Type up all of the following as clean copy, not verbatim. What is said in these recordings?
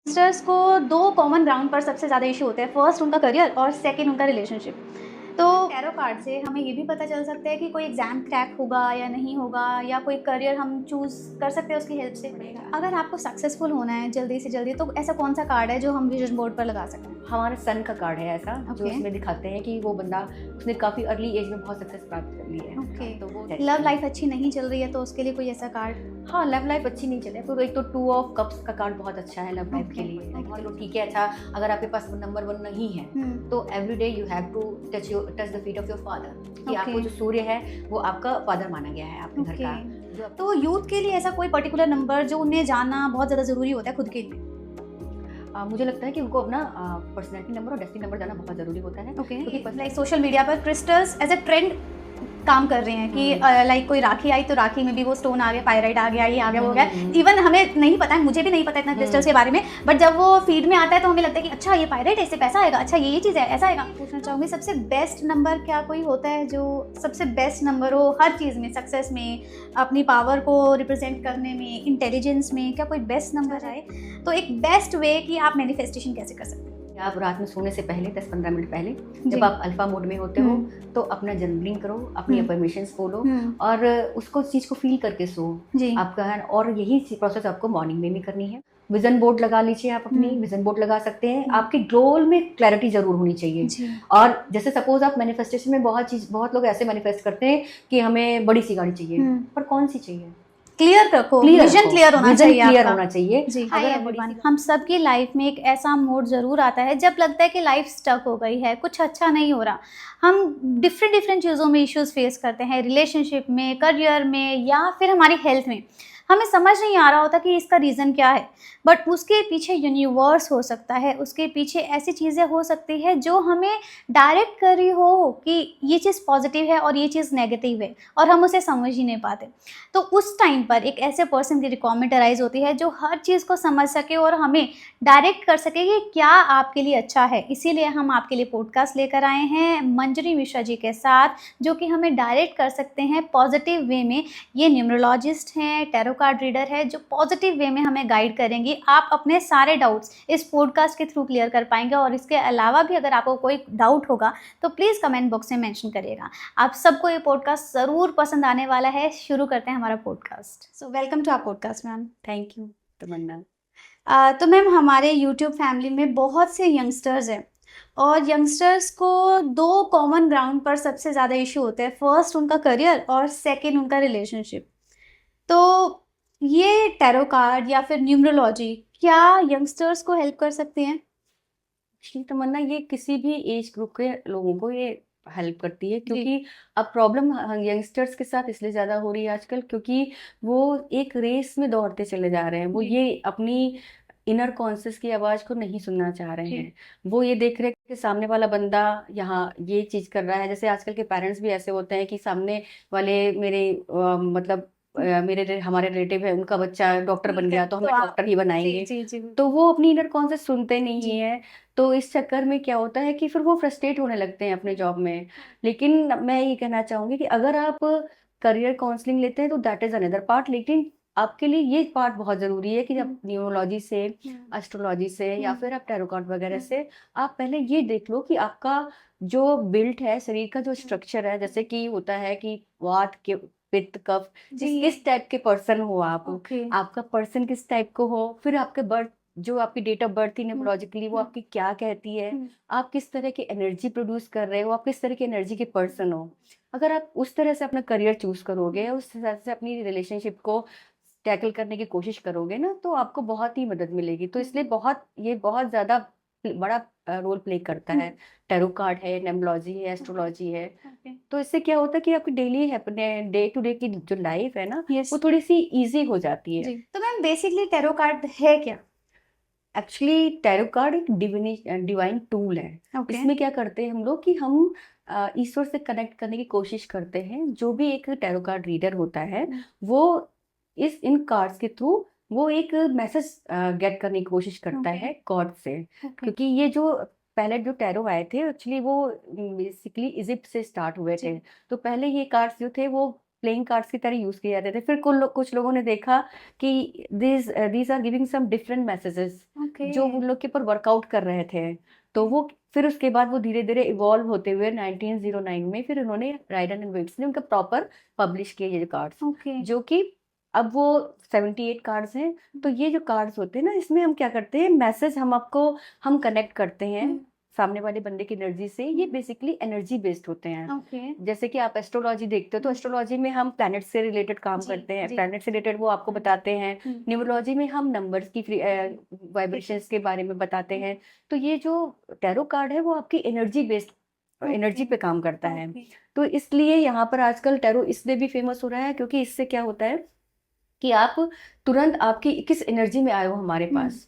Youngsters को दो common ground पर सबसे ज़्यादा इशू होते हैं। फर्स्ट उनका करियर और सेकंड उनका रिलेशनशिप। तो टैरो कार्ड से हमें ये भी पता चल सकता है कि कोई एग्ज़ाम क्रैक होगा या नहीं होगा, या कोई करियर हम चूज़ कर सकते हैं उसकी हेल्प से। अगर आपको सक्सेसफुल होना है जल्दी से जल्दी, तो ऐसा कौन सा कार्ड है जो हम विजन बोर्ड पर लगा सकते हैं? हमारा सन का कार्ड है ऐसा जो Okay. इसमें दिखाते हैं कि वो बंदा उसने काफी अर्ली एज में बहुत सक्सेस प्राप्त कर ली है। ओके। तो वो लव लाइफ अच्छी नहीं चल रही है तो उसके लिए कोई ऐसा कार्ड? हाँ, लव लाइफ अच्छी नहीं चले तो एक तो 2 ऑफ कप्स का कार्ड बहुत अच्छा है लव लाइफ के Okay. लिए। Okay. चलो ठीक है, अच्छा अगर आपके पास नंबर 1 नहीं है तो every day you have to touch the feet of your father कि Okay. आपको जो सूर्य है वो आपका फादर माना गया है आपके घर का। जो तो यूथ के लिए ऐसा कोई पर्टिकुलर नंबर जो उन्हें जानना बहुत ज़्यादा ज़रूरी होता है खुद के लिए? मुझे लगता है कि उनको अपना पर्सनैलिटी नंबर और डेस्टिनी नंबर जानना बहुत ज़रूरी होता है। ओके। लाइक सोशल मीडिया पर क्रिस्टल्स एज अ ट्रेंड काम कर रहे हैं कि लाइक कोई राखी आई तो राखी में भी वो स्टोन आ गया, पायराइट आ गया, ये आ गया, वो गया। इवन हमें नहीं पता है, मुझे भी नहीं पता इतना क्रिस्टल्स के बारे में, बट जब वो फीड में आता है तो हमें लगता है कि अच्छा ये पायराइट है, इससे पैसा आएगा, अच्छा ये चीज़ है, ऐसा आएगा। पूछना चाहूँगी सबसे बेस्ट नंबर क्या कोई होता है जो सबसे बेस्ट नंबर हो हर चीज़ में, सक्सेस में, अपनी पावर को रिप्रेजेंट करने में, इंटेलिजेंस में, क्या कोई बेस्ट नंबर है? तो एक बेस्ट वे कि आप मैनिफेस्टेशन कैसे कर सकते हैं? आप रात में सोने से पहले 10-15 मिनट पहले जब आप अल्फा मोड में होते हो तो अपना जर्नलिंग करो, अपनी अफर्मेशंस बोलो और उसको चीज को फील करके सो आपका है। और यही प्रोसेस आपको मॉर्निंग में भी करनी है। विजन बोर्ड लगा लीजिए, आप अपनी विजन बोर्ड लगा सकते हैं। आपके गोल में क्लैरिटी जरूर होनी चाहिए। और जैसे सपोज आप मैनिफेस्टेशन में बहुत लोग ऐसे मैनिफेस्ट करते हैं कि हमें बड़ी सी गाड़ी चाहिए, पर कौन सी चाहिए? क्लियर रखो, विजन क्लियर होना चाहिए, क्लियर होना चाहिए। जी। हाय एवरीवन, हम सबकी लाइफ में एक ऐसा मोड जरूर आता है जब लगता है कि लाइफ स्टक हो गई है, कुछ अच्छा नहीं हो रहा। हम डिफरेंट चीज़ों में इश्यूज फेस करते हैं, रिलेशनशिप में, करियर में, या फिर हमारी हेल्थ में। हमें समझ नहीं आ रहा होता कि इसका रीज़न क्या है, बट उसके पीछे यूनिवर्स हो सकता है, उसके पीछे ऐसी चीज़ें हो सकती है जो हमें डायरेक्ट कर रही हो कि ये चीज़ पॉजिटिव है और ये चीज़ नेगेटिव है, और हम उसे समझ ही नहीं पाते। तो उस टाइम पर एक ऐसे पर्सन की रिक्वायरमेंट अराइज होती है जो हर चीज़ को समझ सके और हमें डायरेक्ट कर सके कि क्या आपके लिए अच्छा है। इसीलिए हम आपके लिए पॉडकास्ट लेकर आए हैं मंजरी मिश्रा जी के साथ, जो कि हमें डायरेक्ट कर सकते हैं पॉजिटिव वे में। ये न्यूमरोलॉजिस्ट हैं, टैरो कार्ड रीडर है, जो पॉजिटिव वे में हमें गाइड करेंगी। आप अपने सारे डाउट्स इस पॉडकास्ट के थ्रू क्लियर कर पाएंगे, और इसके अलावा भी अगर आपको कोई डाउट होगा तो प्लीज़ कमेंट बॉक्स में मेंशन करिएगा। आप सबको ये पॉडकास्ट ज़रूर पसंद आने वाला है। शुरू करते हैं हमारा podcast. So welcome to our podcast ma'am. Thank you Tamanna. तो मैम, हमारे यूट्यूब फैमिली में बहुत से यंगस्टर्स हैं, और यंगस्टर्स को दो कॉमन ग्राउंड पर सबसे ज़्यादा इशू होते हैं। फर्स्ट उनका करियर और सेकंड उनका रिलेशनशिप। तो ये टैरो कार्ड या फिर न्यूमरोलॉजी क्या यंगस्टर्स को हेल्प कर सकती हैं? जी तमन्ना, ये किसी भी एज ग्रुप के लोगों को ये हेल्प करती है, क्योंकि अब प्रॉब्लम यंगस्टर्स के साथ इसलिए ज़्यादा हो रही है आजकल क्योंकि वो एक रेस में दौड़ते चले जा रहे हैं। वो ये अपनी इनर कॉन्शियस की आवाज़ को नहीं सुनना चाह रहे हैं। वो ये देख रहे हैं कि सामने वाला बंदा यहाँ ये चीज़ कर रहा है। जैसे आजकल के पेरेंट्स भी ऐसे होते हैं कि सामने वाले मेरे मतलब हमारे रिलेटिव है, उनका बच्चा डॉक्टर बन गया तो हम डॉक्टर ही बनाएंगे। तो वो अपनी इनर कॉन्शियस सुनते नहीं है। तो इस चक्कर में क्या होता है कि फिर वो फ्रस्ट्रेट होने लगते हैं अपने जॉब में। लेकिन मैं ये कहना चाहूंगी कि अगर आप करियर काउंसलिंग लेते हैं तो दैट इज अनदर पार्ट, लेकिन आपके लिए ये पार्ट बहुत जरूरी है कि जब न्यूमरोलॉजी से, एस्ट्रोलॉजी से या फिर आप टैरो कार्ड वगैरह से आप पहले ये देख लो कि आपका जो बिल्ट है, शरीर का जो स्ट्रक्चर है, जैसे कि होता है कि वात के पित्त कफ, किस टाइप के पर्सन हो आप, आपका पर्सन किस टाइप को हो, फिर आपके बर्थ जो आपकी डेट ऑफ बर्थ थी न्यूमरोलॉजिकली वो आपकी क्या कहती है, आप किस तरह की एनर्जी प्रोड्यूस कर रहे हो, आप किस तरह की एनर्जी के पर्सन हो। अगर आप उस तरह से अपना करियर चूज करोगे, उस तरह से अपनी रिलेशनशिप को टैकल करने की कोशिश करोगे ना, तो आपको बहुत ही मदद मिलेगी। तो इसलिए ये बहुत ज्यादा बड़ा रोल प्ले करता है। टैरो कार्ड है, न्यूमरोलॉजी है, एस्ट्रोलॉजी है। तो इससे क्या होता है कि आपकी डे टू डे की जो लाइफ है ना, वो थोड़ी सी इजी हो जाती है। तो मैम, बेसिकली टैरो कार्ड है क्या? एक्चुअली टैरो कार्ड एक डिवाइन टूल है। इसमें क्या करते हैं हम लोग कि हम ईश्वर से कनेक्ट करने की कोशिश करते हैं। जो भी एक टैरो कार्ड रीडर होता है वो इन कार्ड्स के थ्रू वो एक मैसेज गेट करने की कोशिश करता है गॉड से। क्योंकि ये जो पहले जो टैरो आए थे एक्चुअली वो बेसिकली इजिप्ट से स्टार्ट हुए थे। तो पहले ये कार्ड्स जो थे वो प्लेइंग कार्ड्स की तरह यूज किए जाते थे। फिर कुछ लोगों ने देखा कि these are giving some different messages okay. जो उन लोग के ऊपर वर्कआउट कर रहे थे। तो वो फिर उसके बाद वो धीरे धीरे इवॉल्व होते हुए 1909 में फिर उन्होंने राइडन एंड वेट्स ने उनका प्रॉपर पब्लिश किए ये कार्ड्स, ओके। जो कि अब वो 78 कार्ड्स हैं। तो ये जो कार्ड्स होते हैं ना, इसमें हम क्या करते हैं, मैसेज हम कनेक्ट करते हैं सामने वाले बंदे की एनर्जी से। ये बेसिकली एनर्जी बेस्ड होते हैं। ओके। जैसे कि आप एस्ट्रोलॉजी देखते हो तो एस्ट्रोलॉजी में हम प्लैनेट से रिलेटेड काम जी, करते हैं, जी। प्लैनेट से रिलेटेड वो आपको बताते हैं। न्यूमरोलॉजी में हम नंबर्स की वाइब्रेशंस के बारे में बताते हैं। तो ये जो टैरो कार्ड है वो आपकी एनर्जी बेस्ड एनर्जी पे काम करता है। तो इसलिए यहाँ पर आजकल टैरो इसलिए भी फेमस हो रहा है क्योंकि इससे क्या होता है कि आप तुरंत आपकी किस एनर्जी में आए हो हमारे पास,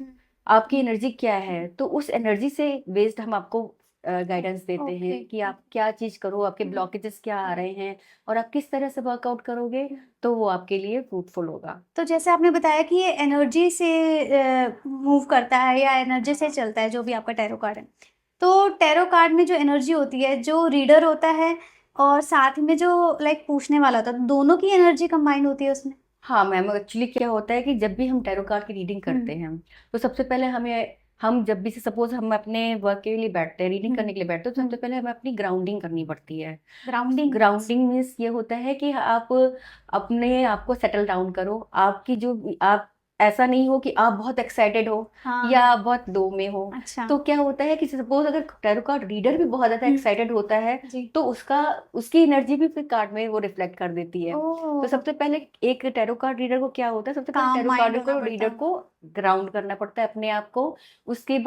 आपकी एनर्जी क्या है, तो उस एनर्जी से बेस्ड हम आपको गाइडेंस देते हैं कि आप क्या चीज करो, आपके ब्लॉकेजेस क्या आ रहे हैं और आप किस तरह से वर्कआउट करोगे तो वो आपके लिए फ्रूटफुल होगा। तो जैसे आपने बताया कि ये एनर्जी से मूव करता है या एनर्जी से चलता है जो भी आपका टैरो कार्ड है। तो टैरो कार्ड में जो एनर्जी होती है, जो रीडर होता है और साथ में जो लाइक पूछने वाला होता है, दोनों की एनर्जी कंबाइन होती है उसमें? हाँ मैम, एक्चुअली क्या होता है कि जब भी हम टैरो कार्ड की रीडिंग करते हैं तो सबसे पहले हम जब भी से सपोज हम अपने वर्क के लिए बैठते हैं, रीडिंग करने के लिए बैठते हैं, तो सबसे पहले हमें अपनी ग्राउंडिंग करनी पड़ती है। ग्राउंडिंग मीन्स ये होता है कि आप अपने आप को सेटल डाउन करो। आपकी जो आप ऐसा नहीं हो कि आप बहुत एक्साइटेड हो या आप बहुत लो में हो। अच्छा। तो क्या होता है कि सपोज अगर टैरो कार्ड रीडर भी बहुत ज्यादा एक्साइटेड होता है जी। तो उसकी एनर्जी भी फिर कार्ड में वो रिफ्लेक्ट कर देती है। तो सबसे पहले एक टैरो कार्ड रीडर को क्या होता है, सबसे पहले Calm टैरो mind कार्ड होना पड़ता रीडर है। को ग्राउंड करना पड़ता है अपने आप को। उसके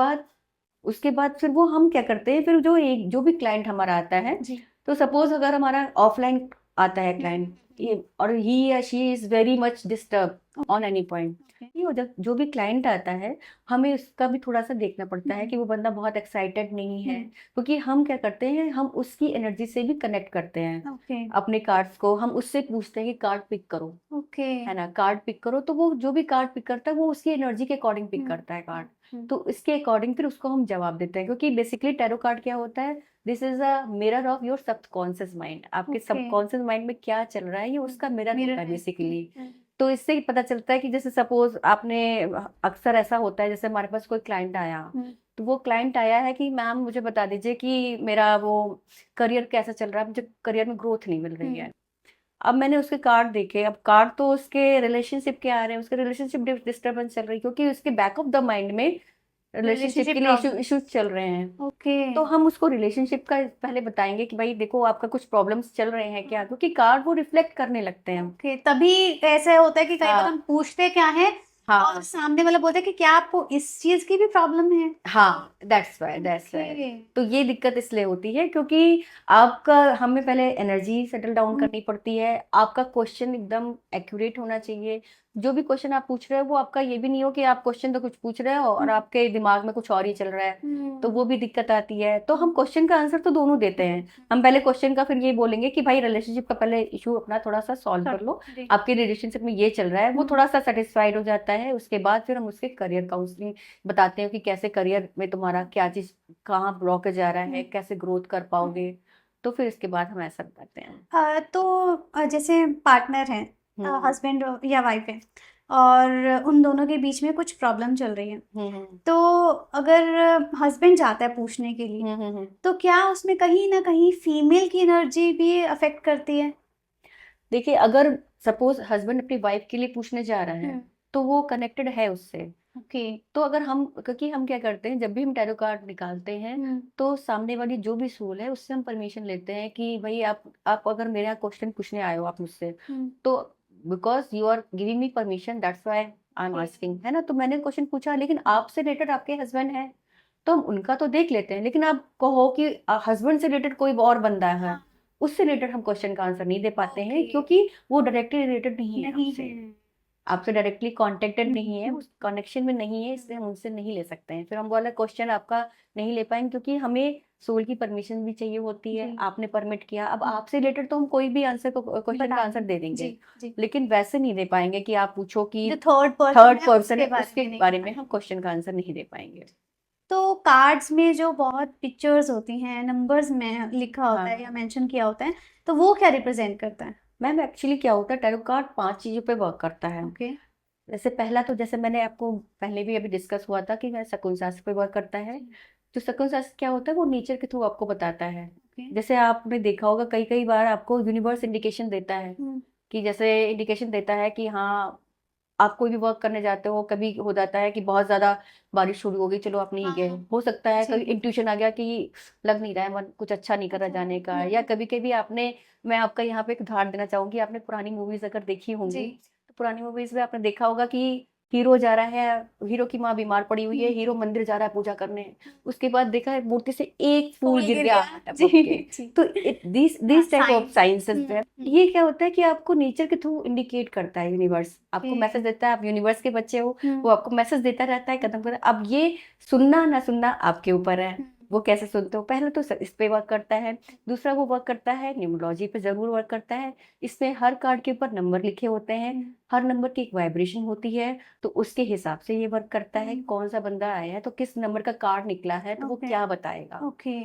बाद फिर वो हम क्या करते हैं, फिर जो भी क्लाइंट हमारा आता है, जी। तो सपोज अगर हमारा ऑफलाइन आता है क्लाइंट और ही या she is very much disturb on any point, ये जो भी क्लाइंट आता है हमें उसका भी थोड़ा सा देखना पड़ता है कि वो बंदा बहुत एक्साइटेड नहीं है, क्योंकि हम क्या करते हैं, हम उसकी एनर्जी से भी कनेक्ट करते हैं। अपने कार्ड्स को हम उससे पूछते हैं कि कार्ड पिक करो, है ना, कार्ड पिक करो। तो वो जो भी कार्ड पिक करता है वो उसकी एनर्जी के अकॉर्डिंग पिक करता है कार्ड। तो इसके अकॉर्डिंग फिर उसको हम जवाब देते हैं, क्योंकि बेसिकली टैरो कार्ड क्या होता है, this is a mirror of your subconscious mind. आपके सबकॉन्शियस माइंड में क्या चल रहा है ये उसका मिरर होता है बेसिकली। तो इससे पता चलता है कि जैसे सपोज आपने, अक्सर ऐसा होता है, जैसे हमारे पास कोई क्लाइंट आया, तो वो क्लाइंट आया है कि मैम मुझे बता दीजिए कि मेरा वो करियर कैसा चल रहा है, मुझे करियर में ग्रोथ नहीं मिल रही है। अब मैंने उसके कार्ड देखे, अब कार्ड तो उसके रिलेशनशिप के आ रहे हैं, उसके रिलेशनशिप डिस्टर्बेंस चल रही है, क्योंकि उसके बैक ऑफ द माइंड में रिलेशनशिप के लिए इश्यूज चल रहे हैं। तो हम उसको रिलेशनशिप का पहले बताएंगे कि भाई देखो आपका कुछ प्रॉब्लम्स चल रहे हैं क्या, क्योंकि कार्ड वो रिफ्लेक्ट करने लगते हैं। तभी ऐसा होता है कि कई बार हम पूछते क्या है और सामने वाला बोलता है कि क्या आपको इस चीज की भी प्रॉब्लम है। हाँ, दैट्स वाई। तो ये दिक्कत इसलिए होती है क्योंकि आपका, हमें पहले एनर्जी सेटल डाउन करनी पड़ती है। आपका क्वेश्चन एकदम एक्यूरेट होना चाहिए। जो भी क्वेश्चन आप पूछ रहे हो वो आपका ये भी नहीं हो कि आप क्वेश्चन तो कुछ पूछ रहे हो और आपके दिमाग में कुछ और ही चल रहा है, तो वो भी दिक्कत आती है। तो हम क्वेश्चन का आंसर तो दोनों देते हैं। हम पहले क्वेश्चन का फिर ये बोलेंगे कि भाई रिलेशनशिप का पहले इशू अपना थोड़ा सा सॉल्व कर लो, आपके रिलेशनशिप में ये चल रहा है, वो थोड़ा सा सेटिस्फाइड हो जाता है। उसके बाद फिर हम उसके करियर काउंसलिंग बताते हैं कि कैसे करियर में तुम्हारा क्या चीज, कहाँ ब्लॉकेज आ रहा है, कैसे ग्रोथ कर पाओगे। तो फिर इसके बाद हम ऐसा बताते हैं। तो जैसे पार्टनर हैं, हस्बैंड या वाइफ है, और उन दोनों के बीच में कुछ प्रॉब्लम चल रही है, तो अगर हस्बैंड जाता है पूछने के लिए, तो क्या उसमें कहीं ना कहीं फीमेल की एनर्जी भी अफेक्ट करती है? देखिए, अगर सपोज हस्बैंड अपनी वाइफ के लिए पूछने जा रहा है तो वो कनेक्टेड है उससे। तो अगर क्योंकि हम क्या करते हैं, जब भी हम टैरो कार्ड निकालते हैं तो सामने वाली जो भी सोल है उससे हम परमिशन लेते हैं कि भाई आप अगर मेरा क्वेश्चन पूछने आए हो आप मुझसे, तो because you are giving me permission, that's why I am asking, है ना। तो मैंने क्वेश्चन पूछा, लेकिन आपसे रिलेटेड आपके हस्बैंड है तो हम उनका तो देख लेते हैं, लेकिन आप कहो कि हस्बैंड से रिलेटेड कोई और बंदा है, उससे रिलेटेड हम क्वेश्चन का आंसर नहीं दे पाते हैं, क्योंकि वो डायरेक्टली रिलेटेड नहीं है आपसे, आपसे डायरेक्टली कॉन्टेक्टेड नहीं है, उस कनेक्शन में नहीं है, इसलिए हम उनसे नहीं ले सकते हैं। फिर हम वाला क्वेश्चन आपका नहीं ले पाएंगे, क्योंकि हमें सोल की परमिशन भी चाहिए होती है। आपने परमिट किया, अब आपसे रिलेटेड तो हम कोई भी आंसर को क्वेश्चन का आंसर दे देंगे, लेकिन वैसे नहीं दे पाएंगे कि आप पूछो कि थर्ड पर्सन है उसके बारे में हम क्वेश्चन का आंसर नहीं दे पाएंगे। तो कार्ड्स में जो बहुत पिक्चर्स होती हैं, नंबर्स में लिखा होता है या मेंशन किया होता है, तो वो क्या रिप्रेजेंट करता है? मैम एक्चुअली क्या होता है, टैरो कार्ड 5 चीजों पे वर्क करता है। ओके। जैसे पहला तो जैसे मैंने आपको पहले भी अभी डिस्कस हुआ था कि वह शकुन शास्त्र पे वर्क करता है। तो शकुन शास्त्र क्या होता है, वो नेचर के थ्रू आपको बताता है। ओके। जैसे आपने देखा होगा कई कई बार आपको यूनिवर्स इंडिकेशन देता है, कि जैसे इंडिकेशन देता है कि हाँ आप कोई भी वर्क करने जाते हो, कभी हो जाता है कि बहुत ज्यादा बारिश शुरू हो गई, चलो आप नहीं गए, हाँ। हो सकता है जी। कभी इंट्यूशन आ गया कि लग नहीं रहा है, मन कुछ अच्छा नहीं कर रहा अच्छा। जाने का। या कभी कभी आपने, मैं आपका यहाँ पे एक उदाहरण देना चाहूंगी, आपने पुरानी मूवीज अगर देखी होंगी, जी। तो पुरानी मूवीज में आपने देखा होगा कि हीरो जा रहा है, हीरो की माँ बीमार पड़ी हुई है, हीरो मंदिर जा रहा है पूजा करने, उसके बाद देखा है मूर्ति से एक फूल फूल गिर गिर गया गया। टपक के। जी। जी। तो दिस हाँ, this type of science. Sciences है। ये क्या होता है कि आपको नेचर के थ्रू इंडिकेट करता है, यूनिवर्स आपको मैसेज ओके। देता है, आप यूनिवर्स के बच्चे हो, वो आपको मैसेज देता रहता है कदम कदम। अब ये सुनना ना सुनना आपके ऊपर है, वो कैसे सुनते हो। पहले तो इस पे वर्क करता है। दूसरा वो वर्क करता है न्यूमरोलॉजी पे, जरूर वर्क करता है। इसमें हर कार्ड के ऊपर नंबर लिखे होते हैं, हर नंबर की एक वाइब्रेशन होती है, तो उसके हिसाब से ये वर्क करता है। कौन सा बंदा आया है तो किस नंबर का कार्ड निकला है तो वो ओके। क्या बताएगा। ओके।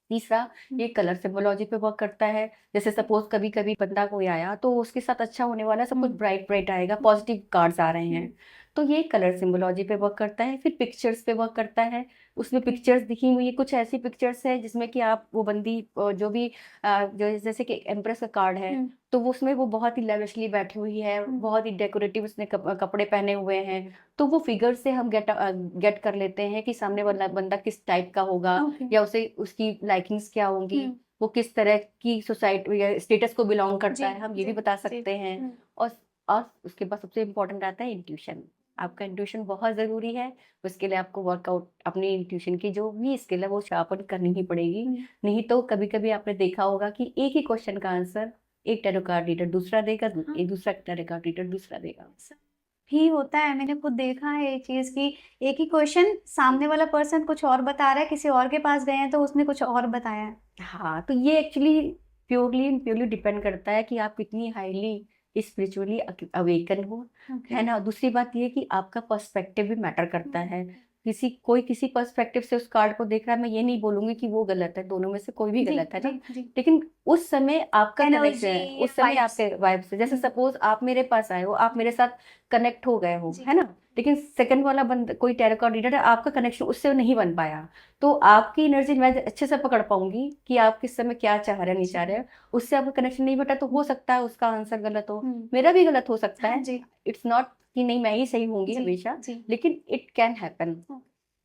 तीसरा, ये कलर सिंबोलॉजी पे वर्क करता है। जैसे सपोज कभी कभी बंदा कोई आया तो उसके साथ अच्छा होने वाला है, सब कुछ ब्राइट ब्राइट आएगा, पॉजिटिव कार्ड्स आ रहे हैं, तो ये कलर सिंबोलॉजी पे वर्क करता है। फिर पिक्चर्स पे वर्क करता है। उसमें पिक्चर्स दिखी हुई है, कुछ ऐसी पिक्चर्स है जिसमें कि आप वो बंदी जो भी जो जैसे कि एम्प्रेस का कार्ड है, तो वो उसमें वो बहुत ही लेविशली बैठी हुई है, बहुत ही डेकोरेटिव उसने कपड़े पहने हुए हैं, तो वो फिगर से हम गेट कर लेते हैं कि सामने वाला बंदा किस टाइप का होगा, ओके। या उसे उसकी लाइकिंग्स क्या होंगी, वो किस तरह की सोसाइटी या स्टेटस को बिलोंग करता है, हम ये भी बता सकते हैं। और और उसके बाद सबसे इम्पोर्टेंट आता है इंट्यूशन। आपका इंट्यूशन बहुत जरूरी है। उसके लिए आपको वर्कआउट, अपनी इंट्यूशन की जो भी स्किल है वो शार्पन करनी ही पड़ेगी। नहीं तो कभी कभी आपने देखा होगा कि एक ही क्वेश्चन का आंसर एक टैरो कार्ड रीडर दूसरा देगा, एक दूसरा टैरो कार्ड रीडर दूसरा देगा। ही होता है, मैंने खुद देखा है ये चीज की। एक ही क्वेश्चन सामने वाला पर्सन कुछ और बता रहा है, किसी और के पास गए हैं तो उसने कुछ और बताया है। हाँ, तो ये एक्चुअली प्योरली प्योरली डिपेंड करता है कि आप कितनी हाईली स्पिरिचुअली अवेकन हो, है ना। दूसरी बात ये कि आपका पर्सपेक्टिव भी मैटर करता है। कोई किसी पर्सपेक्टिव से उस कार्ड को देख रहा है, मैं ये नहीं बोलूंगी कि वो गलत है, दोनों में से कोई भी जी। गलत है ना। जी। लेकिन उस समय आपका एनर्जी कनेक्शन, या उस समय वाइब्स। आपके वाइब से, जैसे सपोज आप मेरे पास आए हो, आप मेरे साथ कनेक्ट हो गए हो, है ना। लेकिन सेकंड वाला बंदा कोई टैरो कार्ड रीडर है, आपका कनेक्शन उससे नहीं बन पाया, तो आपकी एनर्जी मैं अच्छे से पकड़ पाऊंगी कि आप किस समय क्या चाह रहे हैं, नहीं चाह रहे हैं। उससे आपका कनेक्शन नहीं बटा तो हो सकता है उसका आंसर गलत हो, मेरा भी गलत हो सकता है। इट्स नॉट कि नहीं मैं ही सही होंगी हमेशा, लेकिन इट कैन हैपन।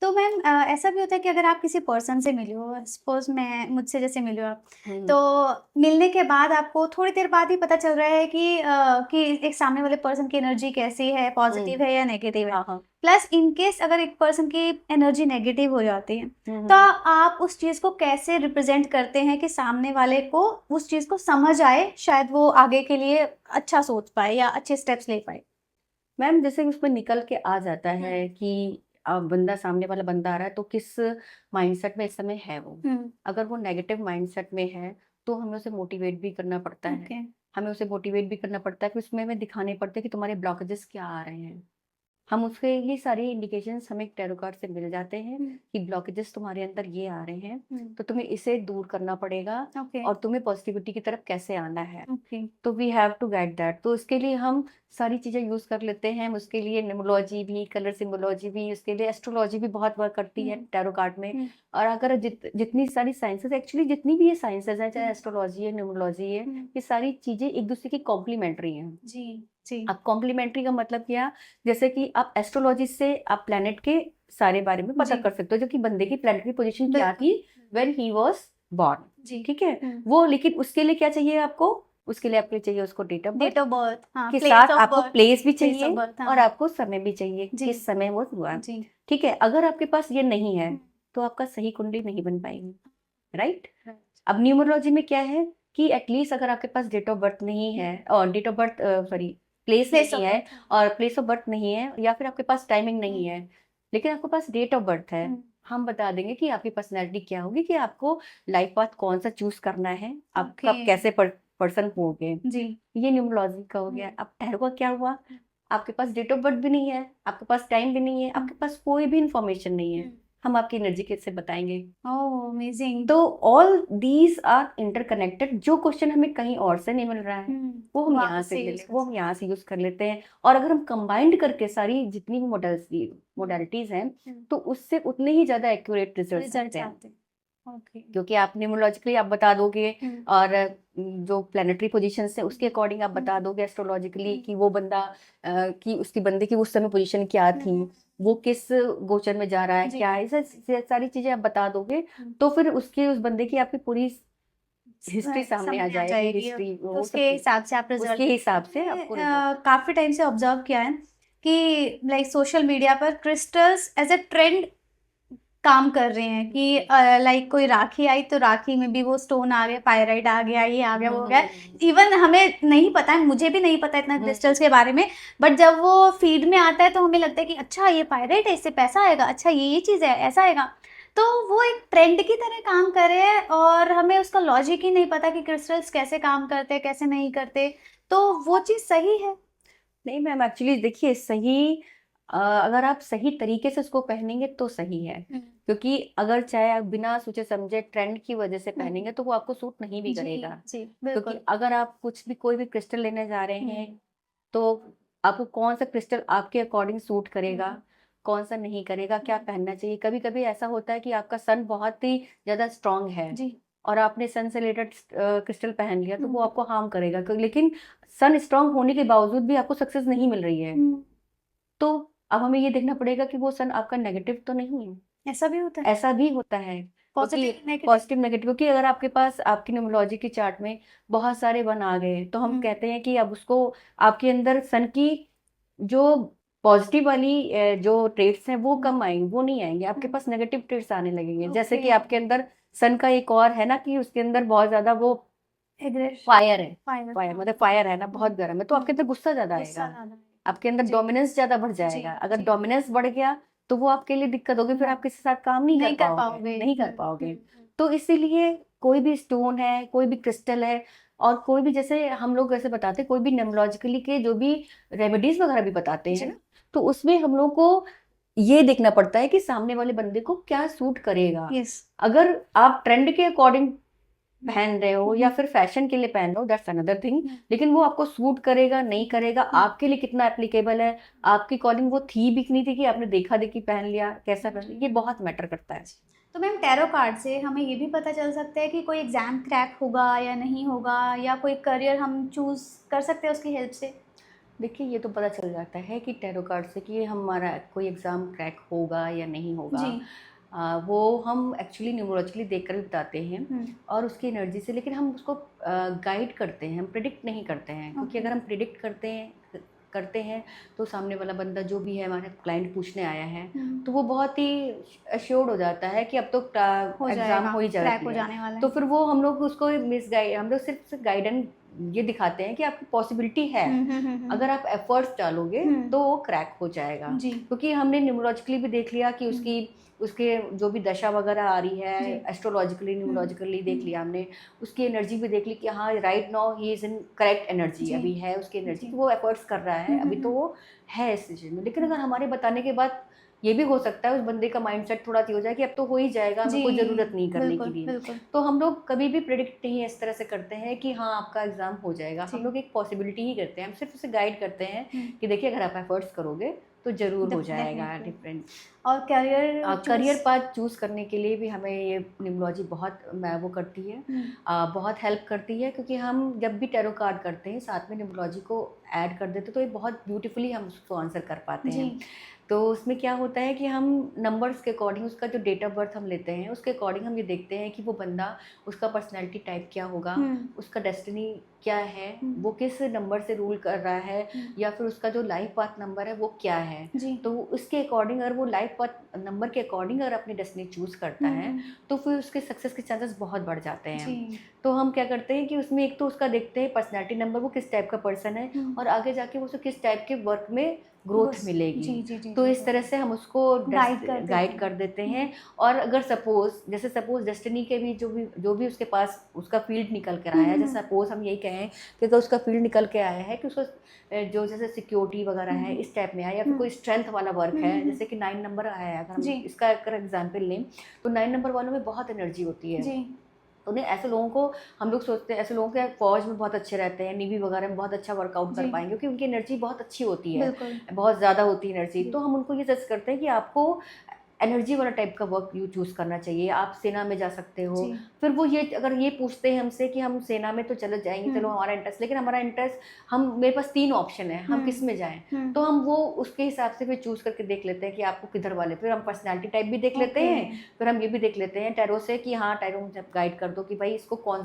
तो मैम ऐसा भी होता है कि अगर आप किसी पर्सन से मिले हो, सपोज मैं मुझसे जैसे मिले हो आप, तो मिलने के बाद आपको थोड़ी देर बाद ही पता चल रहा है कि एक सामने वाले पर्सन की एनर्जी कैसी है, पॉजिटिव है या नेगेटिव है। प्लस इन केस अगर एक पर्सन की एनर्जी नेगेटिव हो जाती है, तो आप उस चीज को कैसे रिप्रेजेंट करते हैं कि सामने वाले को उस चीज को समझ आए, शायद वो आगे के लिए अच्छा सोच पाए या अच्छे स्टेप्स ले पाए। मैम जैसे उसमें निकल के आ जाता है कि बंदा, सामने वाला बंदा आ रहा है तो किस माइंडसेट में इस समय है वो। अगर वो नेगेटिव माइंडसेट में है तो हमें उसे मोटिवेट भी करना पड़ता है। हमें उसे मोटिवेट भी करना पड़ता है कि उसमें हमें दिखाने पड़ते हैं कि तुम्हारे ब्लॉकेजेस क्या आ रहे हैं। हम उसके ये सारे इंडिकेशंस हमें टैरो कार्ड से मिल जाते हैं कि ब्लॉकेजेस तुम्हारे अंदर ये आ रहे हैं, तो तुम्हें इसे दूर करना पड़ेगा, और तुम्हें पॉजिटिविटी की तरफ कैसे आना है। तो we have to guide that. तो इसके लिए हम सारी चीजें यूज कर लेते हैं। उसके लिए न्यूमरोलॉजी भी, कलर सिंबोलॉजी भी, उसके लिए एस्ट्रोलॉजी भी बहुत वर्क करती है टैरो कार्ड में। और अगर जितनी सारी साइंसेस, एक्चुअली जितनी भी ये साइंसेस हैं, चाहे एस्ट्रोलॉजी है, न्यूमरोलॉजी है, ये सारी चीजें एक दूसरे की कॉम्प्लीमेंट्री हैं। अब कॉम्प्लीमेंट्री का मतलब क्या, जैसे कि आप एस्ट्रोलॉजी से आप प्लेनेट के सारे बारे में पता कर सकते हो, जो कि बंदे की प्लेनेटरी पोजीशन क्या थी व्हेन ही वाज बॉर्न, ठीक है वो। लेकिन उसके लिए क्या चाहिए आपको, उसके लिए आपको चाहिए उसको डेट ऑफ बर्थ के साथ आपको प्लेस भी चाहिए, और आपको समय भी चाहिए, किस समय वो हुआ, ठीक है। अगर आपके पास ये नहीं है तो आपका सही कुंडली नहीं बन पाएगी, राइट। अब न्यूमरोलॉजी में क्या है कि एटलीस्ट अगर आपके पास डेट ऑफ बर्थ नहीं है, और date of birth sorry place नहीं है, और प्लेस ऑफ बर्थ नहीं है, या फिर आपके पास टाइमिंग नहीं है, लेकिन आपके पास डेट ऑफ बर्थ है, हम बता देंगे कि आपकी पर्सनैलिटी क्या होगी, कि आपको लाइफ पाथ कौन सा चूज करना है, आप कब कैसे पर्सन होगे। ये न्यूमरोलॉजी का हो गया। अब टैरो का क्या हुआ, आपके पास डेट ऑफ बर्थ भी नहीं है, आपके पास टाइम भी नहीं है, आपके पास कोई भी इंफॉर्मेशन नहीं है, हम आपकी एनर्जी कैसे बताएंगे। ओह अमेजिंग। तो ऑल दीज आर इंटरकनेक्टेड। जो क्वेश्चन हमें कहीं और से नहीं मिल रहा है वो हम यहाँ से ले वो हम यहाँ से यूज कर लेते हैं। और अगर हम कंबाइंड करके सारी जितनी भी मोडालिटीज हैं तो उससे उतने ही ज्यादा एक्यूरेट रिजल्ट आते हैं। ओके। क्योंकि आप न्यूमरोलॉजिकली आप बता दोगे और जो प्लानिटरी पोजीशंस है उसके अकॉर्डिंग आप बता दोगे एस्ट्रोलॉजिकली कि वो बंदा कि उसकी बंदे की उस समय पोजीशन क्या थी, वो किस गोचर में जा रहा है, क्या है, ऐसे सारी चीजें आप बता दोगे तो फिर उसके उस बंदे की आपकी पूरी हिस्ट्री सामने आ जाएगी। हिस्ट्री उसके हिसाब से आप रिजल्ट, उसके हिसाब से आपको काफी टाइम से ऑब्जर्व किया है कि लाइक सोशल मीडिया पर क्रिस्टल्स एज ए ट्रेंड काम कर रहे हैं कि लाइक कोई राखी आई तो राखी में भी वो स्टोन आ गया, पायराइट आ गया, ये आ गया, वो हो गया। इवन हमें नहीं पता है, मुझे भी नहीं पता इतना क्रिस्टल्स के बारे में, बट जब वो फीड में आता है तो हमें लगता है कि अच्छा ये पायराइट है, इससे पैसा आएगा, अच्छा ये चीज़ है, ऐसा आएगा। तो वो एक ट्रेंड की तरह काम कर रहे हैं और हमें उसका लॉजिक ही नहीं पता कि क्रिस्टल्स कैसे काम करते हैं, कैसे नहीं करते। तो वो चीज़ सही है? नहीं मैम, एक्चुअली देखिए सही अगर आप सही तरीके से उसको पहनेंगे तो सही है। क्योंकि अगर चाहे आप बिना सोचे समझे ट्रेंड की वजह से पहनेंगे तो वो आपको सूट नहीं भी करेगा। क्योंकि अगर आप कुछ भी कोई भी क्रिस्टल लेने जा रहे हैं तो आपको कौन सा क्रिस्टल आपके अकॉर्डिंग सूट करेगा, कौन सा नहीं करेगा, क्या पहनना चाहिए। कभी कभी ऐसा होता है कि आपका सन बहुत ही ज्यादा स्ट्रांग है और आपने सन से रिलेटेड क्रिस्टल पहन लिया तो वो आपको हार्म करेगा। लेकिन सन स्ट्रांग होने के बावजूद भी आपको सक्सेस नहीं मिल रही है तो अब हमें ये देखना पड़ेगा कि वो सन आपका नेगेटिव तो नहीं है। ऐसा भी होता है? ऐसा भी होता है पॉजिटिव नेगेटिव। क्योंकि अगर आपके पास आपकी न्यूमरोलॉजी की चार्ट में बहुत सारे वन आ गए तो हम कहते हैं कि अब उसको आपके अंदर सन की जो पॉजिटिव वाली जो ट्रेट्स हैं वो कम आएंगे, वो नहीं आएंगे, आपके पास नेगेटिव ट्रेट्स आने लगेंगे। जैसे कि आपके अंदर सन का एक और है ना कि उसके अंदर बहुत ज्यादा वो फायर है, फायर मतलब फायर है ना, बहुत गर्म है तो आपके अंदर गुस्सा ज्यादा आएगा, आपके अंदर डोमिनेंस ज्यादा बढ़ जाएगा। अगर डोमिनेंस बढ़ गया तो वो आपके लिए दिक्कत होगी, फिर आप किसी के साथ काम नहीं कर पाओगे। तो इसीलिए कोई भी स्टोन है, कोई भी क्रिस्टल है और कोई भी, जैसे हम लोग ऐसे बताते हैं, कोई भी न्यूमरोलॉजिकली के जो भी रेमेडीज वगैरह भी बताते हैं ना, तो उसमें हम लोग को ये देखना पड़ता है कि सामने वाले बंदे को क्या सूट करेगा। अगर आप ट्रेंड के अकॉर्डिंग पहन रहे हो या फिर फैशन के लिए पहन रहे हो, दैट्स अनदर थिंग, लेकिन वो आपको सूट करेगा नहीं करेगा, आपके लिए कितना एप्लीकेबल है, आपकी कॉलिंग वो थी भी नहीं थी कि आपने देखा देखी पहन लिया, कैसा पहन लिया, ये बहुत मैटर करता है। तो मैम टैरो कार्ड से हमें ये भी पता चल सकता है कि कोई एग्जाम क्रैक होगा या नहीं होगा, या कोई करियर हम चूज कर सकते हैं उसकी हेल्प से? देखिए ये तो पता चल जाता है कि टैरो कार्ड से कि हमारा कोई एग्जाम क्रैक होगा या नहीं होगा। वो हम एक्चुअली न्यूमरोलॉजिकली देख कर भी बताते हैं और उसकी एनर्जी से, लेकिन हम उसको गाइड करते हैं, हम प्रिडिक्ट नहीं करते हैं। क्योंकि अगर हम प्रिडिक्ट करते हैं तो सामने वाला बंदा जो भी है, हमारा क्लाइंट पूछने आया है तो वो बहुत ही अश्योर्ड हो जाता है कि अब तो एग्जाम हो ही जाएगा, तो फिर वो हम लोग उसको हम लोग सिर्फ गाइडेंस ये दिखाते हैं कि आपकी पॉसिबिलिटी है, अगर आप एफर्ट्स डालोगे तो वो क्रैक हो जाएगा। क्योंकि हमने न्यूमरोलॉजिकली भी देख लिया कि उसके जो भी दशा वगैरह आ रही है, एस्ट्रोलॉजिकली न्यूमरोलॉजिकली देख लिया हमने, उसकी एनर्जी भी देख ली कि हाँ right now he is in correct energy, अभी है उसकी एनर्जी, वो एफर्ट्स कर रहा है, अभी तो वो है इस चीज में। लेकिन अगर हमारे बताने के बाद ये भी हो सकता है उस बंदे का माइंडसेट थोड़ा सी हो जाए कि अब तो हो ही जाएगा, हमें कोई जरूरत नहीं करने के लिए, तो हम लोग कभी भी प्रेडिक्ट नहीं इस तरह से करते हैं कि हाँ आपका एग्जाम हो जाएगा। हम लोग एक पॉसिबिलिटी ही करते हैं, हम सिर्फ उसे गाइड करते हैं कि देखिए अगर आप एफर्ट्स करोगे तो जरूर हो जाएगा डिफरेंट। और करियर पाथ चूज करने के लिए भी हमें ये न्यूमरोलॉजी बहुत वो करती है, बहुत हेल्प करती है। क्योंकि हम जब भी टैरो कार्ड करते हैं साथ में न्यूमरोलॉजी को ऐड कर देते तो ये बहुत ब्यूटीफुली हम उसको आंसर कर पाते हैं। तो उसमें क्या होता है कि हम नंबर्स के अकॉर्डिंग, उसका जो डेट ऑफ बर्थ हम लेते हैं उसके अकॉर्डिंग हम ये देखते हैं कि वो बंदा, उसका पर्सनैलिटी टाइप क्या होगा, उसका डेस्टिनी क्या है, वो किस नंबर से रूल कर रहा है, या फिर उसका जो लाइफ पाथ नंबर है वो क्या है। तो उसके अकॉर्डिंग अगर वो लाइफ पाथ नंबर के अकॉर्डिंग अगर अपनी डेस्टिनी चूज करता है तो फिर उसके सक्सेस के चांसेस बहुत बढ़ जाते हैं। तो हम क्या करते हैं कि उसमें एक तो उसका देखते हैं पर्सनैलिटी नंबर, वो किस टाइप का पर्सन है, और आगे जाके वो किस टाइप के वर्क में ग्रोथ जी मिलेगी। जी जी तो जी इस तरह से हम उसको गाइड कर देते हैं। और अगर सपोज डेस्टिनी के भी जो भी उसके पास उसका फील्ड निकल कर आया है, जैसे सपोज हम यही कहें कि अगर उसका फील्ड निकल के आया है कि उसको जो जैसे सिक्योरिटी वगैरह है इस टाइप में आया, या फिर कोई स्ट्रेंथ वाला वर्क है, जैसे कि 9 नंबर आया है, अगर हम जी इसका अगर एग्जाम्पल लें तो 9 नंबर वालों में बहुत एनर्जी होती है। जी तो नहीं, ऐसे लोगों को हम लोग सोचते हैं, ऐसे लोगों के फौज में बहुत अच्छे रहते हैं, नेवी वगैरह में बहुत अच्छा वर्कआउट कर जी पाएंगे, क्योंकि उनकी एनर्जी बहुत अच्छी होती है, बिल्कुल बहुत ज़्यादा होती है एनर्जी। जी तो हम उनको ये सजेस्ट करते हैं कि आपको एनर्जी वाला टाइप का वर्क यू चूज़ करना चाहिए। आप सेना में जा सकते हो। जी फिर वो ये अगर ये पूछते हैं हमसे कि हम सेना में तो चले जाएंगे, चलो हमारा इंटरेस्ट, लेकिन हमारा इंटरेस्ट, हम मेरे पास 3 ऑप्शन है, हम किस में जाएं, तो हम वो उसके हिसाब से फिर चूज़ करके देख लेते हैं कि आपको किधर वाले। फिर हम पर्सनैलिटी टाइप भी देख लेते हैं, फिर हम ये भी देख लेते हैं टैरो से कि हाँ, टैरो मुझे गाइड कर दो कि भाई इसको कौन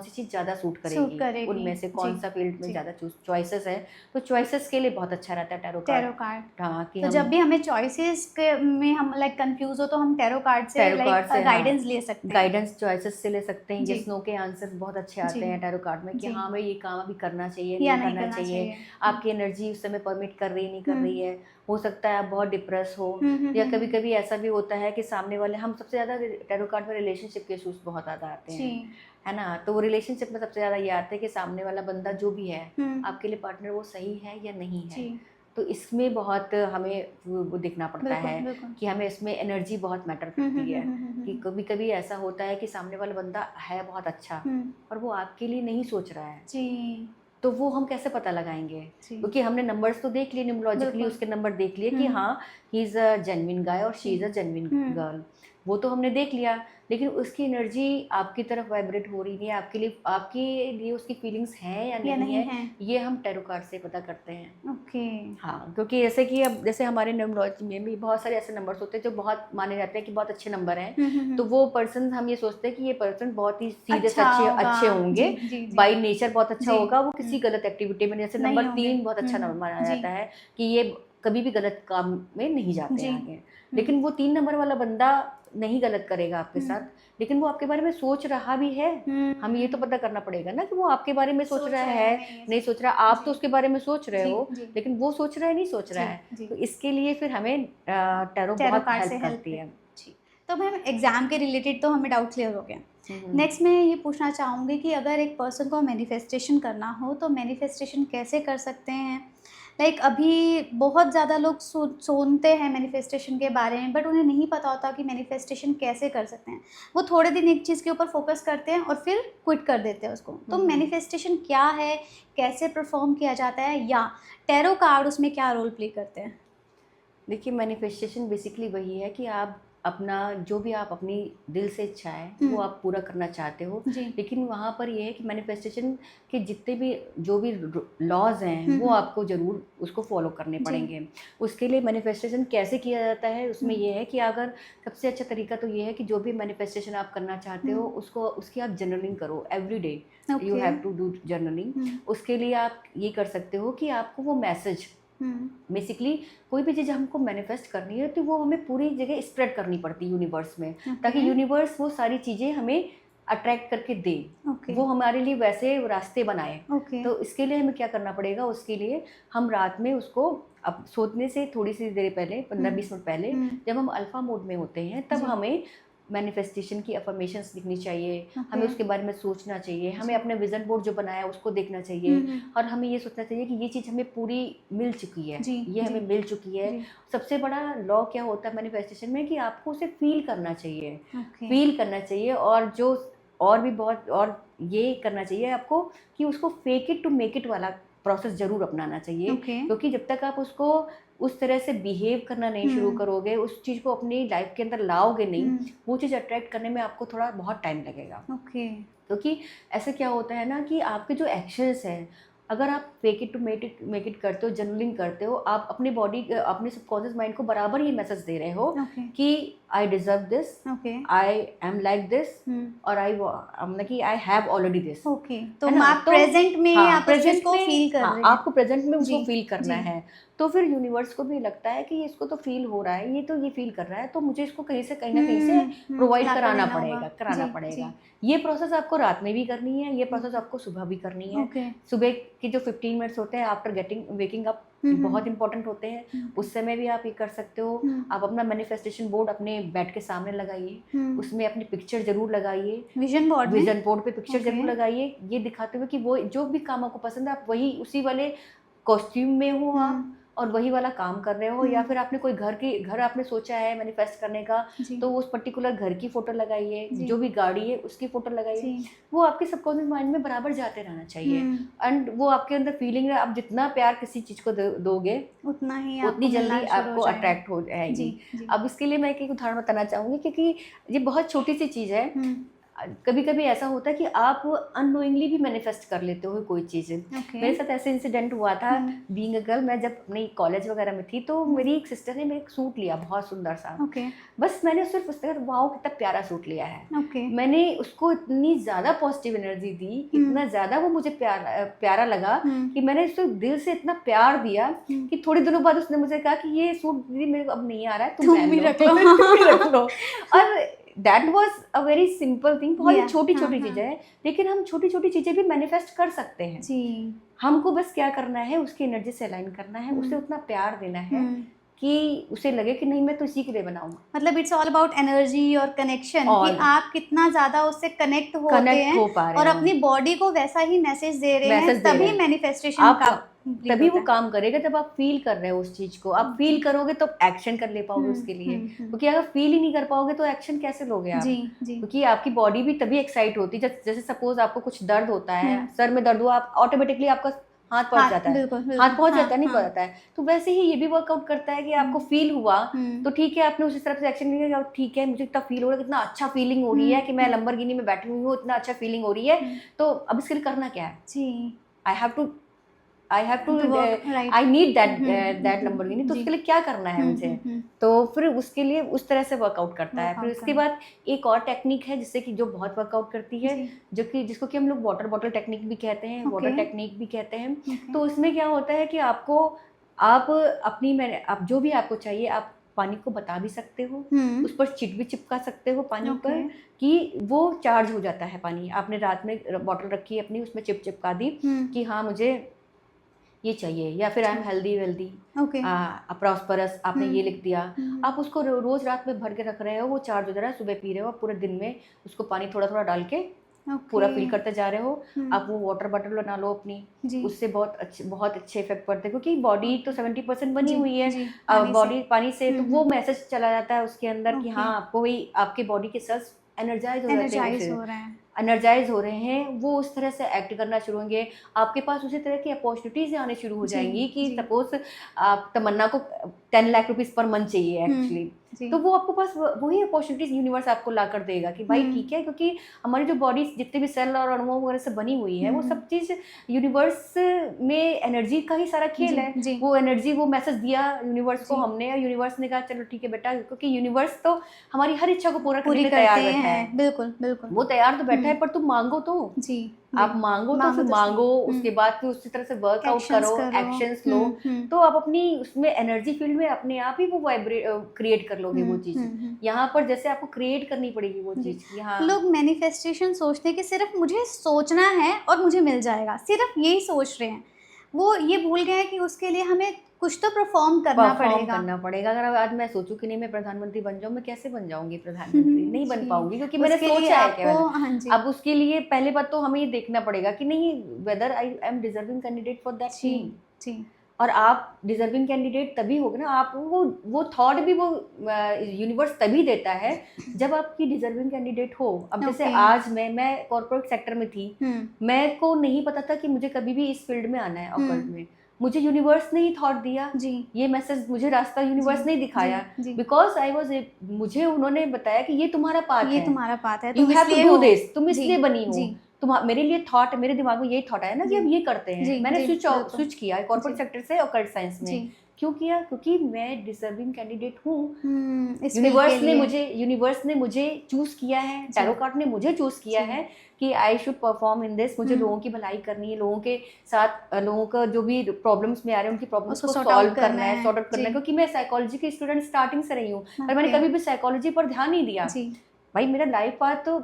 सी चीज़ ज़्यादा सूट करेगी, उनमें से कौन सा फील्ड में ज़्यादा चॉइसेस है। तो चॉइसेस के लिए बहुत अच्छा रहता है टैरो कार्ड। हाँ, कि तो जब भी हमें चॉइसेस में हम लाइक कंफ्यूज हो तो हम टैरो कार्ड से लाइक गाइडेंस ले सकते हैं, गाइडेंस चॉइसेस से ले सकते हैं। जी यस नो के आंसर बहुत अच्छे आते हैं टैरो कार्ड में कि जी हाँ भाई ये काम अभी करना चाहिए, या नहीं करना चाहिए, आपकी एनर्जी उस समय परमिट कर रही, नहीं कर रही है। हो सकता है आप बहुत डिप्रेस हो, या कभी कभी ऐसा भी होता है कि सामने वाले, हम सबसे ज़्यादा टैरो कार्ड में रिलेशनशिप के इशूज बहुत ज़्यादा आते हैं, है ना। तो वो रिलेशनशिप में सबसे ज़्यादा ये आता है कि सामने वाला बंदा जो भी है आपके लिए पार्टनर, वो सही है या नहीं है। तो इसमें बहुत हमें वो देखना पड़ता है कि हमें इसमें एनर्जी बहुत मैटर करती है। कि कभी कभी ऐसा होता है कि सामने वाला बंदा है बहुत अच्छा और वो आपके लिए नहीं सोच रहा है, तो वो हम कैसे पता लगाएंगे? क्योंकि हमने नंबर्स तो देख लिए, न्यूमरोलॉजिकली उसके नंबर देख लिए कि हाँ, ही इज़ अ जेन्युइन गाय और she is a genuine girl, वो तो हमने देख लिया। लेकिन उसकी एनर्जी आपकी तरफ वाइब्रेट हो रही है, आपके लिए उसकी फीलिंग्स हैं या नहीं है, ये हम टैरो कार्ड से पता करते हैं। हाँ, क्योंकि जैसे हमारे न्यूमरोलॉजी में भी बहुत सारे ऐसे नंबर्स होते हैं जो बहुत माने जाते हैं कि बहुत अच्छे नंबर हैं। तो वो पर्सन, हम ये सोचते हैं कि ये पर्सन बहुत ही सीधे अच्छे होंगे, बाई नेचर बहुत अच्छा होगा, वो किसी गलत एक्टिविटी में, जैसे नंबर 3 बहुत अच्छा नंबर माना जाता है कि ये कभी भी गलत काम में नहीं जाते आगे। लेकिन वो 3 नंबर वाला बंदा नहीं गलत करेगा आपके साथ, लेकिन वो आपके बारे में सोच रहा भी है। हमें ये तो पता करना पड़ेगा ना कि वो आपके बारे में सोच रहा है, नहीं सोच रहा। आप तो उसके बारे में सोच रहे हो, लेकिन वो सोच रहा है, नहीं सोच रहा है। तो इसके लिए फिर हमें टैरो बहुत हेल्प करती है। तो मैम एग्जाम के रिलेटेड तो हमें डाउट क्लियर हो गया। नेक्स्ट मैं ये पूछना चाहूँगी कि अगर एक पर्सन को मैनिफेस्टेशन करना हो तो मैनिफेस्टेशन कैसे कर सकते हैं? लाइक अभी बहुत ज़्यादा लोग सुनते हैं मैनिफेस्टेशन के बारे में, बट उन्हें नहीं पता होता कि मैनिफेस्टेशन कैसे कर सकते हैं। वो थोड़े दिन एक चीज़ के ऊपर फोकस करते हैं और फिर क्विट कर देते हैं उसको। तो मैनिफेस्टेशन क्या है, कैसे परफॉर्म किया जाता है, या टैरो कार्ड उसमें क्या रोल प्ले करते हैं? देखिए, मैनिफेस्टेशन बेसिकली वही है कि आप अपना जो भी आप अपनी दिल से इच्छा है वो आप पूरा करना चाहते हो। लेकिन वहाँ पर ये है कि मैनिफेस्टेशन के जितने भी जो भी लॉज हैं वो आपको ज़रूर उसको फॉलो करने पड़ेंगे। उसके लिए मैनिफेस्टेशन कैसे किया जाता है, उसमें ये है कि अगर सबसे अच्छा तरीका तो ये है कि जो भी मैनिफेस्टेशन आप करना चाहते हो उसकी आप जर्नलिंग करो every day. You have to do journaling. उसके लिए आप ये कर सकते हो कि आपको वो मैसेज, बेसिकली कोई भी चीज़ हमको मैनिफेस्ट करनी है तो वो हमें पूरी जगह स्प्रेड करनी पड़ती है यूनिवर्स में, ताकि यूनिवर्स वो सारी चीज़ें हमें अट्रैक्ट करके दे, वो हमारे लिए वैसे रास्ते बनाए। तो इसके लिए हमें क्या करना पड़ेगा? उसके लिए हम रात में उसको, अब सोने से थोड़ी सी देर पहले, 15-20 मिनट पहले, जब हम अल्फा मोड में होते हैं तब हमें मैनिफेस्टेशन की अफर्मेशंस लिखनी चाहिए। हमें उसके बारे में सोचना चाहिए, हमें अपने विजन बोर्ड जो बनाया है उसको देखना चाहिए, और हमें ये सोचना चाहिए कि ये चीज़ हमें पूरी मिल चुकी है, ये हमें मिल चुकी है। सबसे बड़ा लॉ क्या होता है मैनिफेस्टेशन में कि आपको उसे फील करना चाहिए, फील करना चाहिए, और भी बहुत, और ये करना चाहिए आपको कि उसको fake it to make it वाला प्रोसेस जरूर अपनाना चाहिए। क्योंकि जब तक आप उसको उस तरह से बिहेव करना नहीं शुरू करोगे, उस चीज़ को अपनी लाइफ के अंदर लाओगे नहीं, वो चीज़ अट्रैक्ट करने में आपको थोड़ा बहुत टाइम लगेगा। क्योंकि ऐसे क्या होता है ना कि आपके जो एक्शंस हैं, अगर आप fake it to make it करते हो, जर्नलिंग करते हो, आप अपने बॉडी, अपने सबकॉन्शियस माइंड को बराबर ये मैसेज दे रहे हो कि I deserve this, I am like this, और आई हैव ऑलरेडी दिस। तो आप प्रेजेंट में आप उसको फील कर रहे हैं। आपको प्रेजेंट में उसको फील करना है। तो फिर यूनिवर्स को भी लगता है कि इसको तो फील हो रहा है, ये तो ये फील कर रहा है, तो मुझे इसको कहीं ना कहीं से प्रोवाइड ला कर कराना देना पड़ेगा, होगा। कराना जी, पड़ेगा। जी। ये प्रोसेस आपको रात में भी करनी है, ये प्रोसेस आपको सुबह भी करनी है। ओके। सुबह के जो 15 मिनट्स होते हैं आफ्टर गेटिंग वेकिंग अप, बहुत इंपॉर्टेंट होते हैं। उस समय भी आप ये कर सकते हो। आप अपना मैनिफेस्टेशन बोर्ड अपने बेड के सामने लगाइए, उसमें अपनी पिक्चर जरूर लगाइए, विजन बोर्ड विजन बोर्ड पे पिक्चर ओके। जरूर लगाइए, ये दिखाते हुए कि वो जो भी काम आपको पसंद है आप वही उसी वाले कॉस्ट्यूम में हो आप और वही वाला काम कर रहे हो। या फिर आपने कोई घर आपने सोचा है मैनिफेस्ट करने का, तो उस पर्टिकुलर घर की फोटो लगाइए, जो भी गाड़ी है उसकी फोटो लगाइए। वो आपके सबकॉन्शियस माइंड में बराबर जाते रहना चाहिए एंड वो आपके अंदर फीलिंग है। आप जितना प्यार किसी चीज को दोगे उतनी जल्दी आपको अट्रैक्ट हो जाएगी। अब इसके लिए मैं एक उदाहरण बताना चाहूंगी, क्योंकि ये बहुत छोटी सी चीज है। कभी कभी ऐसा होता है कि आप अननोइंगली भी मैनिफेस्ट कर लेते हो कोई चीज़। मेरे साथ ऐसे इंसिडेंट हुआ था बीइंग अ गर्ल। मैं जब अपनी कॉलेज वगैरह में थी तो मेरी एक सिस्टर ने मेरे एक सूट लिया बहुत सुंदर सा। बस मैंने सिर्फ उससे कहा वाओ कितना प्यारा सूट लिया है। मैंने उसको इतनी ज़्यादा पॉजिटिव एनर्जी दी, इतना ज़्यादा वो मुझे प्यारा लगा कि मैंने उसको दिल से इतना प्यार दिया कि थोड़े दिनों बाद उसने मुझे कहा कि ये सूट दीदी मेरे को अब नहीं आ रहा है, तुम रख लो। और that was a very simple thing. बहुत छोटी छोटी चीजें हैं, लेकिन हम छोटी छोटी चीजें भी मैनिफेस्ट कर सकते हैं जी। हमको बस क्या करना है, उसकी एनर्जी से अलाइन करना है, उसे उतना प्यार देना है कि उसे लगे कि नहीं मैं तो इसी के लिए बनाऊंगा। मतलब इट्स ऑल अबाउट एनर्जी और कनेक्शन, कि आप कितना ज्यादा उससे कनेक्ट होते हैं और अपनी बॉडी को वैसा ही मैसेज दे रहे हैं, तभी मैनिफेस्टेशन का तभी वो काम करेगा जब आप फील कर रहे हो उस चीज को। आप फील करोगे तो एक्शन कर ले पाओगे उसके लिए, क्योंकि अगर फील ही नहीं कर पाओगे तो एक्शन कैसे लोगे आप? क्योंकि आपकी बॉडी भी तभी एक्साइट होती है। जैसे सपोज आपको कुछ दर्द होता है, सर में दर्द हुआ, आप ऑटोमेटिकली आपका हाथ पहुंच जाता है, हाथ पहुंच जाता है, नहीं पहुंचता है। तो वैसे ही ये भी वर्कआउट करता है कि आपको फील हुआ तो ठीक है, आपने उसी तरफ से एक्शन लिया, ठीक है मुझे इतना फील हो रहा है, कितना अच्छा फीलिंग हो रही है कि मैं लंबरगिनी में बैठी हुई हूँ, इतना अच्छा फीलिंग हो रही है। तो अब इसके लिए करना क्या है? I need that Lamborghini। तो उसके लिए क्या करना है मुझे? तो फिर उसके लिए उस तरह से वर्कआउट करता है। फिर उसके बाद एक और टेक्निक है जिससे कि जो बहुत वर्कआउट करती है, जिसको कि हम लोग वाटर बॉटल टेक्निक भी कहते हैं, वाटर टेक्निक भी कहते हैं। तो उसमें क्या होता है कि आप जो भी आपको चाहिए आप पानी को बता भी सकते हो, उस पर चिट भी चिपका सकते हो पानी पर, कि वो चार्ज हो जाता है पानी। आपने रात में बॉटल रखी अपनी, उसमें चिपका दी कि हाँ मुझे ये चाहिए, या फिर I am healthy wealthy prosperous, आपने ये लिख दिया। आप उसको रोज रात में भर के रख रहे हो, वो चार्ज हो जा रहा है, सुबह पी रहे हो, पूरे दिन में उसको पानी थोड़ा थोड़ा डाल के पूरा फिल करते जा रहे हो। आप वो वाटर बॉटल बना लो अपनी, उससे बहुत अच्छे इफेक्ट पड़ते हैं, क्योंकि बॉडी तो 70% बनी हुई है बॉडी पानी से। तो वो मैसेज चला जाता है उसके अंदर कि हाँ आपको वही आपके बॉडी के सेल्स एनर्जाइज हो रहे हैं, वो उस तरह से एक्ट करना शुरू होंगे। आपके पास उसी तरह की अपॉर्चुनिटीज आने शुरू हो जाएंगी कि सपोज आप तमन्ना को 10 लाख रुपीस पर मंथ चाहिए एक्चुअली, तो वो आपको पास वही अपॉर्चुनिटीज यूनिवर्स आपको ला कर देगा कि भाई ठीक है, क्योंकि हमारी जो बॉडी जितने भी सेल और अणुओं वगैरह से बनी हुई है, वो सब चीज यूनिवर्स में एनर्जी का ही सारा खेल है। वो एनर्जी, वो मैसेज दिया यूनिवर्स को हमने, और यूनिवर्स ने कहा चलो ठीक है बेटा, क्योंकि यूनिवर्स तो हमारी हर इच्छा को पूरा करने के लिए तैयार बैठा है। बिल्कुल बिल्कुल, वो तैयार तो बैठा है, पर तुम मांगो तो आप मांगो तो फिर मांगो, उसके बाद फिर उसी तरह से वर्कआउट करो, एक्शंस लो, तो आप अपनी उसमें एनर्जी फील्ड में अपने आप ही वो क्रिएट कर लोगे वो चीज। यहाँ पर जैसे आपको क्रिएट करनी पड़ेगी वो चीज। यहाँ लोग मैनिफेस्टेशन सोचते हैं कि सिर्फ मुझे सोचना है और मुझे मिल जाएगा, सिर्फ यही सोच रहे हैं। वो ये भूल गए हैं कि उसके लिए हमें कुछ तो परफॉर्म करना पड़ेगा। अगर आज मैं सोचूं कि नहीं मैं प्रधानमंत्री बन जाऊं, मैं कैसे बन जाऊंगी प्रधानमंत्री? नहीं बन पाऊंगी, क्योंकि मैंने सोचा है केवल। अब उसके लिए पहले बात तो हमें ये देखना पड़ेगा कि नहीं whether I am deserving candidate for that thing. और आप डिजर्विंग कैंडिडेट तभी होगे ना, आप वो थॉट भी वो यूनिवर्स तभी देता है जब आपकी डिजर्विंग कैंडिडेट हो। अब जैसे आज मैं कॉर्पोरेट सेक्टर में थी, मैं को नहीं पता था कि मुझे कभी भी इस फील्ड में आना है ऑकल्ट में। मुझे यूनिवर्स ने ही थॉट दिया ये मैसेज, मुझे रास्ता यूनिवर्स ने दिखाया, बिकॉज आई वॉज मुझे उन्होंने बताया कि ये तुम्हारा पाथ है, you have to do this, तुम इसलिए बनी हो। मेरे लिए मेरे दिमाग में यही थॉट आया ना कि अब ये करते हैं। मैंने स्विच किया कॉर्पोरेट सेक्टर से ऑकल्ट साइंस में क्यों किया? क्योंकि मैं डिजर्विंग कैंडिडेट हूँ। इस फील्ड के यूनिवर्स ने मुझे चूज किया है, जी। टैरो कार्ड ने मुझे चूज किया जी। है कि I should perform in this. मुझे लोगों की भलाई करनी है, लोगों के साथ लोगों का जो भी प्रॉब्लम्स में आ रहे हैं उनकी प्रॉब्लम्स उसको को sort सॉल्व out करना है, करना सॉर्ट आउट करना है, जी। क्योंकि मैं साइकोलॉजी की स्टूडेंट स्टार्टिंग से रही हूँ, पर मैंने ओके। कभी भी साइकोलॉजी पर ध्यान नहीं दिया। जी। भाई मेरा लाइफ पाथ तो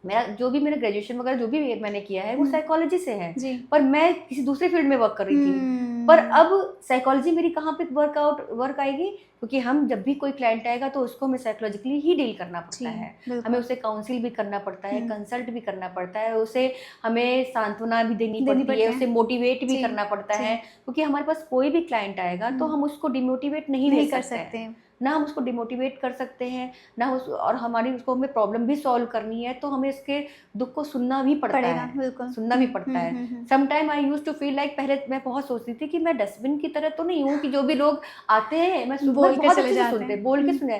मेरा जो भी मेरा ग्रेजुएशन वगैरह जो भी मैंने किया है वो साइकोलॉजी से है, जी। पर मैं किसी दूसरे फील्ड में वर्क कर रही थी। पर अब साइकोलॉजी मेरी कहाँ पे वर्क आएगी? क्योंकि हम जब भी कोई क्लाइंट आएगा तो उसको हमें साइकोलॉजिकली ही डील करना पड़ता जी, है, बिल्कुल। हमें उसे काउंसिल भी करना पड़ता है, कंसल्ट भी करना पड़ता है, उसे हमें सांत्वना भी देनी पड़ती है, उसे मोटिवेट भी जी, करना पड़ता जी। है, क्योंकि हमारे पास कोई भी क्लाइंट आएगा तो हम उसको डिमोटिवेट नहीं नहीं ले कर सकते सकते। हैं। ना हम उसको डिमोटिवेट कर सकते हैं, ना उस और हमारी उसको हमें प्रॉब्लम भी सॉल्व करनी है तो हमें इसके दुख को सुनना भी पड़ता पड़ेगा, है, बिल्कुल। सुनना भी पड़ता है। Some time I used to feel like, पहले मैं बहुत सोचती थी कि मैं डस्टबिन की तरह तो नहीं हूँ कि जो भी लोग आते हैं मैं बोल के बहुत चले अच्छे से जाते सुनते हैं। बोल के सुने,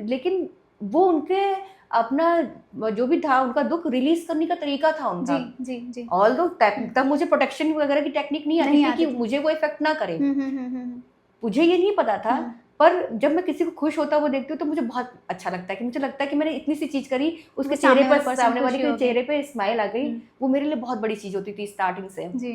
लेकिन वो उनके अपना जो भी था उनका दुख रिलीज करने का तरीका था उनका। जी, जी, जी। ऑल्दो तब मुझे प्रोटेक्शन वगैरह की टेक्निक नहीं आती नहीं थी आती कि थी। मुझे वो इफेक्ट ना करे। हुँ, हुँ, हुँ, हुँ, हुँ। मुझे ये नहीं पता था, हुँ। पर जब मैं किसी को खुश होता हुआ देखती हूँ तो मुझे बहुत अच्छा लगता है कि मुझे लगता है कि मैंने इतनी सी चीज़ करी, उसके वो चेहरे सामने पर वाला पर्सन सामने वाले खुश ही के हो गए। चेहरे पे स्माइल आ गई, हुँ। वो मेरे लिए बहुत बड़ी चीज़ होती थी स्टार्टिंग से। जी।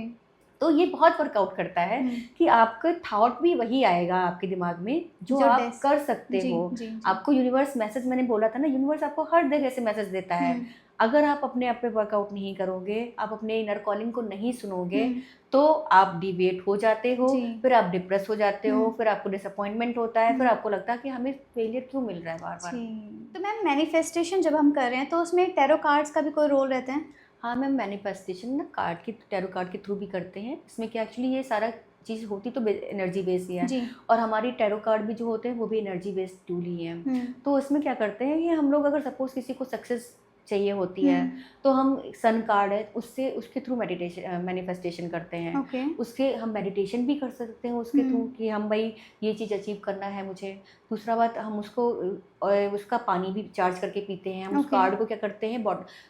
तो ये बहुत वर्कआउट करता है हुँ। कि आपका थॉट भी वही आएगा आपके दिमाग में जो जो आप डेस कर सकते जी, हो। जी, जी। आपको यूनिवर्स मैसेज, मैंने बोला था ना, यूनिवर्स आपको हर जगह से मैसेज देता है। हुँ। अगर आप अपने आप पे वर्कआउट नहीं करोगे, आप अपने इनर कॉलिंग को नहीं सुनोगे, हुँ। तो आप डिविएट हो जाते हो, जी। फिर आप डिप्रेस हो जाते हो, हुँ। फिर आपको डिसअपॉइंटमेंट होता है, फिर हुँ। आपको लगता है कि हमें फेलियर क्यों मिल रहा है बार-बार। जी। तो मैम मैनिफेस्टेशन जब हम कर रहे हैं तो उसमें टैरो कार्ड्स का भी कोई रोल रहता है? हाँ मैम, मैनिफेस्टेशन ना टैरो कार्ड के थ्रू भी करते हैं। इसमें क्या एक्चुअली ये सारा चीज़ होती तो एनर्जी बेस्ड ही है, जी। और हमारी टैरो कार्ड भी जो होते हैं वो भी एनर्जी बेस्ड टूल ही हैं। हुँ। तो इसमें क्या करते हैं कि हम लोग अगर सपोज किसी को सक्सेस चाहिए होती है हुँ। तो हम सन कार्ड है उससे उसके थ्रू मैनिफेस्टेशन करते हैं। ओके। उसके हम मेडिटेशन भी कर सकते हैं उसके थ्रू हुँ। कि हम भाई ये चीज़ अचीव करना है मुझे। दूसरा बात, हम उसको उसका पानी भी चार्ज करके पीते हैं। हम उस ओके। कार्ड को क्या करते हैं,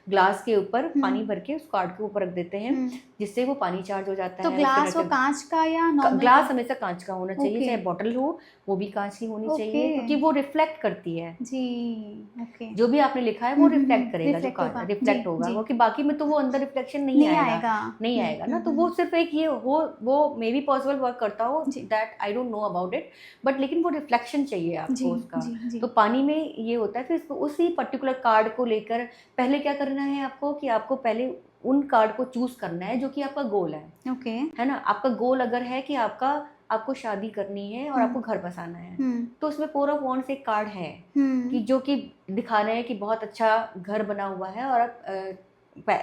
ग्लास के ऊपर हुँ। पानी भर के उस कार्ड के ऊपर रख देते हैं, हुँ। जिससे वो पानी चार्ज हो जाता तो है। ग्लास वो काँच का या नॉर्मल ग्लास हमेशा कांच का होना चाहिए, ओके। चाहे बॉटल हो वो भी कांच की होनी ओके। चाहिए, क्योंकि वो रिफ्लेक्ट करती है। जी, ओके। जो भी आपने लिखा है वो रिफ्लेक्ट करेगा, जो रिफ्लेक्ट होगा। जी, रिफ्लेक्ट होगा जी। वो, कि बाकी में तो वो अंदर रिफ्लेक्शन नहीं नहीं आएगा, आएगा। नहीं हुँ, आएगा ना। हुँ, तो हुँ, वो हुँ। सिर्फ एक ये वो मे बी पॉसिबल वर्क करता हो, जी। That I don't know about it, but लेकिन वो रिफ्लेक्शन चाहिए जी, आपको उसका। जी, जी। तो पानी में ये होता है। फिर उसी पर्टिकुलर कार्ड को लेकर पहले क्या करना है आपको, कि आपको पहले उन कार्ड को चूज करना है जो कि आपका गोल ओके। है ना। आपका गोल अगर है कि आपको शादी करनी है और हुँ। आपको घर बसाना है, हुँ। तो उसमें 4 ऑफ वॉन्ड्स एक कार्ड है कि हुँ। जो कि दिखा रहे हैं कि बहुत अच्छा घर बना हुआ है और आप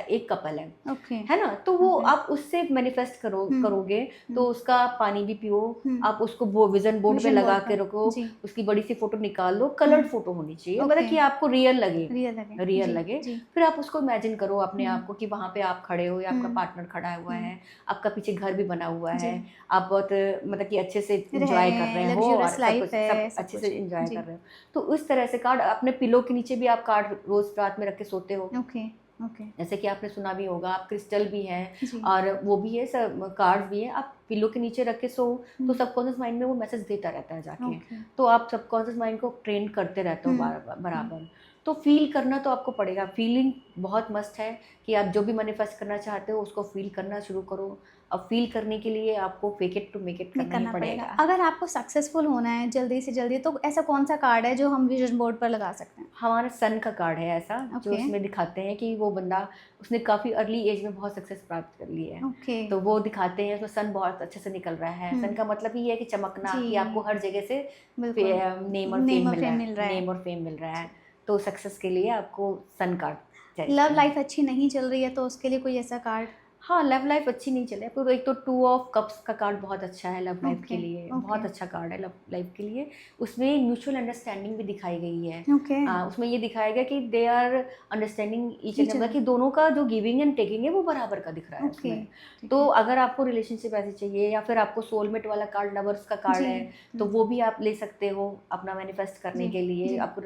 एक कपल ओके। है ना। तो वो ओके। आप उससे मैनिफेस्ट हुँ। करोगे, तो हुँ। उसका पानी भी पियो, हुँ। आप उसको वो विजन बोर्ड पे विज़न लगा बोर्ड के पर। रखो, जी। उसकी बड़ी सी फोटो निकाल लो, हुँ। कलर्ड फोटो होनी चाहिए, मतलब ओके। कि आपको रियल लगे, रियल लगे। रियल जी, लगे। जी। फिर आप उसको इमेजिन करो अपने हुँ। आप को कि वहाँ पे आप खड़े हो या आपका हुँ। पार्टनर खड़ा हुआ हुँ। है, आपका पीछे घर भी बना हुआ जी। है, आप बहुत मतलब कि अच्छे से रह एंजॉय रहे कर हैं, रहे हो और लग्ज़रियस सब कुछ लाइफ़ सब है, सब अच्छे से कुछ है। एंजॉय जी। कर रहे हो। तो उस तरह से कार्ड अपने पिलो के नीचे भी आप कार्ड रोज रात में रख के सोते हो। Okay, okay. जैसे कि आपने सुना भी होगा, आप क्रिस्टल भी हैं जी। और वो भी है, सब कार्ड्स भी है, आप पिलो के नीचे रख के सो, तो हुँ। सबकॉन्शियस माइंड में वो मैसेज देता रहता है जाके। ओके। तो आप सबकॉन्शियस माइंड को ट्रेन करते रहते हो हुँ। हुँ। बराबर। तो फील करना तो आपको पड़ेगा, फीलिंग बहुत मस्ट है कि आप जो भी मैनिफेस्ट करना चाहते हो उसको फील करना शुरू करो। अब फील करने के लिए आपको fake it to make it नहीं करना ही करना पड़ेगा। पड़ेगा। अगर आपको सक्सेसफुल होना है जल्दी से जल्दी तो ऐसा कौन-सा कार्ड है जो हम विज़न बोर्ड पर लगा सकते हैं? हमारा सन का कार्ड है ऐसा, जो ओके। उसमें दिखाते हैं कि वो बंदा, उसने काफ़ी अर्ली एज में बहुत सक्सेस प्राप्त कर ली है। ओके। तो वो दिखाते हैं उसमें सन बहुत अच्छे से निकल रहा है। सन हुँ। का मतलब ये है कि चमकना, जी। कि आपको हर जगह से बिल्कुल। नेम और नेम फेम और मिल रहा फेम है, मिल रहा है। नेम और फेम मिल रहा है। जी। तो सक्सेस के लिए आपको सन कार्ड लव चाहिए। लाइफ़ अच्छी नहीं चल रही है तो उसके लिए कोई ऐसा कार्ड? हाँ, लव लाइफ अच्छी नहीं चले तो एक तो 2 ऑफ कप्स का कार्ड बहुत अच्छा है लव लाइफ के ओके, लिए, ओके, बहुत अच्छा कार्ड है लव लाइफ के लिए। उसमें म्यूचुअल अंडरस्टैंडिंग भी दिखाई गई है। ओके। उसमें ये दिखाया गया कि they are understanding each and each other, other. कि दोनों का जो गिविंग एंड टेकिंग है वो बराबर का दिख रहा है ओके, उसमें। ठीक तो है। अगर आपको रिलेशनशिप ऐसी चाहिए या फिर आपको सोलमेट वाला कार्ड, लवर्स का कार्ड जी। है, तो वो भी आप ले सकते हो अपना मैनिफेस्ट करने जी, के लिए। जी। आपको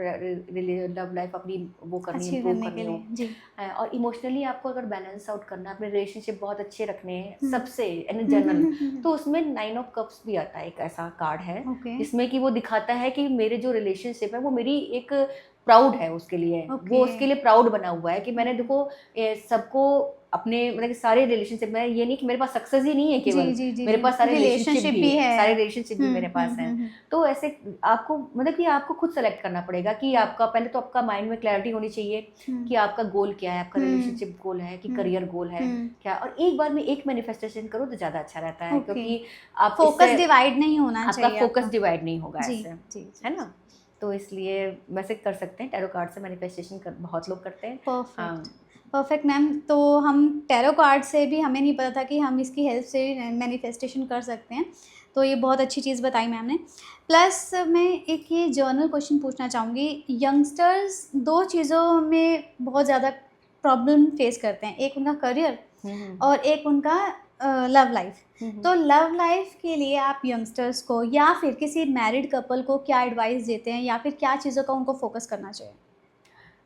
लव लाइफ अपनी वो करनी, अचीव इम्प्रूव करने के करनी हो। लिए। जी। और इमोशनली आपको अगर बैलेंस आउट करना है, अपने रिलेशनशिप रिलेशनशिप बहुत अच्छे रखने हैं सबसे इन जनरल, तो उसमें 9 ऑफ कप्स भी आता है, एक ऐसा कार्ड है ओके जिसमें कि वो दिखाता है कि मेरे जो रिलेशनशिप है वो मेरी एक प्राउड है उसके लिए, वो उसके लिए प्राउड बना हुआ है कि मैंने देखो सबको अपने मतलब कि सारे रिलेशनशिप में, ये नहीं कि मेरे पास सक्सेस ही नहीं है केवल, जी जी मेरे जी पास सारे रिलेशनशिप रिलेशनशिप भी भी है, है। सारे रिलेशनशिप भी मेरे पास हैं। तो ऐसे आपको मतलब कि आपको खुद सेलेक्ट करना पड़ेगा कि आपका पहले तो आपका माइंड में क्लैरिटी होनी चाहिए कि आपका गोल क्या है, आपका रिलेशनशिप गोल है कि करियर गोल है क्या, और एक बार में एक मैनिफेस्टेशन करो तो ज़्यादा अच्छा रहता है, ओके क्योंकि आप फोकस इससे डिवाइड नहीं होना आपका चाहिए फोकस आपका। डिवाइड नहीं होगा जी ऐसे, जी जी है ना। तो इसलिए वैसे कर सकते हैं, टैरो कार्ड से मैनिफेस्टेशन बहुत लोग करते हैं। Perfect perfect ma'am. तो हम टैरो कार्ड से भी, हमें नहीं पता था कि हम इसकी हेल्प से मैनिफेस्टेशन कर सकते हैं, तो ये बहुत अच्छी चीज़ बताई मैम ने। प्लस मैं एक ये जर्नल क्वेश्चन पूछना चाहूँगी, यंगस्टर्स दो चीज़ों में बहुत ज़्यादा प्रॉब्लम फेस करते हैं, एक उनका करियर और एक उनका लव लाइफ। तो लव लाइफ के लिए आप यंगस्टर्स को या फिर किसी मैरिड कपल को क्या एडवाइस देते हैं, या फिर क्या चीज़ों का उनको फोकस करना चाहिए?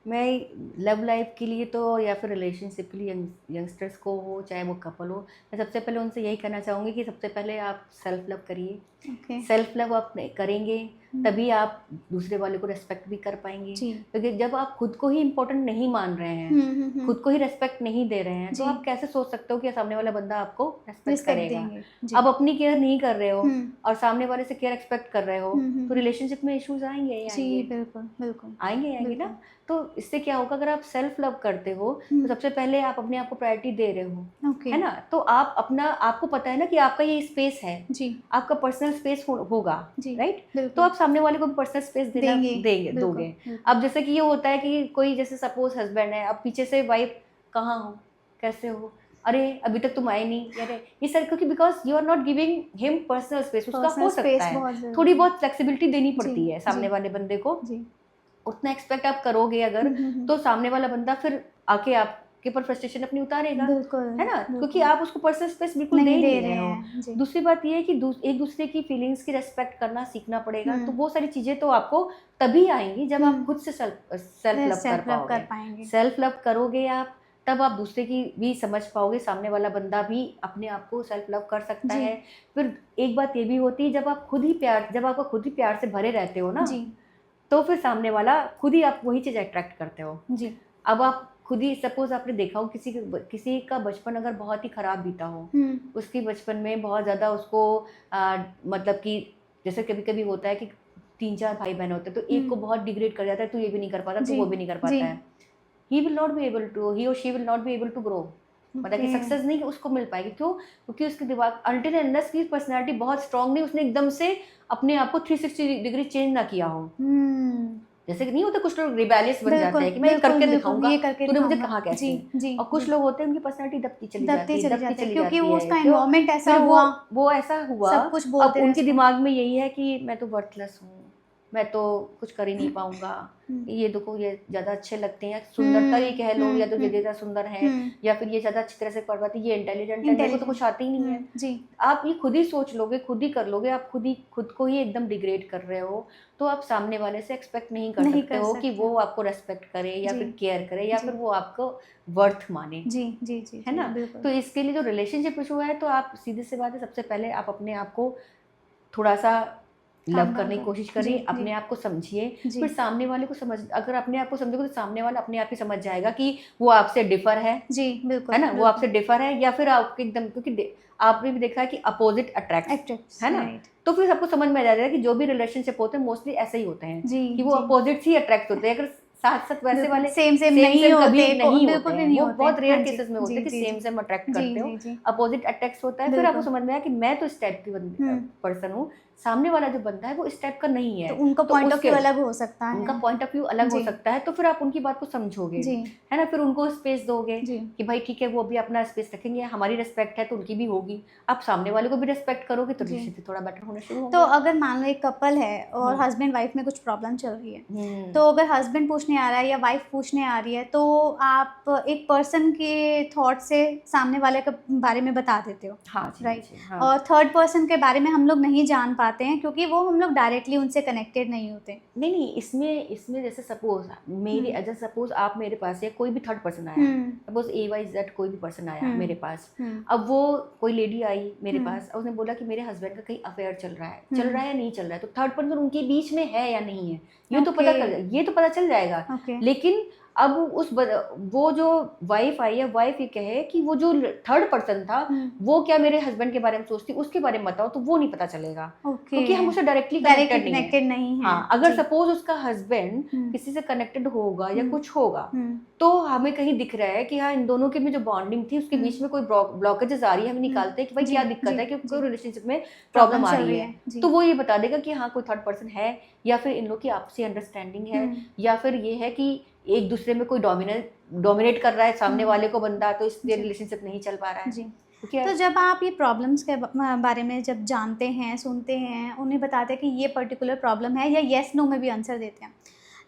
मैं लव लाइफ के लिए तो या फिर रिलेशनशिप के लिए यंगस्टर्स को हो चाहे वो कपल हो, मैं सबसे पहले उनसे यही कहना चाहूँगी कि सबसे पहले आप सेल्फ लव करिए। ओके सेल्फ लव आप करेंगे तभी आप दूसरे वाले को रेस्पेक्ट भी कर पाएंगे, जी क्योंकि जब आप खुद को ही इम्पोर्टेंट नहीं मान रहे हैं, खुद को ही रेस्पेक्ट नहीं दे रहे हैं, तो जी। आप कैसे सोच सकते हो कि सामने वाला बंदा आपको रेस्पेक्ट रिस्पेक्ट करेगा। देंगे जी। अब अपनी केयर नहीं कर रहे हो हम्म और सामने वाले से केयर एक्सपेक्ट कर रहे हो, तो रिलेशनशिप में इश्यूज आएंगे ही जी आएंगे, बिल्कुल बिल्कुल आएंगे ना। बिल्कुल। तो इससे क्या होगा, अगर आप सेल्फ लव करते हो तो सबसे पहले आप अपने आप को प्रायोरिटी दे रहे हो, ओके है ना। तो आप अपना, आपको पता है ना कि आपका ये स्पेस है, जी आपका पर्सनल स्पेस होगा, जी राइट। तो बिल्कुल आप सामने वाले को पर्सनल स्पेस देना देंगे देंगे बिल्कुल दोगे। बिल्कुल। अब जैसे कि ये होता है कि कोई जैसे सपोज हस्बैंड है, अब पीछे से वाइफ, कहाँ हो, कैसे हो, अरे अभी तक तुम आए नहीं, अरे ये सर, क्योंकि because you are not giving him personal space. उसका पर्सनल हो सकता स्पेस है बहुत जरूरी थोड़ी है। बहुत फ्लेक्सिबिलिटी देनी जी पड़ती है सामने जी वाले बंदे को, जी उतना एक्सपेक्ट आप करोगे अगर, तो सामने वाला बंदा फिर आके आपके ऊपर फ्रस्ट्रेशन अपनी उतारेगा, बिल्कुल है ना, क्योंकि बिल्कुल आप उसको पर्सनल स्पेस बिल्कुल दे नहीं ही दे नहीं रहे रहे हो। हैं जी। दूसरी बात ये है कि एक दूसरे की फीलिंग्स की रेस्पेक्ट करना सीखना पड़ेगा, तो वो सारी चीजें तो आपको तभी आएंगी जब आप खुद से सेल्फ लव कर सेल्फ लव कर पाओगे। पाएंगे। सेल्फ लव करोगे आप, तब आप दूसरे की भी समझ पाओगे, सामने वाला बंदा भी अपने आप को सेल्फ लव कर सकता जी है। फिर एक बात ये भी होती है, जब आप खुद ही प्यार से भरे रहते हो ना, जी तो फिर सामने वाला खुद ही, आप वही चीज़ अट्रैक्ट करते हो। जी अब आप खुद ही, सपोज आपने देखा हो किसी का बचपन अगर बहुत ही खराब बीता हो, उसकी बचपन में बहुत ज़्यादा उसको मतलब कि जैसे कभी कभी होता है कि 3-4 भाई बहन होते हैं, तो एक को बहुत डिग्रेड कर जाता है, तू ये भी नहीं कर पाता, तू जी वो भी नहीं कर जी पाता है, ही और she will not be able to grow, मतलब कि ओके सक्सेस नहीं उसको मिल पाएगी। क्यों? क्योंकि उसके दिमाग अनटिल एंड अनलेस की पर्सनैलिटी बहुत स्ट्रांग नहीं, उसने एकदम से अपने आप को 360 डिग्री चेंज ना किया हो। जैसे कि नहीं होता, कुछ लोग रिबेलियस बन जाते बिल्कुल हैं कि मैं ये बिल्कुल करके बिल्कुल दिखाऊंगा, ये करके तूने मुझे दिखाऊंगा कहा जी कैसे। जी और कुछ जी। लोग होते हैं उनकी पर्सनैलिटी दबती चली दबते जाती चले जाते हैं क्योंकि वो है, उसका क्यों? एनवायरनमेंट ऐसा फिर हुआ, वो ऐसा हुआ, सब कुछ अब बोलते रहे उनके उसको। दिमाग में यही है कि मैं तो वर्थलेस हूँ, मैं तो कुछ कर ही नहीं पाऊंगा, ये देखो ये ज्यादा अच्छे लगते हैं, सुंदरता ही कह लो, या तो ये ज्यादा सुंदर है, या फिर ये ज्यादा अच्छी तरह से पढ़ पाते, ये इंटेलिजेंट है, मेरे को तो कुछ आती ही नहीं है। जी आप ये खुद ही सोच लोगे, खुद ही कर लोगे, आप खुद को ही एकदम डिग्रेड कर रहे हो, तो आप सामने वाले से एक्सपेक्ट नहीं कर सकते हो कि वो आपको रेस्पेक्ट करे या फिर केयर करे या फिर वो आपको वर्थ माने, जी जी जी है ना। तो इसके लिए जो रिलेशनशिप इशू है, तो आप सीधी सी बात है, सबसे पहले आप अपने आप को थोड़ा सा लव करने की कोशिश करिए, अपने आप को समझिए, फिर सामने वाले को समझ, अगर अपने आप को समझोगे तो सामने वाला अपने आप ही समझ जाएगा कि वो आपसे डिफर है, जी बिल्कुल, है ना, वो आपसे डिफर है, या फिर आपके एकदम, क्योंकि आपने भी देखा है कि अपोजिट अट्रैक्ट्स, है ना। तो फिर सबको समझ में आ जाएगा कि जो भी रिलेशनशिप होते हैं मोस्टली ऐसे ही होते हैं कि वो अपोजिट्स ही अट्रैक्ट होते हैं। अगर साथ साथ वैसे वाले सेम नहीं कभी होते, नहीं होते बिल्कुल हैं, नहीं वो होते, बहुत रेयर केसेस में होते हैं कि सेम अट्रैक्ट करते हो, अपोजिट अट्रैक्ट होता है। फिर आपको समझ में आया कि मैं तो इस टाइप की पर्सन हूँ, सामने वाला जो बंदा है वो इस टाइप का नहीं है, तो उनका पॉइंट ऑफ व्यू अलग हो सकता है, उनका पॉइंट ऑफ व्यू अलग हो सकता है, तो फिर आप उनकी बात को समझोगे, है ना, फिर उनको स्पेस दोगे कि भाई ठीक है, वो भी अपना स्पेस रखेंगे, हमारी रिस्पेक्ट है तो उनकी भी होगी, आप सामने वाले को भी रिस्पेक्ट करोगे तो रिलेशनशिप थोड़ा बेटर होना शुरू होगा। तो अगर मान लो एक कपल है और हस्बैंड वाइफ में कुछ प्रॉब्लम चल रही है, तो अगर हस्बैंड पूछने आ रहा है या वाइफ पूछने आ रही है, तो आप एक पर्सन के थॉट से सामने वाले के बारे में बता देते हो, हाँ, राइट, और थर्ड पर्सन के बारे में हम लोग नहीं जान पाते हैं क्योंकि वो हम लोग डायरेक्टली उनसे कनेक्टेड नहीं होते। नहीं, इसमें जैसे सपोज मेरे हम्म। एज सपोज आप मेरे पास, या कोई भी थर्ड पर्सन आया, सपोज AYZ कोई भी पर्सन आया मेरे पास, अब वो कोई लेडी आई मेरे पास और उसने बोला कि मेरे हस्बैंड का कहीं अफेयर चल रहा है या नहीं चल रहा है, तो थर्ड पर्सन उनके बीच में है या नहीं है ये तो पता चल जाएगा। लेकिन अब वो जो वाइफ आई है, वाइफ ये कहे कि वो जो थर्ड पर्सन था वो क्या मेरे हस्बैंड के बारे में सोचती, उसके बारे में बताओ, तो वो नहीं पता चलेगा क्योंकि हम उससे डायरेक्टली कनेक्टेड नहीं है। हाँ, अगर सपोज उसका हस्बैंड किसी से कनेक्टेड होगा या कुछ होगा तो हमें कहीं दिख रहा है कि हाँ इन दोनों के में जो बॉन्डिंग थी उसके बीच में कोई ब्लॉकेजेस आ रही है, हम निकालते हैं कि भाई क्या दिक्कत है, कि कोई रिलेशनशिप में प्रॉब्लम आ रही है, तो वो ये बता देगा कि हाँ कोई थर्ड पर्सन है, या फिर इन लोग की आपसी अंडरस्टैंडिंग है, या फिर ये है कि एक दूसरे में कोई डोमिनेट कर रहा है सामने वाले को बंदा, तो इसलिए रिलेशनशिप नहीं चल पा रहा है। तो जब आप ये प्रॉब्लम्स के बारे में जब जानते हैं, सुनते हैं, उन्हें बताते हैं कि ये पर्टिकुलर प्रॉब्लम है, या येस नो में भी आंसर देते हैं,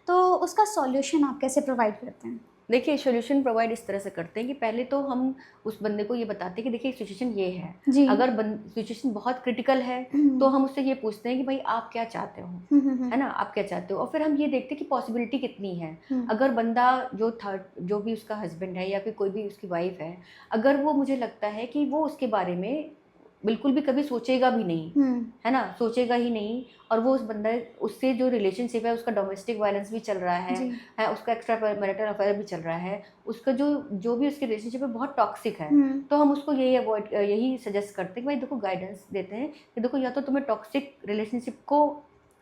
तो उसका सॉल्यूशन आप कैसे प्रोवाइड करते हैं? देखिए, सॉल्यूशन प्रोवाइड इस तरह से करते हैं कि पहले तो हम उस बंदे को ये बताते हैं कि देखिए सिचुएशन ये है, अगर सिचुएशन बहुत क्रिटिकल है तो हम उससे ये पूछते हैं कि भाई आप क्या चाहते हो, है ना, आप क्या चाहते हो, और फिर हम ये देखते हैं कि पॉसिबिलिटी कितनी है। अगर बंदा जो भी उसका हस्बैंड है या फिर कोई भी उसकी वाइफ है, अगर वो मुझे लगता है कि वो उसके बारे में बिल्कुल भी कभी सोचेगा भी नहीं, है ना, सोचेगा ही नहीं, और वो उस बंदा उससे जो रिलेशनशिप है उसका डोमेस्टिक वायलेंस भी चल रहा है, उसका एक्स्ट्रा मैरिटल अफेयर भी चल रहा है, उसका जो भी उसकी रिलेशनशिप है बहुत टॉक्सिक है, तो हम उसको यही सजेस्ट करते हैं कि भाई देखो, गाइडेंस देते हैं कि देखो या तो तुम्हें टॉक्सिक रिलेशनशिप को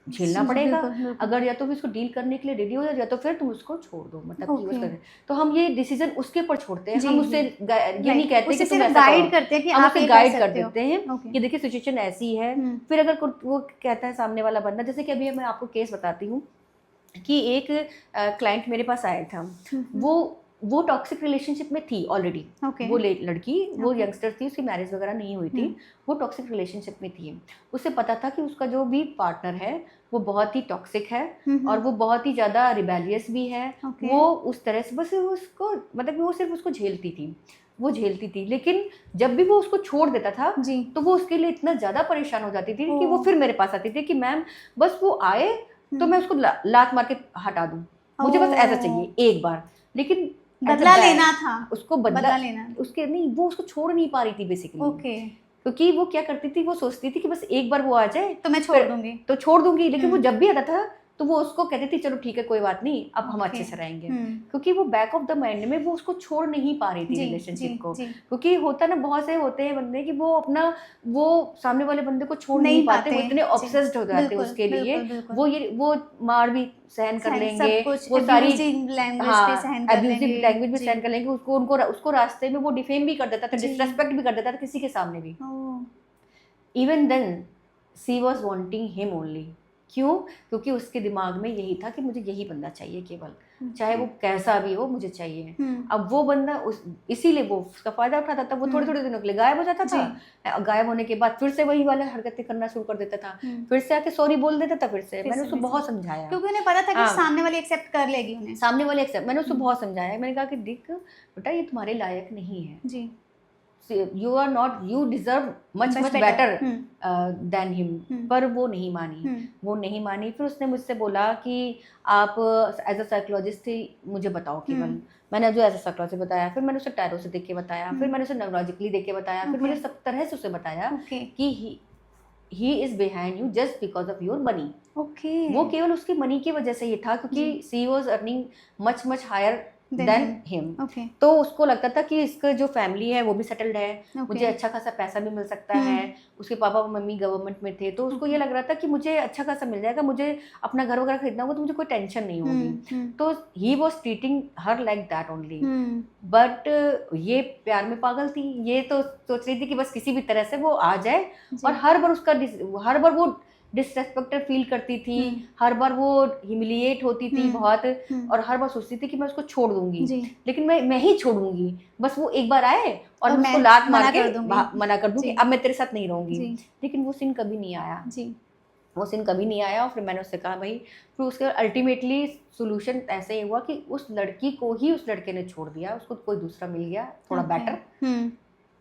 झेलना पड़ेगा, अगर या तो फिर उसको डील करने के लिए रेडी हो या तो फिर तुम उसको छोड़ दो, मतलब कि उसका, तो हम ये डिसीजन उसके ऊपर छोड़ते हैं, हम उससे ये नहीं कहते कि तुम ऐसा गाइड करते हैं कि आप उसे गाइड कर देते हैं कि देखिए सिचुएशन ऐसी है। फिर अगर वो कहता है सामने वाला बंदा, जैसे कि अभी मैं आपको केस बताती हूँ कि एक क्लाइंट मेरे पास आया था, वो टॉक्सिक रिलेशनशिप में थी ऑलरेडी, वो लड़की, वो यंगस्टर थी, उसकी मैरिज वगैरह नहीं हुई थी, वो टॉक्सिक रिलेशनशिप में थी। उसे पता था कि उसका जो भी पार्टनर है वो बहुत ही टॉक्सिक है और वो बहुत ही ज़्यादा रिबेलियस भी है। वो उस तरह से बस उसको, मतलब वो सिर्फ उसको झेलती थी, लेकिन जब भी वो उसको छोड़ देता था तो वो उसके लिए इतना ज़्यादा परेशान हो जाती थी कि वो फिर मेरे पास आती थी कि मैम बस वो आए तो मैं उसको लात मार के हटा दूँ, मुझे बस ऐसा चाहिए एक बार, लेकिन बदला लेना था, उसको बदला लेना, उसके नहीं, वो उसको छोड़ नहीं पा रही थी बेसिकली। क्योंकि वो क्या करती थी, वो सोचती थी कि बस एक बार वो आ जाए तो मैं छोड़ दूंगी, लेकिन वो जब भी आता था तो वो उसको कहती थी चलो ठीक है कोई बात नहीं, अब हम अच्छे से रहेंगे, क्योंकि वो बैक ऑफ द माइंड में वो उसको छोड़ नहीं पा रही थी रिलेशनशिप को। क्योंकि होता ना, बहुत से होते हैं बंदे कि वो सामने वाले बंदे को छोड़ नहीं पाते, वो इतने ऑब्सेस्ड हो जाते हैं उसके लिए, वो मार भी सहन कर लेंगे, वो सारी अब्यूजिव लैंग्वेज भी सहन कर लेंगे, उसको रास्ते में वो डिफेम भी कर देता था, डिसरेस्पेक्ट भी कर देता था किसी के सामने भी। Even then she was wanting him only. क्यों? क्योंकि उसके दिमाग में यही था कि मुझे यही बंदा चाहिए केवल, चाहे वो कैसा भी हो मुझे चाहिए। अब वो बंदा इसीलिए वो उसका फायदा उठाता था, वो थोड़े थोड़े दिनों के लिए गायब हो जाता था, गायब होने के बाद फिर से वही वाला हरकतें करना शुरू कर देता था, फिर से आके सॉरी बोल देता था, फिर से मैंने उसको बहुत समझाया, क्योंकि उन्हें पता था कि सामने वाली एक्सेप्ट कर लेगी, मैंने उसको बहुत समझाया, मैंने कहा कि देख बेटा ये तुम्हारे लायक नहीं है जी, you deserve much better than him, पर वो नहीं मानी। फिर उसने मुझसे बोला कि आप एज अ साइकोलॉजिस्ट मुझे बताओ केवल। मैंने जो एज अ साइकोलॉजिस्ट बताया, फिर मैंने उसे टैरो से देख के बताया, फिर मैंने उसे न्यूरोलॉजिकली देख के बताया, फिर मैंने सब तरह से उसे बताया कि he is behind you just because of your money। वो केवल उसकी मनी की वजह से ये था, क्योंकि she was earning much higher than him। तो उसको लगता था कि इसका जो फैमिली है वो भी सेटल्ड है, मुझे अच्छा खासा पैसा भी मिल सकता है, उसके पापा मम्मी गवर्नमेंट में थे, तो उसको ये लग रहा था कि मुझे अच्छा खासा मिल जाएगा, मुझे अपना घर वगैरह खरीदना होगा तो मुझे कोई टेंशन नहीं होगी। तो he was treating her like that only, but ये प्यार में पागल थी, ये तो सोच रही थी कि बस किसी भी तरह से वो आ जाए, और हर बार वो डिसरेस्पेक्टेड फील करती थी, हर बार वो ह्यूमिलिएट होती थी बहुत, और हर बार सोचती थी कि मैं उसको छोड़ दूंगी, लेकिन मैं ही छोड़ूंगी, बस वो एक बार आए और मैं उसको लात मार के मना कर दूंगी, अब मैं तेरे साथ नहीं रहूंगी। लेकिन वो सीन कभी नहीं आया। और फिर मैंने उससे कहा भाई, फिर उसके अल्टीमेटली सोल्यूशन ऐसे ही हुआ कि उस लड़की को ही उस लड़के ने छोड़ दिया, उसको कोई दूसरा मिल गया थोड़ा बेटर,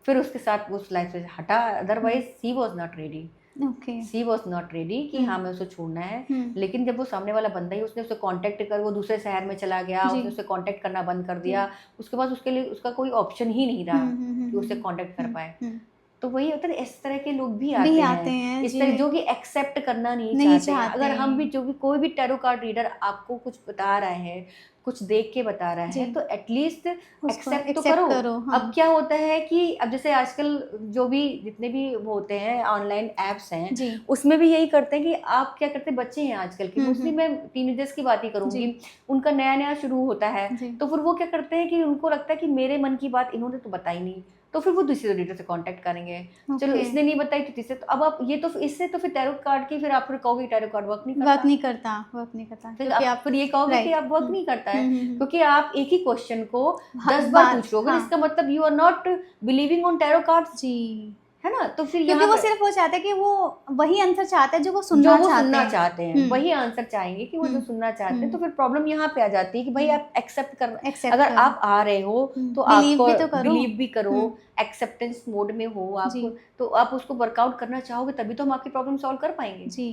फिर उसके साथ उस लाइफ से हटा, otherwise he was not ready. Okay. She was not ready कि हाँ मैं उसे छोड़ना है। लेकिन जब वो सामने वाला बंदा ही उसने उसे कांटेक्ट कर, वो दूसरे शहर में चला गया, जी। उसने उसे कांटेक्ट करना बंद कर जी। दिया, उसके बाद उसके लिए उसका कोई ऑप्शन ही नहीं रहा कि उसे कांटेक्ट कर पाए। तो वही होता है, इस तरह के लोग भी आते हैं, इस जी। तरह जो कि एक्सेप्ट करना नहीं नहीं चाहते हैं। अगर हम भी हैं। जो भी कोई भी टैरो कार्ड रीडर आपको कुछ बता रहा है, कुछ देख के बता रहा है, जी। तो एटलीस्ट उसको एक्सेप्ट तो एक्सेप्ट करो। करो। अब क्या होता है कि अब जैसे आजकल जो भी जितने भी वो होते हैं ऑनलाइन एप्स हैं, जी। उसमें भी यही करते हैं कि आप क्या करते हैं, बच्चे हैं आजकल के, मोस्टली मैं टीनेजर्स की बात ही जी। करूंगी, उनका नया नया शुरू होता है, जी। तो फिर वो क्या करते हैं कि उनको लगता है कि मेरे मन की बात इन्होंने तो बताई नहीं, तो फिर वो दूसरे रीडर से कांटेक्ट करेंगे। चलो ओके। इसने नहीं बताई तो तीसरे, तो अब आप ये तो इससे तो फिर टैरो कार्ड की फिर आप फिर कहोगे टैरो कार्ड वर्क नहीं वर्क करता, नहीं करता, वर्क नहीं करता फिर क्योंकि आप आप फिर ये कहोगे कि राइट। आप वर्क नहीं करता है, क्योंकि आप एक ही क्वेश्चन को 10 बार बात पूछ रहे हो, हाँ। इसका मतलब you are not believing on tarot cards, जी। है ना। तो फिर क्योंकि यहाँ वो पे सिर्फ वो चाहते हैं कि वो वही आंसर चाहते हैं जो वो जो सुनना वो चाहते सुनना हैं। चाहते हैं वही आंसर चाहेंगे कि वो जो सुनना चाहते हैं। तो फिर प्रॉब्लम यहाँ पे आ जाती है कि भाई आप एक्सेप्ट कर, एक्सेप्ट अगर करो। आप आ रहे हो तो बिलीव आपको भी तो करो। बिलीव भी करो, एक्सेप्टेंस मोड में हो आप, जी। तो आप उसको वर्कआउट करना चाहोगे तभी तो हम आपकी प्रॉब्लम सॉल्व कर पाएंगे। जी।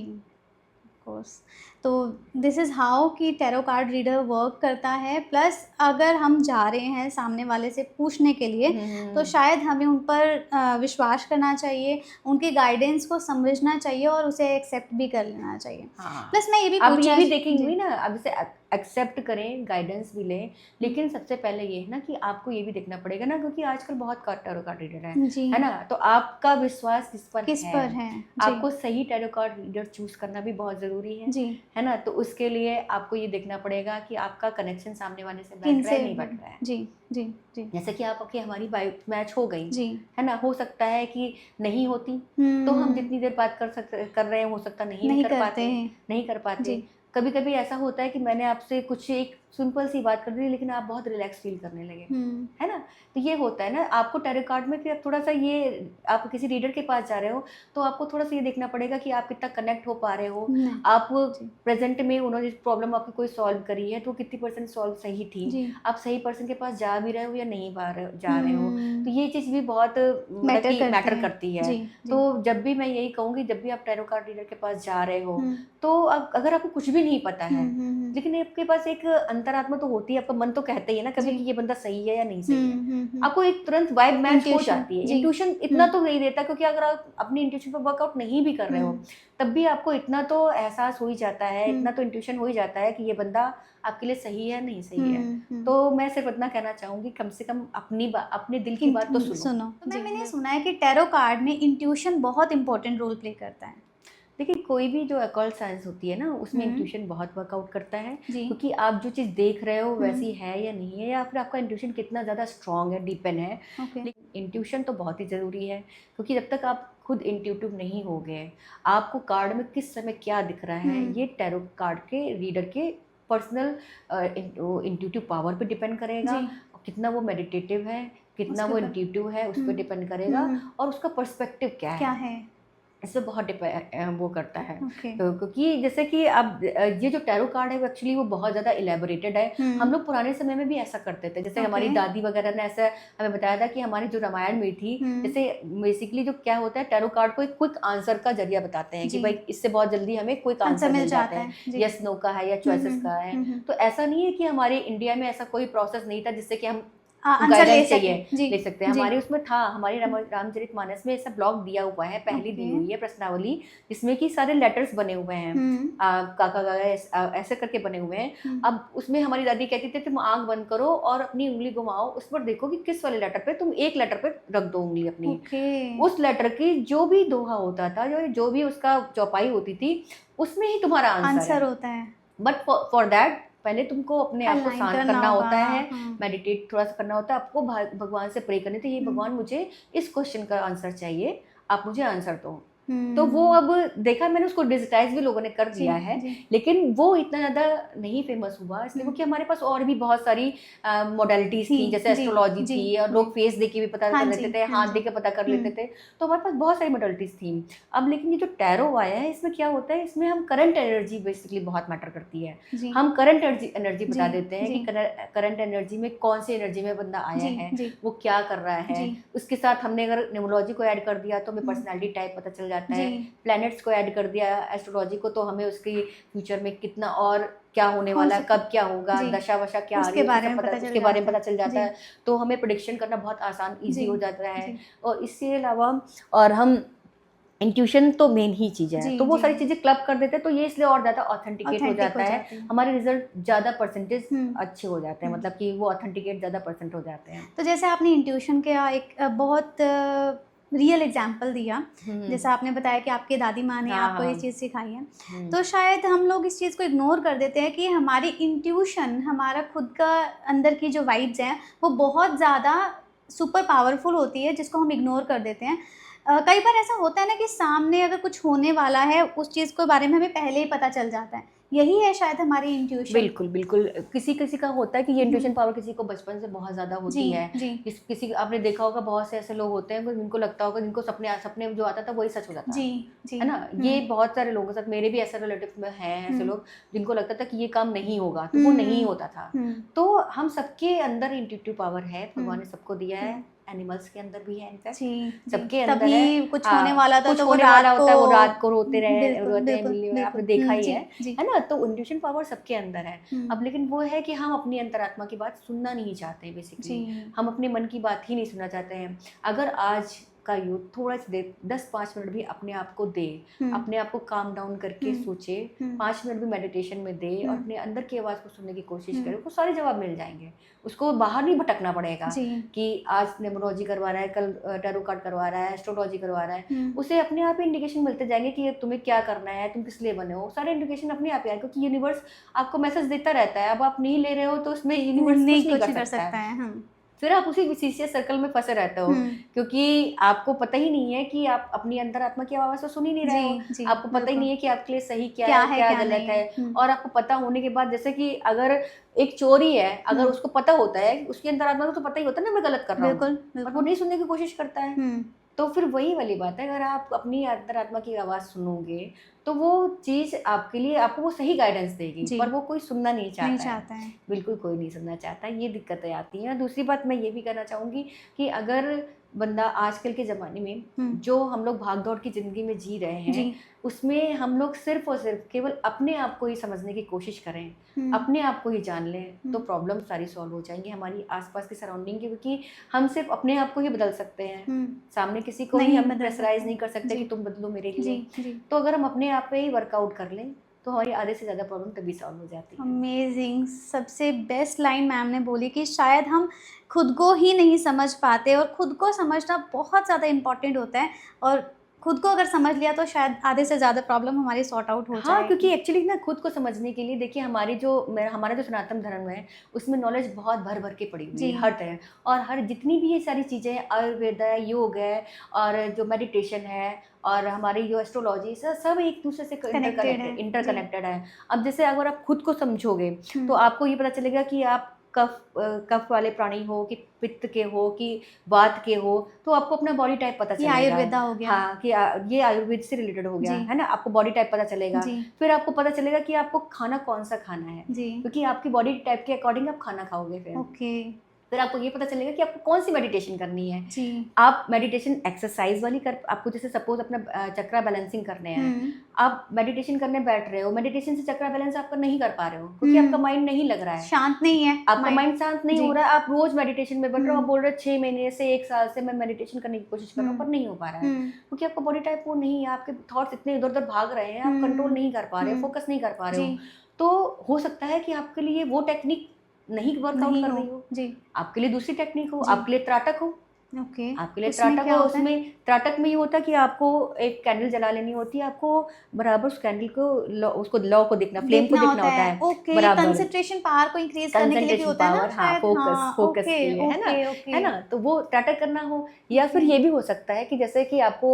कोर्स। तो दिस इज़ हाउ कि टैरो कार्ड रीडर वर्क करता है। प्लस अगर हम जा रहे हैं सामने वाले से पूछने के लिए, तो शायद हमें उन पर विश्वास करना चाहिए, उनके गाइडेंस को समझना चाहिए और उसे एक्सेप्ट भी कर लेना चाहिए। हाँ। प्लस मैं ये भी अब ये भी जी। देखेंगे ना, अब जैसे एक्सेप्ट करें, गाइडेंस भी लें, लेकिन सबसे पहले ये है ना कि आपको ये भी देखना पड़ेगा ना, क्योंकि आजकल बहुत टैरो कार्ड रीडर जी। है ना, तो आपका विश्वास किस पर है। जी। आपको सही टैरो कार्ड रीडर चूज करना भी बहुत जरूरी जी। है ना। तो उसके लिए आपको ये देखना पड़ेगा कि आपका कनेक्शन सामने वाले से बैठ किन रहा है से नहीं बैठ रहा है। जी। जी। जी। जैसे कि आपकी हमारी वाइब मैच हो गई, जी। है ना, हो सकता है कि नहीं होती, तो हम जितनी देर बात कर रहे हैं हो सकता नहीं भी कर पाते, नहीं कर पाते। जी। कभी कभी ऐसा होता है कि मैंने आपसे कुछ एक सिंपल सी बात कर दी, लेकिन आप बहुत रिलैक्स फील करने लगे, है ना। तो ये होता है ना, आपको टैरो कार्ड में फिर थोड़ा सा ये, आप किसी रीडर के पास जा रहे हो तो आपको थोड़ा सा ये देखना पड़ेगा कि आप कितना कनेक्ट हो पा रहे हो, आप प्रेजेंट में उन्होंने प्रॉब्लम आपकी कोई सॉल्व करी है तो कितनी % सॉल्व सही थी, आप सही पर्सन के पास जा भी रहे हो या नहीं जा रहे हो, तो ये चीज़ भी बहुत मैटर करती है। तो जब भी मैं यही कहूँगी, जब भी आप टैरो कार्ड रीडर के पास जा रहे हो, तो अगर आपको कुछ भी नहीं पता है, लेकिन आपके पास एक अंतरात्मा तो होती है, आपका मन तो कहते ही है ना कभी कि ये बंदा सही है या नहीं सही है, आपको एक तुरंत वाइब मैच हो जाती है। इंट्यूशन इतना तो नहीं देता, क्योंकि अगर आप अपनी इंट्यूशन पर वर्कआउट नहीं भी कर रहे हो, तब भी आपको इतना तो एहसास हो ही जाता है, इतना तो इंट्यूशन हो ही जाता है कि ये बंदा आपके लिए सही है नहीं सही है। तो मैं सिर्फ इतना कहना चाहूंगी, कम से कम अपने दिल की बात तो सुनो। तो मैंने सुना है कि टैरो कार्ड में इंट्यूशन बहुत इंपॉर्टेंट रोल प्ले करता है। देखिए, कोई भी जो अकल्ट साइंस होती है ना, उसमें इंट्यूशन बहुत वर्कआउट करता है, क्योंकि आप जो चीज़ देख रहे हो वैसी है या नहीं है, या फिर आपका इंट्यूशन कितना ज़्यादा स्ट्रांग है, डिपेंड है। लेकिन इंट्यूशन तो बहुत ही ज़रूरी है, क्योंकि जब तक आप खुद इंट्यूटिव नहीं हो गए, आपको कार्ड में किस समय क्या दिख रहा है, ये टैरो कार्ड के रीडर के पर्सनल इंट्यूटिव पावर पे डिपेंड करेगा, कितना वो मेडिटेटिव है, कितना वो इंट्यूटिव है, उस पर डिपेंड करेगा, और उसका पर्सपेक्टिव क्या है, इससे बहुत वो करता है। तो क्योंकि जैसे कि अब ये जो टैरो कार्ड है वो एक्चुअली वो बहुत ज़्यादा इलेबोरेटेड है। हम लोग पुराने समय में भी ऐसा करते थे, जैसे हमारी दादी वगैरह ने ऐसा हमें बताया था कि हमारी जो रामायण में थी, जैसे बेसिकली जो क्या होता है, टैरो कार्ड को एक क्विक आंसर का जरिया बताते हैं कि भाई इससे बहुत जल्दी हमें क्विक आंसर मिल जाता है, यस नो का है या चॉइसेस का है। तो ऐसा नहीं है कि हमारे इंडिया में ऐसा कोई प्रोसेस नहीं था जिससे कि हम गाइडेंस चाहिए ले सकते हैं। हमारे उसमें था, हमारी रामचरितमानस में ऐसा ब्लॉग दिया हुआ है, पहली दी हुई है प्रश्नावली, जिसमें कि सारे लेटर्स बने हुए हैं, काका ऐसे करके बने हुए हैं। अब उसमें हमारी दादी कहती थी तुम आंख बंद करो और अपनी उंगली घुमाओ, उस पर देखो कि किस वाले लेटर पे, तुम एक लेटर पे रख दो उंगली अपनी, उस लेटर की जो भी दोहा होता था, जो भी उसका चौपाई होती थी, उसमें ही तुम्हारा आंसर होता है। बट फॉर दैट पहले तुमको अपने आप को शांत करना होता है, मेडिटेट थोड़ा सा करना होता है, आपको भगवान से प्रे करने, तो ये भगवान मुझे इस क्वेश्चन का आंसर चाहिए, आप मुझे आंसर दो। तो वो अब देखा मैंने, उसको डिजिटाइज भी लोगों ने कर दिया है, लेकिन वो इतना ज़्यादा नहीं फेमस हुआ, इसलिए क्योंकि हमारे पास और भी बहुत सारी मॉडलिटीज थी, जैसे एस्ट्रोलॉजी थी, और लोग फेस देख के भी पता कर लेते थे, हाथ देख के पता कर लेते थे, तो हमारे पास बहुत सारी मॉडलिटीज थी। अब लेकिन ये जो टैरो आया है, इसमें क्या होता है, इसमें हम करंट एनर्जी बेसिकली बहुत मैटर करती है। हम करंट एनर्जी बता देते हैं कि करंट एनर्जी में कौन सी एनर्जी में बंदा आया है, वो क्या कर रहा है, उसके साथ हमने अगर न्यूमरोलॉजी को ऐड कर दिया तो हमें पर्सनैलिटी टाइप पता चल जाता जाता जी है, प्लैनेट्स को ऐड कर दिया एस्ट्रोलॉजी को, तो हमें उसकी फ्यूचर में कितना और क्या होने हो वाला है, सक कब क्या होगा, जी दशा वशा क्या आ रही उसके है, बारे में पता चल उसके बारे में जाता पता है। चल जाता जी है। तो हमें प्रिडिक्शन करना बहुत आसान ईजी जी हो जाता है। जी और इसके अलावा और हम इंट्यूशन तो मेन ही चीज़ है, जी तो वो जी सारी चीज़ें क्लब कर देते हैं, तो ये इसलिए और ज़्यादा ऑथेंटिकेट हो ऑथेंटिक हो जाता है, जाती है। हमारे रिजल्ट ज़्यादा परसेंटेज हम्म अच्छे हो जाते हैं, हम्म मतलब कि वो ऑथेंटिकेट ज़्यादा परसेंट हो जाते हैं। तो जैसे आपने इंट्यूशन का एक बहुत रियल एग्जांपल दिया, हम्म। जैसा आपने बताया कि आपकी दादी माँ ने हाँ आपको ये हाँ। चीज़ सिखाई है, हम्म। तो शायद हम लोग इस चीज़ को इग्नोर कर देते हैं कि हमारी इंट्यूशन, हमारा खुद का अंदर की जो वाइब्स हैं, वो बहुत ज़्यादा सुपर पावरफुल होती है, जिसको हम इग्नोर कर देते हैं। कई बार ऐसा होता है ना कि सामने अगर कुछ होने वाला है, उस चीज़ के बारे में हमें पहले ही पता चल जाता है। यही है शायद हमारी इंट्यूशन। बिल्कुल, बिल्कुल। किसी-किसी का होता है कि ये इंट्यूशन हुँ, पावर किसी को बचपन से बहुत ज़्यादा जी, होती है। जी, किसी आपने देखा होगा बहुत से ऐसे लोग होते हैं जिनको लगता होगा जिनको सपने सपने में जो आता था वही सच हो जाता जी, जी। है ना? हुँ, ये बहुत सारे लोगों के साथ, मेरे भी ऐसे रिलेटिव्स में हैं हुँ, ऐसे लोग जिनको लगता था कि ये काम नहीं होगा, तो वो नहीं हुँ, होता था। हुँ, तो हम सबके अंदर इंट्यूटिव पावर है, हुँ, भगवान ने सबको दिया हुँ। है, एनिमल्स के अंदर भी है इनफैक्ट, जी, जी। सबके अंदर है। तभी कुछ होने हाँ, वाला था कुछ तो वो होने वाला रात को होता है, वो रात को बिल्कुल, रोते हैं बिल्कुल, बिल्ली वगैरह, बिल्कुल। आपने देखा ही जी, जी, है ना? तो इंट्यूशन पावर सबके अंदर है। अब हुँ, लेकिन वो है कि हम अपनी अंतरात्मा की बात सुनना नहीं चाहते जी, बेसिकली, हम अपने मन की बात ही नहीं सुनना चाहते हैं। अगर आज का यूथ थोड़ा सी देर 10-5 मिनट भी अपने आप को दे, हुँ, अपने आप को काम डाउन करके हुँ, सोचे, हुँ, 5 मिनट भी मेडिटेशन में दे और हुँ, अपने अंदर की आवाज़ को सुनने की कोशिश हुँ, करे, उसको सारे जवाब मिल जाएँगे। उसको बाहर नहीं भटकना पड़ेगा जी, कि आज न्यूमरोलॉजी करवा रहा है, कल टैरो कार्ड करवा रहा है, एस्ट्रोलॉजी करवा रहा है। हुँ, उसे अपने आप ही इंडिकेशन मिलते जाएँगे कि तुम्हें क्या करना है, तुम किस लिए बने हो। सारे इंडिकेशन अपने आप ही आएँगे, क्योंकि यूनिवर्स आपको मैसेज देता रहता है। अब आप नहीं ले रहे हो तो उसमें यूनिवर्स कुछ नहीं नहीं कुछ कर नहीं कर सकता सकता है। है। फिर आप उसी विशिष्ट सर्कल में फँसे रहते हो, हुँ, क्योंकि आपको पता ही नहीं है कि आप अपनी अंतरात्मा की आवाज़ तो सुन ही नहीं रहे जी, हो। जी, आपको पता ही बिल्कुल। नहीं है कि आपके लिए सही क्या क्या है, है, क्या क्या गलत नहीं है? है। हुँ, और आपको पता होने के बाद, जैसे कि अगर एक चोरी है, हुँ, अगर उसको पता होता है, उसकी अंतरात्मा को तो पता ही होता है ना मैं गलत कर रहा हूँ, बिल्कुल, पर वो बिल्कुल। नहीं सुनने की कोशिश करता है। हुँ, तो फिर वही वाली बात है, अगर आप अपनी अंतरात्मा की आवाज़ सुनोगे, तो वो चीज़ आपके लिए आपको वो सही गाइडेंस देगी, जी, पर वो कोई सुनना नहीं नहीं चाहता है। चाहता है। बिल्कुल कोई नहीं सुनना चाहता, ये दिक्कतें आती हैं। दूसरी बात मैं ये भी कहना चाहूँगी कि अगर बंदा आजकल के ज़माने में हुँ, जो हम लोग भाग-दौड़ की ज़िंदगी में जी रहे जी, हैं, उसमें हम लोग सिर्फ़ और सिर्फ़ केवल अपने आप को ही समझने की कोशिश करें, हुँ, अपने आप को ही जान लें, हुँ, तो प्रॉब्लम सारी सॉल्व हो जाएँगी हमारी आस-पास की सराउंडिंग की, क्योंकि हम सिर्फ़ अपने आप को ही बदल सकते हैं। हुँ, सामने किसी को भी नहीं हम बदल प्रेशराइज़ सकते। नहीं कर सकते जी, कि तुम बदलो मेरे जी, लिए। जी। तो अगर हम अपने आप पे ही वर्कआउट कर लें, तो हमारी आधे से ज़्यादा प्रॉब्लम तभी सॉल्व हो जाती हैं। अमेजिंग! सबसे बेस्ट लाइन मैम ने बोली कि शायद हम खुद को ही नहीं समझ पाते और खुद को समझना बहुत ज़्यादा इम्पोर्टेंट होता है और खुद को अगर समझ लिया तो शायद आधे से ज़्यादा प्रॉब्लम हमारी सॉर्ट आउट हो हाँ, क्योंकि जाएगी। एक्चुअली ना खुद को समझने के लिए देखिए, हमारा जो सनातन धर्म है, उसमें नॉलेज बहुत भर-भर के पड़ी हुई जी। है, हर तरह। और हर जितनी भी ये सारी चीज़ें हैं, आयुर्वेद है, योग है और जो मेडिटेशन है और हमारी जो एस्ट्रोलॉजी स सब एक-दूसरे से कनेक्टेड है। जी। इंटरकनेक्टेड है। अब जैसे अगर आप खुद को समझोगे, हुँ। तो आपको ये पता चलेगा कि आप कफ वाले प्राणी हो कि पित्त के हो कि वात के हो, तो आपको अपना बॉडी टाइप पता ये चलेगा। आयुर्वेदा हो गया। हाँ, कि ये आयुर्वेद से रिलेटेड हो गया, जी, है ना? आपको बॉडी टाइप पता चलेगा। जी, फिर आपको पता चलेगा कि आपको खाना कौन-सा खाना है, जी। क्योंकि आपकी बॉडी टाइप के अकॉर्डिंग आप खाना खाओगे फिर। ओके। फिर आपको ये पता चलेगा कि आपको कौन-सी मेडिटेशन करनी है। जी। आप मेडिटेशन एक्सरसाइज़ वाली कर आपको जैसे सपोज़ अपना चक्रा बैलेंसिंग करने हैं। हुँ, आप मेडिटेशन करने बैठ रहे हो, मेडिटेशन से चक्रा बैलेंस आपका नहीं कर पा रहे हो, क्योंकि आपका हुँ। माइंड नहीं लग रहा है। शांत नहीं है आपका माइंड। माइंड शांत नहीं जी। हो रहा है, आप रोज़ मेडिटेशन में बैठ रहे हो, हुँ, आप बोल रहे हो 6 महीने से 1 साल से मैं मेडिटेशन करने की कोशिश कर रहा हुँ, हूँ, पर नहीं हो पा रहा है। हुँ, क्योंकि आपका बॉडी टाइप वो नहीं है, आपके थॉट्स इतने इधर-उधर भाग रहे हैं, आप कंट्रोल हुँ, नहीं कर पा रहे हो, हुँ। फोकस नहीं कर पा रहे जी, हो। तो हो सकता है कि आपके लिए वो टेक्निक नहीं वर्कआउट नहीं कर हो। रही हो, जी, आपके लिए दूसरी टेक्निक हो, जी। आपके लिए त्राटक हो। ओके। आपके लिए उसमें त्राटक क्या हो, होता है? उसमें त्राटक में ये होता है कि आपको एक कैंडल जला लेनी होती है, आपको बराबर उस कैंडल को लौ को देखना, फ्लेम को देखना देखना होता होता है। है ओके, बराबर। कंसंट्रेशन पावर को इंक्रीज़ करने के लिए भी कंसंट्रेशन होता है ना पावर, हाँ, शायद? फ़ोकस हाँ, फ़ोकस ओके, के लिए, है ना? ओके, है ओके, ना? तो वो त्राटक करना हो, या फिर ओके। ये भी हो सकता है कि जैसे कि आपको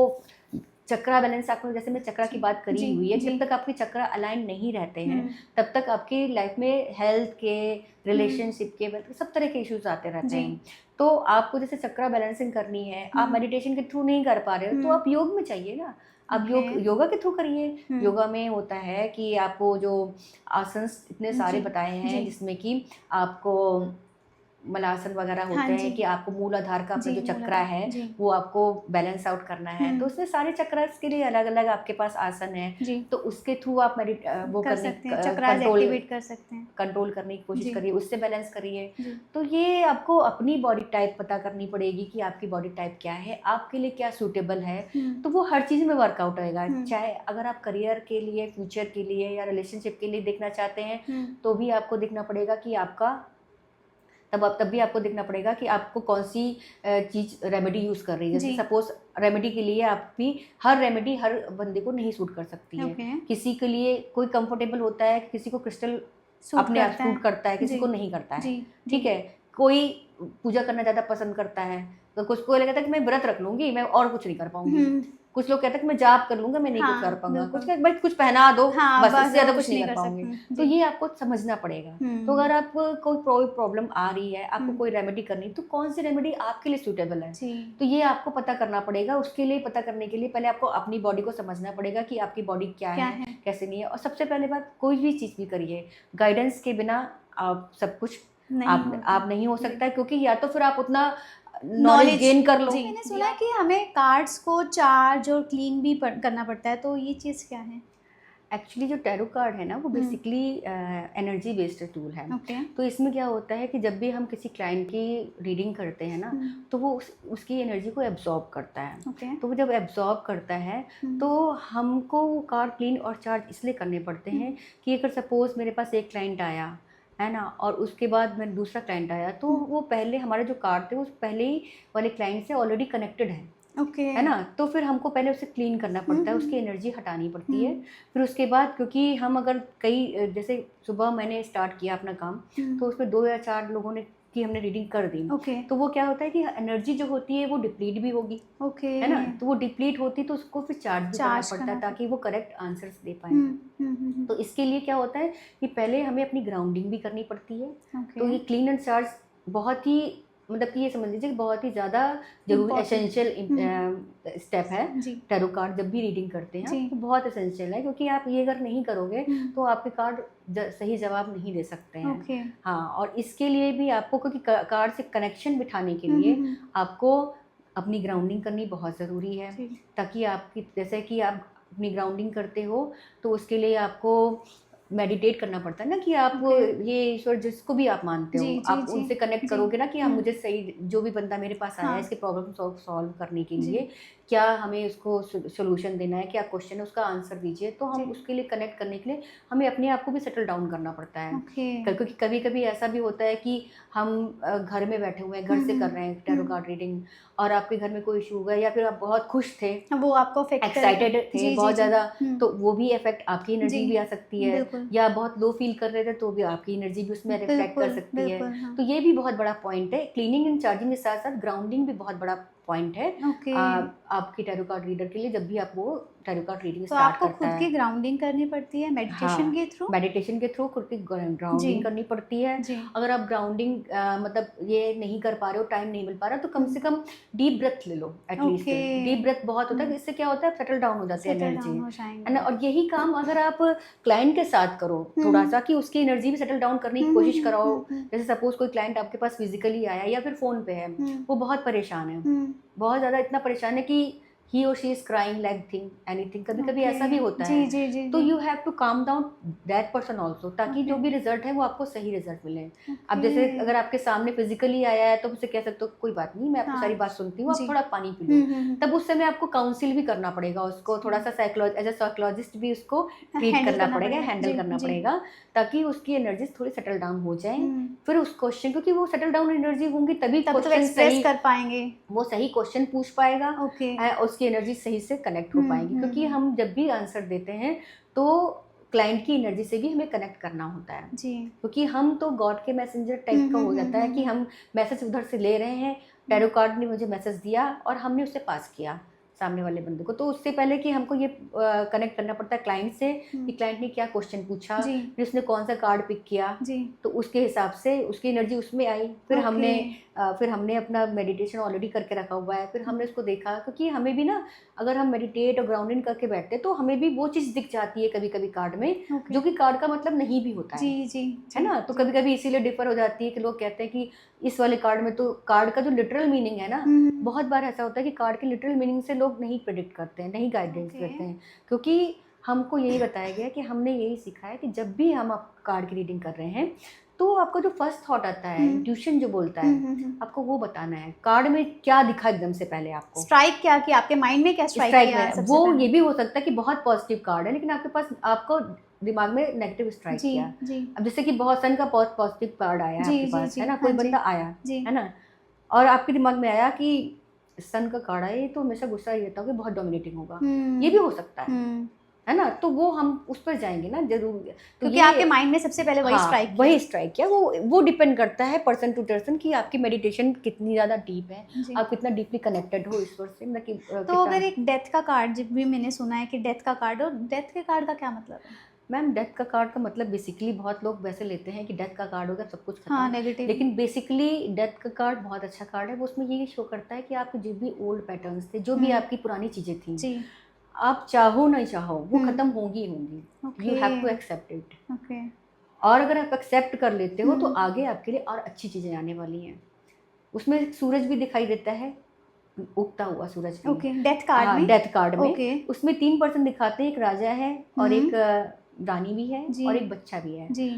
चक्रा बैलेंस, आपको जैसे मैं चक्रा की जी, बात करी जी, हुई है, जी। जब तक आपके चक्रा अलाइन नहीं रहते हुँ, हैं, तब तक आपकी लाइफ में हेल्थ के, हुँ, रिलेशनशिप के, मतलब सब तरह के इश्यूज़ आते रहते जी, हैं। तो आपको जैसे चक्रा बैलेंसिंग करनी है, आप हुँ, मेडिटेशन के थ्रू नहीं कर पा रहे हो, तो हुँ, आप योग में जाइए ना। आप ओके, योगा के थ्रू करिए। हुँ, योगा में होता है कि आपको जो आसन्स इतने जी, सारे बताए जी, हैं, जिसमें कि आपको मलासन वगैरह हाँ होते हैं जी कि आपको मूलाधार का अपना जी, जो चक्रा मूलाधार है जी। वो आपको बैलेंस आउट करना है, तो उसमें सारे चक्रस के लिए अलग अलग आपके पास आसन है, जी तो उसके थ्रू आप वो कर करने सकते हैं, चक्रास कंट्रोल एक्टिवेट कर सकते हैं। कंट्रोल करने की कोशिश जी करिए, उससे बैलेंस करिए। जी तो ये आपको अपनी बॉडी टाइप पता करनी पड़ेगी कि आपकी बॉडी टाइप क्या है, आपके लिए क्या सूटेबल है, तो वो हर चीज़ में वर्कआउट होएगा। चाहे अगर आप करियर के लिए, फ्यूचर के लिए या रिलेशनशिप के लिए देखना चाहते हैं तो भी आपको देखना पड़ेगा कि आपका तब भी आपको देखना पड़ेगा कि आपको कौन सी चीज़ रेमेडी यूज़ कर रही है। जी जैसे सपोज रेमेडी के लिए आप भी हर रेमेडी हर बंदे को नहीं सूट कर सकती है। ओके किसी के लिए कोई कंफर्टेबल होता है, किसी को क्रिस्टल सूट अपने आप करता सूट है। करता है, किसी जी को नहीं करता है। जी ठीक जी है, कोई पूजा करना ज़्यादा पसंद करता है, तो कुछ को लगता है कि मैं व्रत रख लूँगी, मैं और कुछ नहीं कर पाऊँगी। कुछ लोग कहते हैं कि मैं जाप कर लूँगा, मैं नहीं कुछ कर हाँ पाऊँगा। कुछ बिल्कुल। कहते बस कुछ पहना दो, हाँ बस इससे बस ज़्यादा और कुछ कुछ नहीं नहीं कर कर पाऊँगे। सकते तो जी। ये आपको समझना पड़ेगा। तो अगर आपको कोई प्रॉब्लम आ रही है, आपको कोई रेमेडी करनी है, तो कौन सी रेमेडी आपके लिए सूटेबल है, जी तो ये आपको पता करना पड़ेगा। उसके लिए पता करने के लिए पहले आपको अपनी बॉडी को समझना पड़ेगा कि आपकी बॉडी क्या क्या है, है कैसे नहीं है। और सबसे पहले बात, कोई भी चीज़ भी करिए, गाइडेंस के बिना आप सब कुछ नहीं होता आप नहीं हो जी। सकता है, क्योंकि या तो फिर आप उतना नॉलेज नॉलेज गेन कर लो। जी मैंने सुना है कि हमें कार्ड्स को चार्ज और क्लीन भी करना पड़ता है, तो ये चीज़ क्या है? एक्चुअली जो टैरो कार्ड है ना, वो हम्म बेसिकली एनर्जी बेस्ड टूल है। ओके तो इसमें क्या होता है कि जब भी हम किसी क्लाइंट की रीडिंग करते हैं ना, तो वो उसकी एनर्जी को एब्जॉर्ब करता है। ओके तो वो जब एब्जॉर्ब करता है तो हमको वो कार्ड क्लीन और चार्ज इसलिए करने पड़ते हैं कि अगर सपोज मेरे पास एक क्लाइंट आया है ना, और उसके बाद मेरा दूसरा क्लाइंट आया, तो वो पहले हमारे जो कार्ड थे वो पहले ही वाले क्लाइंट से ऑलरेडी कनेक्टेड है ओके है ना। तो फिर हमको पहले उसे क्लीन करना पड़ता है, उसकी एनर्जी हटानी पड़ती है। फिर उसके बाद, क्योंकि हम अगर कई जैसे सुबह मैंने स्टार्ट किया अपना काम, तो उसमें 2 या 4 लोगों ने की हमने रीडिंग कर दी, ओके तो वो क्या होता है कि एनर्जी जो होती है वो डिप्लीट भी होगी, ओके है ना। तो वो डिप्लीट होती तो उसको फिर चार्ज भी करना चार्ज पड़ता करना है ताकि वो करेक्ट आंसर्स दे पाए। हम्म तो इसके लिए क्या होता है कि पहले हमें अपनी ग्राउंडिंग भी करनी पड़ती है। ओके तो ये क्लीन एंड चार्ज बहुत ही, मतलब कि ये समझ लीजिए कि बहुत ही ज़्यादा जरूरी Important. एसेंशियल स्टेप है। जी टैरो कार्ड जब भी रीडिंग करते हैं जी तो बहुत एसेंशियल है, क्योंकि आप ये अगर नहीं करोगे तो आपके कार्ड सही जवाब नहीं दे सकते हैं। ओके हाँ, और इसके लिए भी आपको, क्योंकि कार्ड से कनेक्शन बिठाने के लिए आपको अपनी ग्राउंडिंग करनी बहुत ज़रूरी है, जी ताकि आपकी, जैसे कि आप अपनी ग्राउंडिंग करते हो तो उसके लिए आपको मेडिटेट करना पड़ता है ना, कि आप Okay. ये ईश्वर जिसको भी आप मानते हो, जी जी आप जी उनसे कनेक्ट जी करोगे ना कि हम मुझे सही, जो भी बंदा मेरे पास आया है हाँ इसके प्रॉब्लम सॉल्व करने के जी लिए क्या हमें उसको सोल्यूशन देना है, क्या क्वेश्चन है उसका आंसर दीजिए, तो हम जी उसके लिए कनेक्ट करने के लिए हमें अपने आप को भी सेटल डाउन करना पड़ता है। ओके क्योंकि कभी कभी ऐसा भी होता है कि हम घर में बैठे हुए हैं, घर से कर रहे हैं टैरो कार्ड रीडिंग, और आपके घर में कोई इशू हुआ या फिर आप बहुत खुश थे, वो आपको अफेक्ट एक्साइटेड थे जी बहुत जी जी ज़्यादा, तो वो भी इफेक्ट आपकी एनर्जी जी भी आ सकती है। बिल्कुल या बहुत लो फील कर रहे थे तो भी आपकी एनर्जी भी उसमें रिफ्लेक्ट कर बिल्कुल सकती है। बिल्कुल हाँ तो ये भी बहुत बड़ा पॉइंट है। क्लीनिंग एंड चार्जिंग के साथ साथ ग्राउंडिंग भी बहुत बड़ा पॉइंट है ओके आपकी टैरो कार्ड रीडर के लिए, जब भी आप वो टैरो कार्ड रीडिंग तो स्टार्ट आपको करता खुद की है। ग्राउंडिंग करनी पड़ती है मेडिटेशन के थ्रू? मेडिटेशन के थ्रू खुद की जी ग्राउंडिंग करनी पड़ती है। जी अगर आप ग्राउंडिंग मतलब ये नहीं कर पा रहे हो, टाइम नहीं मिल पा रहा, तो कम से कम डीप ब्रेथ ले लो एटलीस्ट। ओके डीप ब्रेथ बहुत होता है, इससे क्या होता है सेटल डाउन हो जाती है सेटल एनर्जी, डाउन हो है ना। जाएंगे और यही काम अगर आप क्लाइंट के साथ करो थोड़ा सा, कि उसकी एनर्जी भी सेटल डाउन करने की कोशिश कराओ। जैसे सपोज कोई क्लाइंट आपके पास फिजिकली आया या फिर फोन पे है, वो बहुत परेशान है, बहुत ज़्यादा इतना परेशान है कि ही और she is crying like thing anything, कभी कभी ऐसा भी होता जी है। जी जी तो जी you have to calm down that person also, ताकि जो भी रिजल्ट है वो आपको सही रिजल्ट मिले। अब जैसे अगर आपके सामने फिजिकली आया है तो उससे कह सकते हो कोई बात नहीं, मैं आपकी सारी बात सुनती हूँ, आप थोड़ा पानी पी लो। तब उस समय आपको काउंसिल भी करना पड़ेगा उसको, थोड़ा सा एज अ साइकोलॉजिस्ट भी उसको ट्रीट करना पड़ेगा, हैंडल करना पड़ेगा, ताकि उसकी एनर्जी थोड़ी सेटल डाउन हो जाए। फिर उस क्वेश्चन, क्योंकि वो सेटल डाउन एनर्जी होंगी तभी तब तो क्वेश्चन एक्सप्रेस सही कर पाएंगे, वो सही क्वेश्चन पूछ पाएगा, ओके उसकी एनर्जी सही से कनेक्ट हो पाएगी। क्योंकि हम जब भी आंसर देते हैं तो क्लाइंट की एनर्जी से भी हमें कनेक्ट करना होता है, जी क्योंकि हम तो गॉड के मैसेंजर टाइप का हो जाता है कि हम मैसेज उधर से ले रहे हैं, टैरो कार्ड ने मुझे मैसेज दिया और हमने उसे पास किया, सामने वाले बंदे को। तो उससे पहले कि हमको ये कनेक्ट करना पड़ता है क्लाइंट से कि क्लाइंट ने क्या क्वेश्चन पूछा, जी फिर उसने कौन सा कार्ड पिक किया, जी तो उसके हिसाब से उसकी एनर्जी उसमें आई। फिर हमने अपना मेडिटेशन ऑलरेडी करके रखा हुआ है, फिर हमने उसको देखा, क्योंकि हमें भी ना अगर हम मेडिटेट और ग्राउंडिंग करके बैठते हैं तो हमें भी वो चीज़ दिख जाती है कभी कभी कार्ड में, ओके जो कि कार्ड का मतलब नहीं भी होता जी है जी है ना। तो कभी कभी इसीलिए डिफर हो जाती है कि लोग कहते हैं कि इस वाले कार्ड में, तो कार्ड का जो लिटरल मीनिंग है ना, बहुत बार ऐसा होता है कि कार्ड के लिटरल मीनिंग से लोग नहीं प्रेडिक्ट करते हैं, नहीं गाइडेंस ओके करते हैं, क्योंकि हमको यही बताया गया कि हमने यही सीखा है कि जब भी हम आप कार्ड की रीडिंग कर रहे हैं तो आपका जो फर्स्ट थॉट आता है, इंट्यूशन जो बोलता है, आपको वो बताना है कार्ड में क्या दिखा एकदम से पहले आपको, स्ट्राइक क्या किया आपके माइंड में, क्या स्ट्राइक स्ट्राइक किया में। सबसे वो पहले? ये भी हो सकता है कि बहुत पॉजिटिव कार्ड है लेकिन आपके पास आपको दिमाग में नेगेटिव स्ट्राइक जी किया। जी अब जैसे कि बहुत सन का बहुत पॉजिटिव कार्ड आया है जी आपके जी पास, जी है ना, हाँ कोई जी बंदा आया जी है ना, और आपके दिमाग में आया कि सन का कार्ड है, ये तो हमेशा गुस्सा ही रहता होगा, बहुत डोमिनेटिंग होगा, ये भी हो सकता है ना। तो वो हम उस पर जाएंगे ना जरूर, तो क्योंकि ये आपके माइंड में सबसे पहले वही स्ट्राइक किया। वही स्ट्राइक किया। वो डिपेंड करता है पर्सन टू पर्सन कि आपकी मेडिटेशन कितनी ज़्यादा डीप है, जी। आप कितना डीपली कनेक्टेड हो ईश्वर से, मतलब कि तो अगर एक डेथ का कार्ड, जब भी मैंने सुना है कि डेथ का कार्ड, और डेथ के कार्ड का क्या मतलब है? मैम डेथ का कार्ड का मतलब बेसिकली बहुत लोग वैसे लेते हैं कि डेथ का कार्ड होगा सब कुछ खत्म, हाँ नेगेटिव, लेकिन बेसिकली डेथ का कार्ड बहुत अच्छा कार्ड है। वो उसमें ये शो करता है कि आपके जो भी ओल्ड पैटर्न्स थे, जो भी आपकी पुरानी चीज़ें थी, जी आप चाहो नहीं चाहो वो खत्म होंगी होंगी, you have to okay accept it. Okay और अगर आप एक्सेप्ट कर लेते हो तो आगे आपके लिए और अच्छी चीज़ें आने वाली हैं। उसमें एक सूरज भी दिखाई देता है, उगता हुआ सूरज भी। ओके डेथ कार्ड हाँ में, डेथ कार्ड में ओके उसमें 3 पर्सन दिखाते हैं, एक राजा है और एक रानी भी है जी और एक बच्चा भी है। जी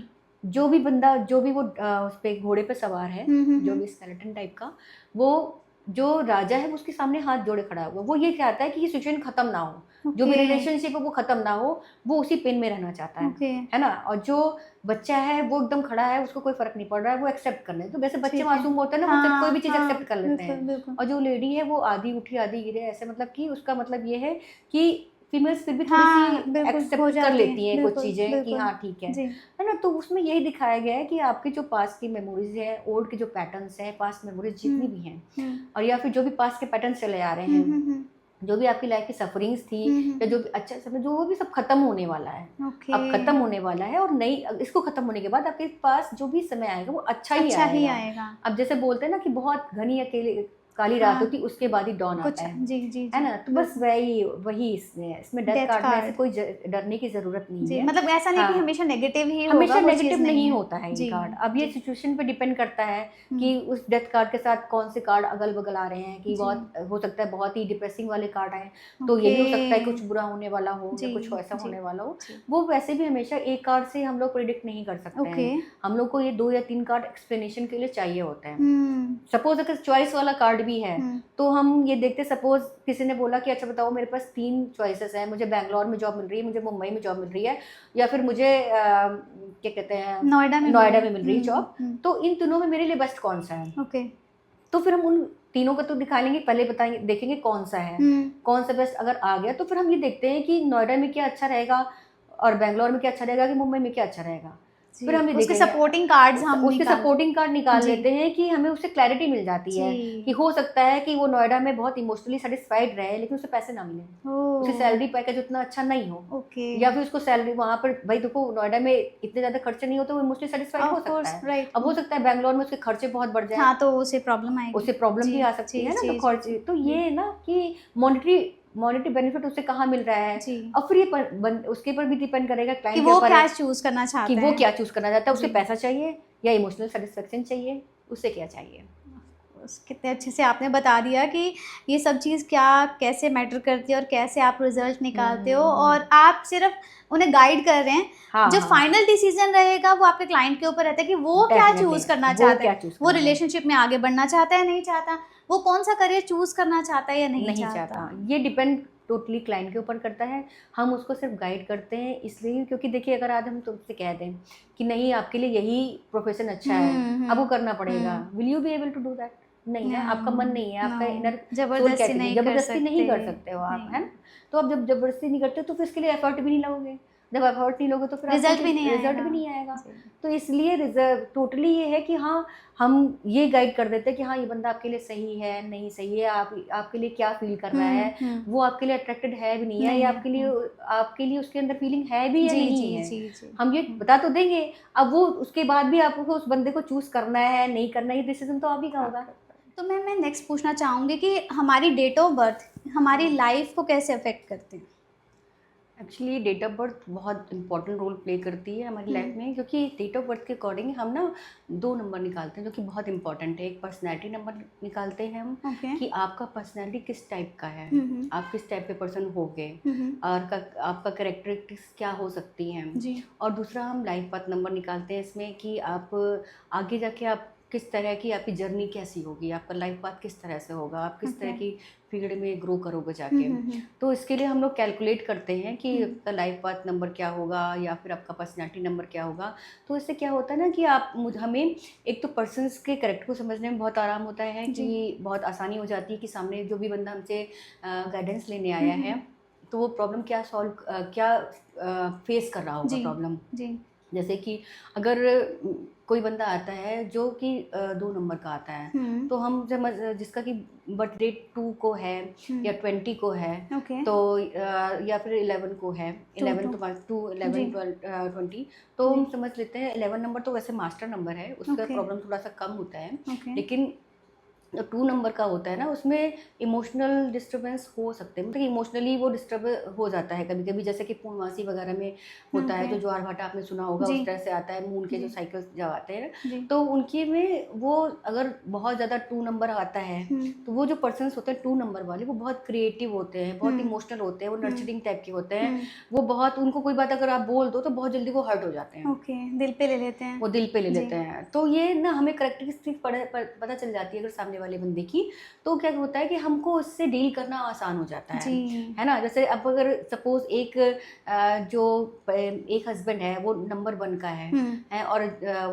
जो भी बंदा, जो भी वो उस पे घोड़े पे सवार है, जो भी स्केलेटन टाइप का, वो जो राजा है वो उसके सामने हाथ जोड़े खड़ा हुआ, वो ये चाहता है कि ये सिचुएशन खत्म ना हो, जो भी रिलेशनशिप है वो खत्म ना हो, वो उसी पेन में रहना चाहता है, ओके है ना। और जो बच्चा है वो एकदम खड़ा है, उसको कोई फर्क नहीं पड़ रहा है, वो एक्सेप्ट कर ले। तो वैसे बच्चे ठीक है। मासूम होते हैं ना, वो कोई भी चीज़ हाँ एक्सेप्ट कर लेते बिल्कुल हैं। बिल्कुल और जो लेडी है वो आधी उठी आधी गिरे, ऐसे मतलब कि उसका मतलब ये है कि फीमेल्स फिर भी थोड़ी हाँ सी बिल्कुल हो एक्सेप्ट कर जाती लेती हैं कुछ बिल्कुल चीज़ें कि बिल्कुल हाँ ठीक जी है ना। तो उसमें यही दिखाया गया है कि आपके जो पास्ट की मेमोरीज है, ओल्ड के जो पैटर्न्स हैं, पास्ट मेमोरीज जितनी भी हैं, और या फिर जो भी पास्ट के पैटर्न्स चले आ रहे हैं, जो भी आपकी लाइफ की सफरिंग्स थी, या जो भी अच्छा समय, जो भी सब खत्म होने वाला है, ओके अब खत्म होने वाला है। और नई, इसको खत्म होने के बाद आपके पास जो भी समय आएगा वो अच्छा ही आएगा। अब जैसे बोलते हैं ना कि बहुत घनी अकेले काली रात होती, उसके बाद ही डॉन आता है, जी जी है ना। तो बस वही इसमें डेथ कार्ड में ऐसे कोई डरने की जरूरत नहीं है। मतलब ऐसा नहीं कि हमेशा नेगेटिव ही होगा, हमेशा वो नेगेटिव चीज़ नहीं होता है ये कार्ड। अब ये सिचुएशन पे डिपेंड करता है कि उस डेथ कार्ड के साथ कौन से कार्ड अगल बगल आ रहे हैं, कि बहुत हो सकता है बहुत ही डिप्रेसिंग वाले कार्ड आए, तो ये भी हो सकता है कुछ बुरा होने वाला हो या कुछ ऐसा होने वाला हो। वो वैसे भी हमेशा एक कार्ड से हम लोग प्रिडिक्ट नहीं कर सकते हैं, हम लोग को ये 2 या 3 कार्ड एक्सप्लेनेशन के लिए चाहिए होते हैं। सपोज अगर चॉइस वाला कार्ड भी है तो हम ये देखते, सपोज किसी ने बोला कि अच्छा बताओ मेरे पास 3 चॉइसेस हैं, मुझे बैंगलोर में जॉब मिल रही है, मुझे मुंबई में जॉब मिल रही है, या फिर मुझे क्या कहते हैं नोएडा में मिल रही है जॉब, तो इन तीनों में मेरे लिए बेस्ट कौन सा है। ओके तो फिर हम उन तीनों का तो दिखा लेंगे, पहले बताएंगे, देखेंगे कौन सा है, कौन सा बेस्ट अगर आ गया तो फिर हम ये देखते हैं कि नोएडा में क्या अच्छा रहेगा और बैंगलोर में क्या अच्छा रहेगा, कि मुंबई में क्या अच्छा रहेगा। फिर हम ये उसके सपोर्टिंग कार्ड्स हम उसके सपोर्टिंग कार्ड निकाल लेते हैं कि हमें उससे क्लैरिटी मिल जाती है कि हो सकता है कि वो नोएडा में बहुत इमोशनली सेटिस्फाइड रहे लेकिन उसे पैसे ना मिले, उसकी सैलरी पैकेज उतना अच्छा नहीं हो, या फिर उसको सैलरी वहाँ पर, भाई देखो नोएडा में इतने ज्यादा खर्चे नहीं होते, वो इमोशनली सेटिस्फाइड हो सकता है। अब हो सकता है बैंगलोर में उसके खर्चे बहुत बढ़ जाए, तो उसे प्रॉब्लम भी आ सकती है ना। तो खर्चे तो ये है ना कि मॉनेटरी बेनिफिट उसे कहाँ मिल रहा है, और फिर ये उसके पर भी डिपेंड करेगा क्लाइंट के ऊपर, क्या चूज करना चाहता है, कि वो क्या चूज करना चाहता है, उसे पैसा चाहिए या इमोशनल सेटिस्फेक्शन चाहिए, उसे क्या चाहिए। कितने अच्छे से आपने बता दिया कि ये सब चीज़ क्या कैसे मैटर करती है और कैसे आप रिजल्ट निकालते हो, और आप सिर्फ उन्हें गाइड कर रहे हैं। जो फाइनल डिसीजन रहेगा वो आपके क्लाइंट के ऊपर रहता है कि वो क्या चूज करना चाहता है, वो रिलेशनशिप में आगे बढ़ना चाहता है नहीं चाहता, वो कौन सा करियर चूज करना चाहता है या नहीं चाहता। ये डिपेंड टोटली क्लाइंट के ऊपर करता है। हम उसको सिर्फ गाइड करते हैं इसलिए क्योंकि देखिए अगर आज हम तुमसे कह दें कि नहीं आपके लिए यही प्रोफेशन अच्छा है, अब वो करना पड़ेगा, will you be able to do that? नहीं ना, आपका मन नहीं है, आपका इनर जबरदस्ती नहीं कर सकते हो आप, है ना। तो आप जब जबरदस्ती नहीं करते तो फिर इसके लिए एफर्ट भी नहीं लगोगे, जब एफर्ट नहीं लोगे तो फिर रिजल्ट भी नहीं रिजल्ट आएगा। भी नहीं आएगा। जी। तो इसलिए रिजल्ट टोटली ये है कि हाँ, हम ये गाइड कर देते हैं कि हाँ ये बंदा आपके लिए सही है, नहीं सही है, आप आपके लिए क्या फील कर रहा है, वो आपके लिए अट्रैक्टेड है भी नहीं है, नहीं या है, आपके लिए उसके अंदर फीलिंग है भी या जी नहीं जी है, जी जी। हम ये बता तो देंगे। अब वो उसके बाद भी आपको उस बंदे को चूज करना है नहीं करना है, ये डिसीजन तो आप ही का होगा। तो मैं नेक्स्ट पूछना चाहूँगी कि हमारी डेट ऑफ बर्थ हमारी लाइफ को कैसे अफेक्ट करते हैं? एक्चुअली डेट ऑफ बर्थ बहुत इंपॉर्टेंट रोल प्ले करती है हमारी लाइफ में, क्योंकि डेट ऑफ बर्थ के अकॉर्डिंग हम ना 2 नंबर निकालते हैं जो कि बहुत इंपॉर्टेंट है। एक पर्सनैलिटी नंबर निकालते हैं हम ओके। कि आपका पर्सनैलिटी किस टाइप का है, हम्म। आप किस टाइप के पर्सन होगे, और आपका कैरेक्टरिस्टिक्स क्या हो सकती हैं। जी। और दूसरा हम लाइफ पाथ नंबर निकालते हैं इसमें कि आप आगे जाके आप किस तरह की, आपकी जर्नी कैसी होगी, आपका लाइफ पाथ किस तरह से होगा, आप किस तरह ओके। की फील्ड में ग्रो करोगे जाके। तो इसके लिए हम लोग कैलकुलेट करते हैं कि आपका लाइफ पाथ नंबर क्या होगा या फिर आपका पर्सनैलिटी नंबर क्या होगा। तो इससे क्या होता है ना कि हमें एक तो पर्सन्स के कैरेक्टर को समझने में बहुत आराम होता है, जी। कि बहुत आसानी हो जाती है कि सामने जो भी बंदा हमसे गाइडेंस लेने आया है तो वो प्रॉब्लम क्या फेस कर रहा होगा जी प्रॉब्लम। जी। जैसे कि अगर कोई बंदा आता है जो कि 2 नंबर का आता है, तो हम जिसका कि बर्थ डेट 2 को है या 20 को है, ओके। तो या फिर 11 को है, 11 तो 2 11 जी। 12 20, तो हम जी। समझ लेते हैं 11 नंबर तो वैसे मास्टर नंबर है, उसका ओके। प्रॉब्लम थोड़ा सा कम होता है। ओके। लेकिन 2 नंबर का होता है ना, उसमें इमोशनल डिस्टर्बेंस हो सकते हैं, मतलब इमोशनली वो डिस्टर्ब हो जाता है कभी कभी, जैसे कि पूर्णमासी वगैरह में होता है, ओके। जो ज्वार भाटा आपने सुना होगा, जी उस तरह से आता है मून के जो जी साइकिल्स जब आते हैं, जी। तो उनके में वो अगर बहुत ज़्यादा 2 नंबर आता है, तो वो जो पर्सन्स होते हैं 2 नंबर वाले, वो बहुत क्रिएटिव होते हैं, बहुत इमोशनल होते हैं, वो नर्चरिंग टाइप के होते हैं। वो बहुत, उनको कोई बात अगर आप बोल दो तो बहुत जल्दी वो हर्ट हो जाते हैं, ओके, दिल पे ले लेते हैं। वो दिल पे ले जी। लेते हैं। तो ये ना हमें करेक्टरिस्टिक पता चल जाती है अगर सामने वाले बंदे की, तो क्या होता है कि हमको उससे डील करना आसान हो जाता है ना। जैसे अब अगर सपोज एक हस्बैंड है वो नंबर 1 का है और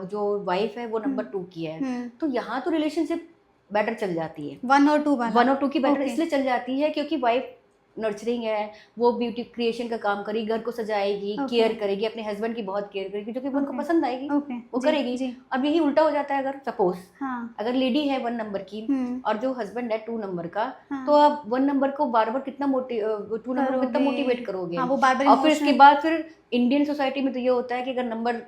जो वाइफ है वो नंबर 2 की है, तो यहाँ तो रिलेशनशिप बेटर चल जाती है। 1 और 2 वाला। 1 और 2 की बेटर ओके। इसलिए चल जाती है क्योंकि वाइफ नर्चरिंग है, वो ब्यूटी क्रिएशन का काम करेगी, घर को सजाएगी, ओके। केयर करेगी, अपने हस्बैंड की बहुत केयर करेगी, जो कि वो उनको ओके। पसंद आएगी, ओके। वो जी करेगी। जी। अब यही उल्टा हो जाता है, अगर सपोज हाँ। अगर लेडी है 1 नंबर की और जो हस्बैंड है 2 नंबर का, हाँ। तो आप 1 नंबर को बार बार 2 नंबर को कितना मोटिवेट करोगे। हाँ, वो बार-बार और फिर इसके इमोशनल। बाद फिर इंडियन सोसाइटी में तो ये होता है कि अगर नंबर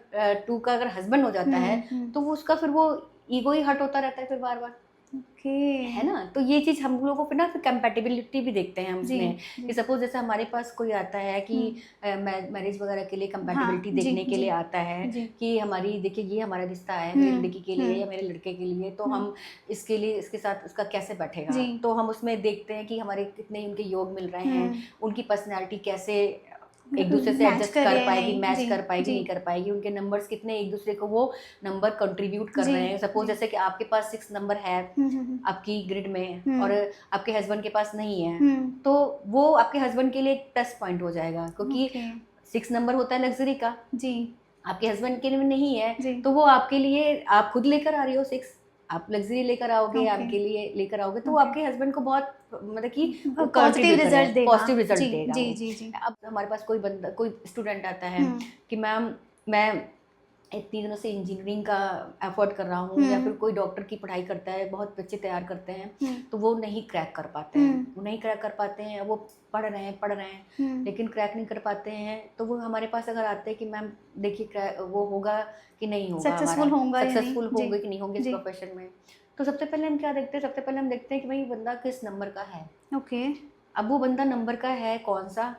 2 का अगर हस्बैंड हो जाता है, तो वो उसका फिर वो ईगो ही हर्ट होता रहता है फिर बार बार, ओके। है ना। तो ये चीज़ हम लोगों को फिर ना फिर कंपैटिबिलिटी भी देखते हैं हम जी इसमें, जी। कि सपोज जैसे हमारे पास कोई आता है कि मैरिज वगैरह के लिए कंपैटिबिलिटी हाँ, जी देखने के जी लिए आता है जी। कि हमारी देखिए ये हमारा रिश्ता है मेरी लड़की के लिए या मेरे लड़के के लिए, तो हम इसके लिए इसके साथ उसका कैसे बैठेगा, जी। तो हम उसमें देखते हैं कि हमारे कितने उनके योग मिल रहे हैं, उनकी पर्सनैलिटी कैसे एक दूसरे से मैच एडजस्ट कर कर रहे हैं, पाएगी, नहीं। मैच जी कर पाएगी जी नहीं कर पाएगी, उनके नंबर्स कितने एक दूसरे को वो नंबर कंट्रीब्यूट कर जी रहे हैं। सपोज जी। जैसे कि आपके पास 6 नंबर है आपकी ग्रिड में और आपके हस्बैंड के पास नहीं है, तो वो आपके हस्बैंड के लिए एक प्लस पॉइंट हो जाएगा, क्योंकि ओके। 6 नंबर होता है लग्जरी का, जी आपके हस्बैंड के लिए नहीं है, जी। तो वो आपके लिए, आप खुद लेकर आ रही हो 6, आप लग्जरी लेकर आओगे, ओके। आपके लिए लेकर आओगे, तो वो ओके। आपके हस्बैंड को बहुत मतलब कि पॉजिटिव कंट्रीब्यूट रिजल्ट देगा। पॉजिटिव रिजल्ट जी देगा जी वो। जी जी। अब हमारे पास कोई स्टूडेंट आता है कि मैम मैं इतनी दिनों से इंजीनियरिंग का एफर्ट कर रहा हूँ, या फिर कोई डॉक्टर की पढ़ाई करता है, बहुत बच्चे तैयार करते हैं, तो वो नहीं क्रैक कर पाते हैं, वो नहीं क्रैक कर पाते हैं, वो पढ़ रहे हैं लेकिन क्रैक नहीं कर पाते हैं, तो वो हमारे पास अगर आते हैं कि मैम देखिए वो होगा कि नहीं होगा, सक्सेसफुल होगा या नहीं। सक्सेसफुल जी होंगे कि नहीं होंगे इस जी। प्रोफेशन में। तो सबसे पहले हम क्या देखते हैं, सबसे पहले हम देखते हैं कि भाई बंदा किस नंबर का है। ओके। अब वो बंदा नंबर का है कौन सा,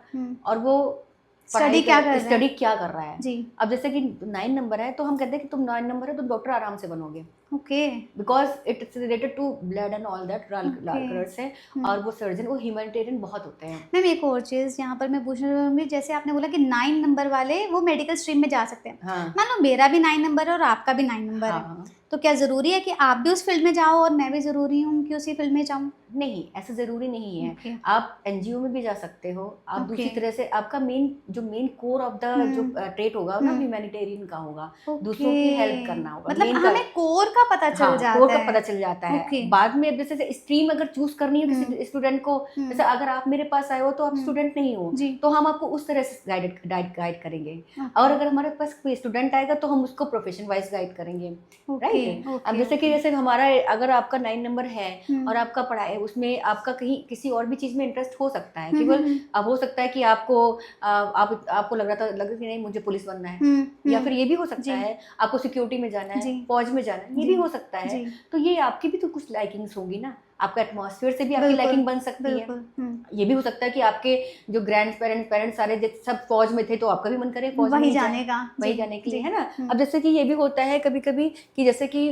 और वो स्टडी क्या कर रहा है। स्टडी क्या कर रहा है। जी। अब जैसे कि 9 नंबर है, तो हम कहते हैं कि तुम 9 नंबर है तो डॉक्टर आराम से बनोगे, okay. Because it's related to blood and all that okay. Colours है, और वो सर्जन वो ह्यूमैनिटेरियन बहुत होते हैं। मैम एक और चीज़ यहाँ पर मैं पूछना चाहूँगी, जैसे आपने बोला कि 9 नंबर वाले वो मेडिकल स्ट्रीम में जा सकते हैं। हाँ मान लो मेरा भी 9 नंबर है और आपका भी 9 नंबर है, हाँ। तो क्या ज़रूरी है कि आप भी उस फील्ड में जाओ और मैं भी ज़रूरी हूँ कि उसी फील्ड में जाऊँ? नहीं, ऐसा ज़रूरी नहीं है। ओके। आप एनजीओ में भी जा सकते हो, आप ओके। दूसरी तरह से आपका मेन कोर ऑफ द जो ट्रेट होगा ना ह्यूमैनिटेरियन का होगा, दूसरों की हेल्प करना होगा। मतलब मेन हमें कोर का पता चल हाँ, जाता कोड का है। पता चल जाता है। ओके। बाद में जैसे स्ट्रीम अगर चूज करनी है किसी स्टूडेंट को, हम्म। जैसे अगर आप मेरे पास आए हो तो आप हम्म। स्टूडेंट नहीं हो, जी। तो हम आपको उस तरह से गाइड करेंगे। ओके। और अगर हमारे पास कोई स्टूडेंट आएगा तो हम उसको प्रोफेशन वाइज गाइड करेंगे, ओके। राइट। अब ओके। जैसे कि जैसे हमारा अगर आपका 9 नंबर है हम्म। और आपका पढ़ाई उसमें आपका कहीं किसी और भी चीज में इंटरेस्ट हो सकता है, हम्म। केवल हम्म। अब हो सकता है कि आपको आपको लग रहा कि नहीं मुझे पुलिस बनना है, या फिर ये भी हो सकता जी। है आपको सिक्योरिटी में जाना है, जी। फौज में जाना है, ये जी। भी हो सकता है। जी। तो ये आपकी भी तो कुछ लाइकिंग्स होंगी ना, आपका एटमॉस्फेयर से भी आपकी बिल्कुल। लाइकिंग बन सकती है। बिल्कुल। ये भी हो सकता है कि आपके जो ग्रैंड पेरेंट्स सारे सब फौज में थे तो आपका भी मन करे फौज में वही ही जाए, जाने का। वही जी। जाने के लिए, जी। है ना। अब जैसे कि ये भी होता है कभी कभी कि जैसे कि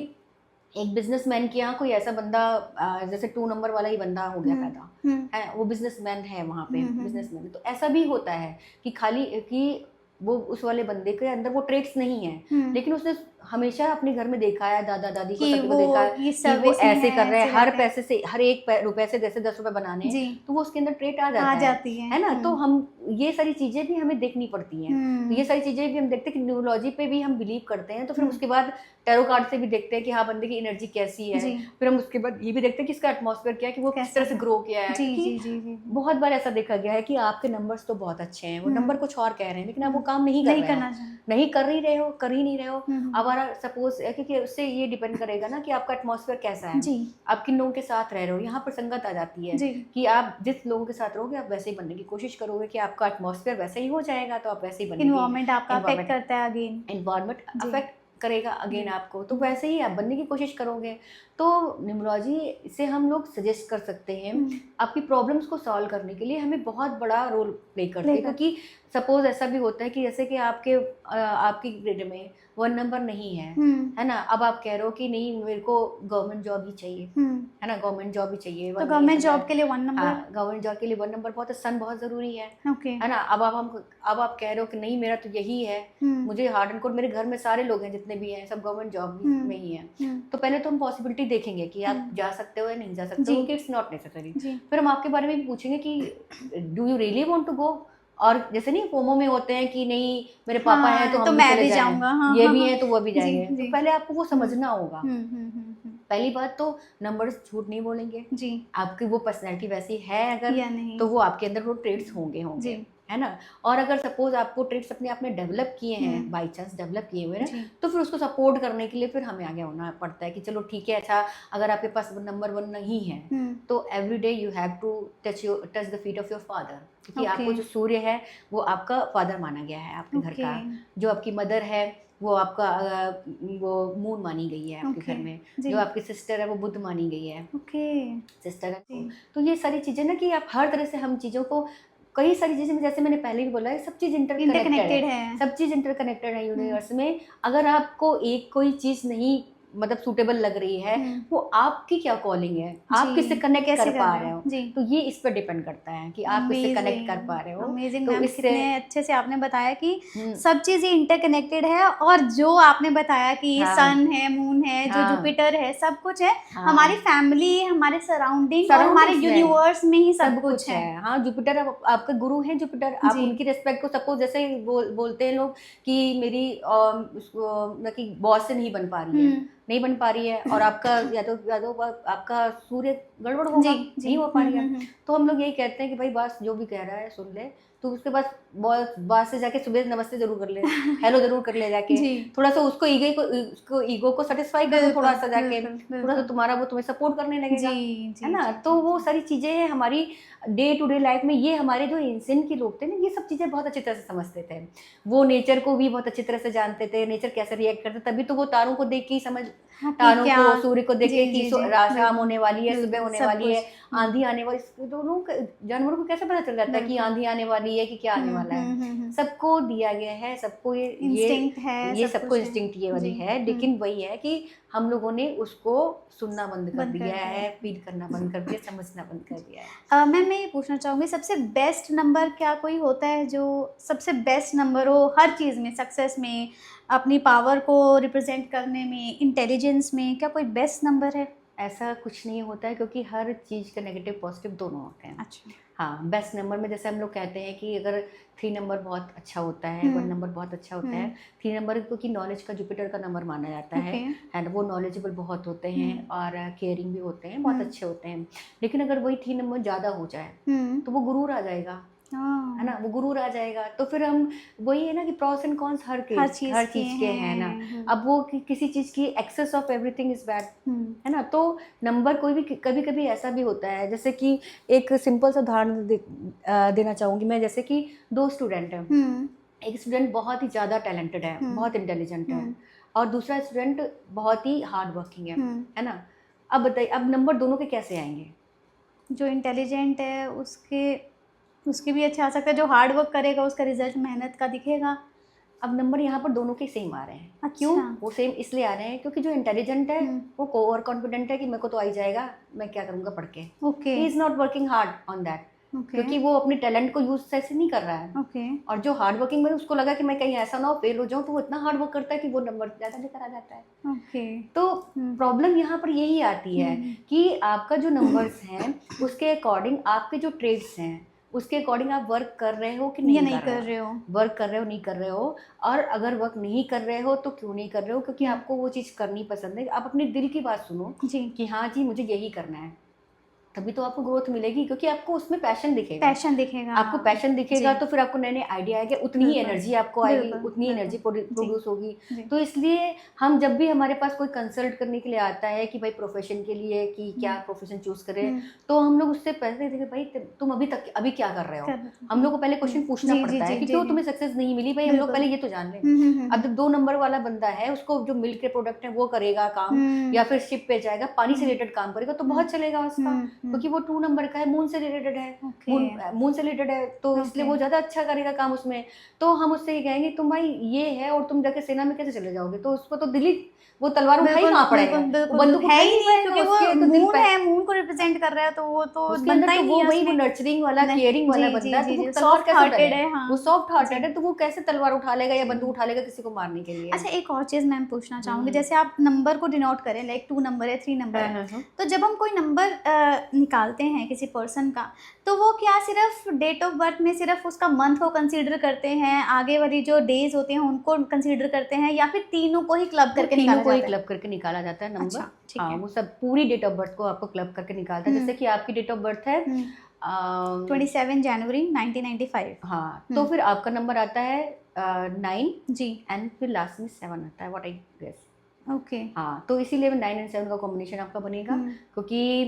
एक बिजनेसमैन के यहाँ कोई ऐसा बंदा जैसे 2 नंबर वाला ही बंदा हो गया पैदा, है वो बिजनेसमैन है वहाँ पे, बिजनेसमैन। तो ऐसा भी होता है कि खाली कि वो उस वाले बंदे के अंदर वो ट्रेड्स नहीं है, लेकिन उसने हमेशा अपने घर में देखा है, दादा दादी को कि सभी को वो देखा है ये कि वो सर्विस में ऐसे कर रहे हैं, ऐसे हर रहते हैं। पैसे से, हर एक रुपए से जैसे 10 रुपए बनाने हैं, जी। तो वो उसके अंदर ट्रेड आ आ जाती है ना। तो हम ये सारी चीजें भी हमें देखनी पड़ती हैं। तो ये सारी चीजें भी हम देखते हैं कि न्यूरोलॉजी पे भी हम बिलीव करते हैं, तो फिर उसके बाद टैरो कार्ड से भी देखते हैं कि हाँ बंदे की एनर्जी कैसी है। जी। फिर हम उसके बाद ये भी देखते हैं कि इसका एटमॉस्फेयर क्या है, कि वो किस तरह से ग्रो किया है। जी। क्योंकि जी। जी। जी। बहुत बार ऐसा देखा गया है कि आपके नंबर्स तो बहुत अच्छे हैं, वो नंबर कुछ और कह रहे हैं, लेकिन आप वो काम नहीं कर रहे हो, नहीं कर ही रहे हो। हमारा सपोज है, क्योंकि उससे ये डिपेंड करेगा ना कि आपका एटमॉस्फेयर कैसा है, जी। आप किन लोगों के साथ रह रहे हो। यहाँ पर संगत आ जाती है जी। कि आप जिस लोगों के साथ रहोगे आप वैसे ही बनने की कोशिश करोगे, कि आपका एटमॉस्फेयर वैसे ही हो जाएगा तो आप वैसे ही बनेंगे। एनवायरनमेंट आपका अफेक्ट करता है अगेन, एनवायरनमेंट अफेक्ट करेगा अगेन आपको, तो वैसे ही आप बनने की कोशिश करोगे। तो न्यूमरोलॉजी से हम लोग सजेस्ट कर सकते हैं आपकी प्रॉब्लम्स को सॉल्व करने के लिए, हमें बहुत बड़ा रोल प्ले करते हैं। क्योंकि सपोज ऐसा भी होता है कि जैसे कि आपकी ग्रेड में 1 नंबर नहीं है ना। अब आप कह रहे हो कि नहीं मेरे को गवर्नमेंट जॉब ही चाहिए, है ना, गवर्नमेंट जॉब ही चाहिए। तो गवर्नमेंट जॉब के लिए 1 नंबर, हाँ, गवर्नमेंट जॉब के लिए 1 नंबर बहुत, सन बहुत जरूरी है, है ना। अब आप कह रहे हो कि नहीं मेरा तो यही है, मुझे हार्ड एंड कोड, मेरे घर में सारे लोग हैं जितने भी हैं सब गवर्नमेंट जॉब में ही है। तो पहले तो हम पॉसिबिलिटी देखेंगे कि आप जा सकते हो या नहीं जा सकते हो, कि इट्स नॉट नेसेसरी। फिर हम आपके बारे में भी पूछेंगे कि do you really want to go. और जैसे नहीं फोमो में होते हैं कि नहीं मेरे पापा हैं तो हम भी चले जाएंगे, ये भी हैं तो वो भी जाएंगे। तो पहले आपको वो समझना होगा। पहली बात तो नंबर्स झूठ नहीं बोलेंगे जी, आपकी वो पर्सनैलिटी वैसी है अगर या नहीं, तो वो आपके अंदर वो ट्रेड्स होंगे, है ना। और अगर सपोज आपको ट्रेड्स अपने आप में डेवलप किए हैं, बाई चांस डेवलप किए हुए हैं, तो फिर उसको सपोर्ट करने के लिए फिर हमें आगे होना पड़ता है कि चलो ठीक है, अच्छा अगर आपके पास नंबर 1 नहीं है तो every day you have to touch the feet of your father, क्योंकि आपको जो सूर्य है वो आपका फादर माना गया है आपके घर का, जो आपकी मदर है वो आपका वो मून मानी गई है आपके घर में, जो आपकी सिस्टर है वो बुध मानी गई है, सिस्टर है। तो ये सारी चीजें ना कि आप हर तरह से हम चीजों को, कई सारी चीजें जैसे मैंने पहले भी बोला है, सब चीज इंटरकनेक्टेड है, सब चीज इंटरकनेक्टेड है यूनिवर्स में। अगर आपको एक कोई चीज नहीं मतलब सूटेबल लग रही है, वो आपकी क्या कॉलिंग है, आप किससे कनेक्ट कर पा रहे हो, तो ये इस पर डिपेंड करता है कि आप किससे कनेक्ट कर पा रहे हो। अमेजिंग मैम, कितने अच्छे से आपने बताया कि सब चीजें इंटरकनेक्टेड है, और जो आपने बताया कि सन है, मून है, जो जुपिटर है, सब कुछ है, हमारी फैमिली, हमारे सराउंडिंग और हमारे यूनिवर्स में ही सब कुछ है। हाँ, जुपिटर आपका गुरु है, जुपिटर आप उनकी रिस्पेक्ट को, सपोज जैसे बोलते हैं लोग कि मेरी बॉस से नहीं बन पा रही है और आपका या तो आपका सूर्य गड़बड़ होगा, नहीं हो पा रही है, तो हम लोग यही कहते हैं कि भाई बॉस जो भी कह रहा है सुन ले, तो उसके बाद बॉस से जाके सुबह नमस्ते जरूर कर ले, हेलो जरूर कर ले जाके, थोड़ा सा उसको ईगो को सेटिस्फाई करो, थोड़ा सा जाके, थोड़ा सा वो तुम्हें सपोर्ट करने लगेगा, है ना। तो वो सारी चीजें हैं हमारी डे टू डे लाइफ में। ये हमारे जो एंशिएंट के लोग थे ना, ये सब चीजें बहुत अच्छी तरह से समझते थे, वो नेचर को भी बहुत अच्छी तरह से जानते थे, नेचर कैसे रिएक्ट करते, तभी तो वो तारों को देख के समझ, तारों को, सूर्य को देख के कि शाम होने वाली है, सुबह होने वाली है, आंधी आने वाली, दोनों जानवरों को कैसे पता चल जाता है कि आंधी आने वाली है, कि क्या आने वाला है, सबको दिया गया है, सबको ये इंस्टिंक्ट है, ये सबको इंस्टिंक्ट ये वाली है। लेकिन वही है कि हम लोगों ने उसको सुनना बंद कर दिया है, फील करना बंद कर दिया, समझना बंद कर दिया है। मैं ये पूछना चाहूँगी, सबसे बेस्ट नंबर क्या कोई होता है जो सबसे बेस्ट नंबर हो हर चीज़ में, सक्सेस में, अपनी पावर को रिप्रेजेंट करने में, इंटेलिजेंस में, क्या कोई बेस्ट नंबर है? ऐसा कुछ नहीं होता है, क्योंकि हर चीज़ के नेगेटिव पॉजिटिव दोनों होते हैं। अच्छा। हाँ, बेस्ट नंबर में जैसे हम लोग कहते हैं कि अगर 3 नंबर बहुत अच्छा होता है, 1 नंबर बहुत अच्छा होता है। 3 नंबर क्योंकि नॉलेज का जुपिटर का नंबर माना जाता है, ओके। एंड वो नॉलेजेबल बहुत होते हैं और केयरिंग भी होते हैं, बहुत हम्म। अच्छे होते हैं। लेकिन अगर वही 3 नंबर ज़्यादा हो जाए हम्म। तो वो गुरूर आ जाएगा, है ना? वो गुरूर आ जाएगा, तो फिर हम वही है ना कि प्रॉस एंड कॉन्स हर हर चीज हर के चीज़ के हैं ना। हैं। अब वो किसी चीज़ की excess of everything is bad, है ना? तो नंबर कोई भी कभी कभी ऐसा भी होता है, जैसे कि एक सिंपल सा उदाहरण देना चाहूँगी मैं। जैसे कि 2 स्टूडेंट हैं, एक स्टूडेंट बहुत ही ज़्यादा टैलेंटेड है, बहुत इंटेलिजेंट है, और दूसरा स्टूडेंट बहुत ही हार्ड वर्किंग है ना? अब बताइए, अब नंबर दोनों के कैसे आएंगे? जो इंटेलिजेंट है उसके भी अच्छा आ सकता है, जो हार्ड वर्क करेगा उसका रिजल्ट मेहनत का दिखेगा। अब नंबर यहाँ पर दोनों के सेम आ रहे हैं। क्यों अच्छा। वो सेम इसलिए आ रहे हैं? क्योंकि जो इंटेलिजेंट है वो ओवर कॉन्फिडेंट है कि मेरे को तो आ ही जाएगा, मैं क्या करूँगा पढ़ के। Okay. He is not working hard on that, okay. क्योंकि वो अपने टैलेंट को यूज ऐसे नहीं कर रहा है। ओके। और जो हार्ड वर्किंग में उसको लगा कि मैं कहीं ऐसा ना हो फेल हो जाऊँ, तो वो इतना हार्ड वर्क करता है कि वो नंबर ज़्यादा लेकर आ जाता है। ओके। तो प्रॉब्लम यहाँ पर यही आती है कि आपका जो नंबर्स हैं उसके अकॉर्डिंग आपके जो ट्रेड्स हैं उसके अकॉर्डिंग आप वर्क कर रहे हो कि ये नहीं नहीं कर कर रहे रहे हो, हो। वर्क कर रहे हो नहीं कर रहे हो। और अगर वर्क नहीं कर रहे हो तो क्यों नहीं कर रहे हो? क्योंकि आपको वो चीज़ करनी पसंद है। आप अपने दिल की बात सुनो जी। कि हाँ जी मुझे यही करना है, तभी तो आपको ग्रोथ मिलेगी, क्योंकि आपको उसमें पैशन दिखेगा। पैशन दिखेगा। आपको पैशन दिखेगा जी। तो फिर आपको नए नए आइडिया आएंगे, उतनी ही बिल्कुल, एनर्जी आपको आएगी, बिल्कुल, उतनी एनर्जी बिल्कुल। जी, प्रोड्यूस होगी। जी। तो इसलिए हम जब भी हमारे पास कोई कंसल्ट करने के लिए आता है कि भाई प्रोफेशन के लिए कि क्या प्रोफेशन चूज करें, तो हम लोग उससे पहले देखें भाई तुम अभी क्या कर रहे हो। हम लोग को पहले क्वेश्चन पूछना जी, जी, पड़ता है जी, कि जी, क्यों जी। तुम्हें सक्सेस नहीं मिली, भाई हम लोग बिल्कुल। पहले ये तो जान लें। अब जब 2 नंबर वाला बंदा है, उसको जो मिल्क के प्रोडक्ट है वो करेगा काम, या फिर शिप पे जाएगा पानी से रिलेटेड काम करेगा तो बहुत चलेगा उसका, क्योंकि वो 2 नंबर का है, मून से रिलेटेड है, मून से रिलेटेड है, तो इसलिए वो ज्यादा अच्छा करेगा काम उसमें। तो हम उससे ये कहेंगे तुम भाई ये है और तुम जाके सेना में कैसे चले जाओगे? तो उसको तो दिल्ली वो तलवार उठाई बिल्कुल, कहाँ पड़ेगा, बिल्कुल, वो बिल्कुल, बंदूक है उठा ही ही नहीं नहीं, पाएगा, क्योंकि वो उसके तो दिल मून पे है, मून को रिप्रेजेंट कर रहा है, तो वो तो उसके अंदर बनता ही तो नहीं वो है वही वो उसमें। नर्चरिंग वाला नहीं, केयरिंग वाला जी, बंदा, जी, तो जी, वो जी, तलवार सॉफ्ट कैसे हार्टेड उठाएगा? है, हाँ। वो सॉफ्ट हार्टेड जी। है, तो वो कैसे तलवार उठा लेगा या बंदूक उठा लेगा किसी को मारने के लिए? अच्छा, एक और चीज़ मैं पूछना चाहूँगी, जैसे आप नंबर को डिनोट करें, लाइक 2 नंबर है, 3 नंबर है, तो जब हम कोई नंबर निकालते हैं किसी पर्सन का, तो वो क्या सिर्फ डेट ऑफ बर्थ में सिर्फ उसका मंथ को कंसीडर करते हैं, आगे वाली जो डेज होते हैं उनको कंसीडर करते हैं, या फिर तीनों को ही क्लब करके तीनों निकाला को ही जाता है? क्लब करके निकाला जाता है नंबर। अच्छा, ठीक हाँ, है। वो सब पूरी डेट ऑफ बर्थ को आपको क्लब करके निकालता है। जैसे कि आपकी डेट ऑफ बर्थ है 27 जनवरी 1995। हाँ, तो फिर आपका नंबर आता है 9 जी। एंड फिर लास्ट में 7 आता है, व्हाट आई गेस। ओके। हाँ, तो इसीलिए 9 एंड 7 का कॉम्बिनेशन आपका बनेगा, क्योंकि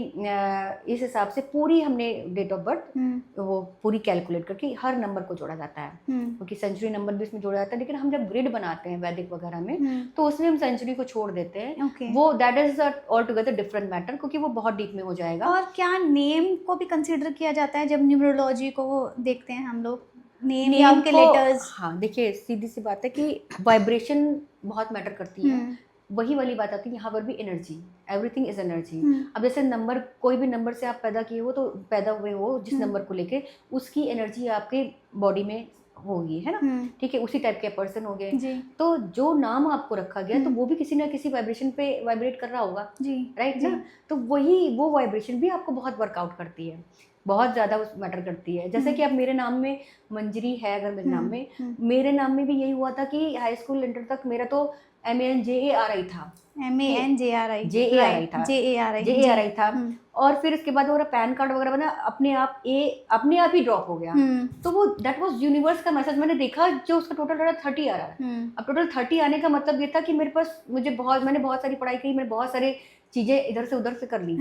इस हिसाब से पूरी हमने डेट ऑफ बर्थ वो पूरी कैलकुलेट करके हर नंबर को जोड़ा जाता है, क्योंकि सेंचुरी नंबर भी इसमें जोड़ा जाता है। लेकिन हम जब ग्रिड बनाते हैं वैदिक वगैरह में, तो उसमें हम सेंचुरी को छोड़ देते हैं। ओके। वो that is all together different matter, क्योंकि वो बहुत डीप में हो जाएगा। और क्या नेम को भी कंसीडर किया जाता है जब न्यूमरोलॉजी को देखते हैं हम लोग? नेम या उनके लेटर्स? हाँ, देखिए सीधी सी बात है कि वाइब्रेशन बहुत मैटर करती है। वही वाली बात आती है यहाँ पर भी, एनर्जी, एवरीथिंग इज एनर्जी। अब जैसे नंबर, कोई भी नंबर से आप पैदा किए हो, तो पैदा हुए हो जिस नंबर को लेके, उसकी एनर्जी आपके बॉडी में होगी, है ना? ठीक है, उसी टाइप के पर्सन हो गए। तो जो नाम आपको रखा गया तो वो भी किसी ना किसी वाइब्रेशन पे वाइब्रेट कर रहा होगा, राइट ना? तो वही वो वाइब्रेशन भी आपको बहुत वर्कआउट करती है, बहुत ज़्यादा मैटर करती है। जैसे कि अब मेरे नाम में मंजरी है, अगर मेरे नाम में, मेरे नाम में भी यही हुआ था कि हाई स्कूल इंटर तक मेरा तो MANJARI था, JARI था। और फिर इसके बाद मेरा पैन कार्ड वगैरह बना, अपने आप ही ड्रॉप हो गया। तो वो दैट वाज यूनिवर्स का मैसेज। मैंने देखा जो उसका टोटल रहा 30 आ रहा है। अब टोटल 30 आने का मतलब ये था कि मेरे पास मैंने बहुत सारी पढ़ाई की, मैंने बहुत सारी चीजें इधर से उधर से कर ली।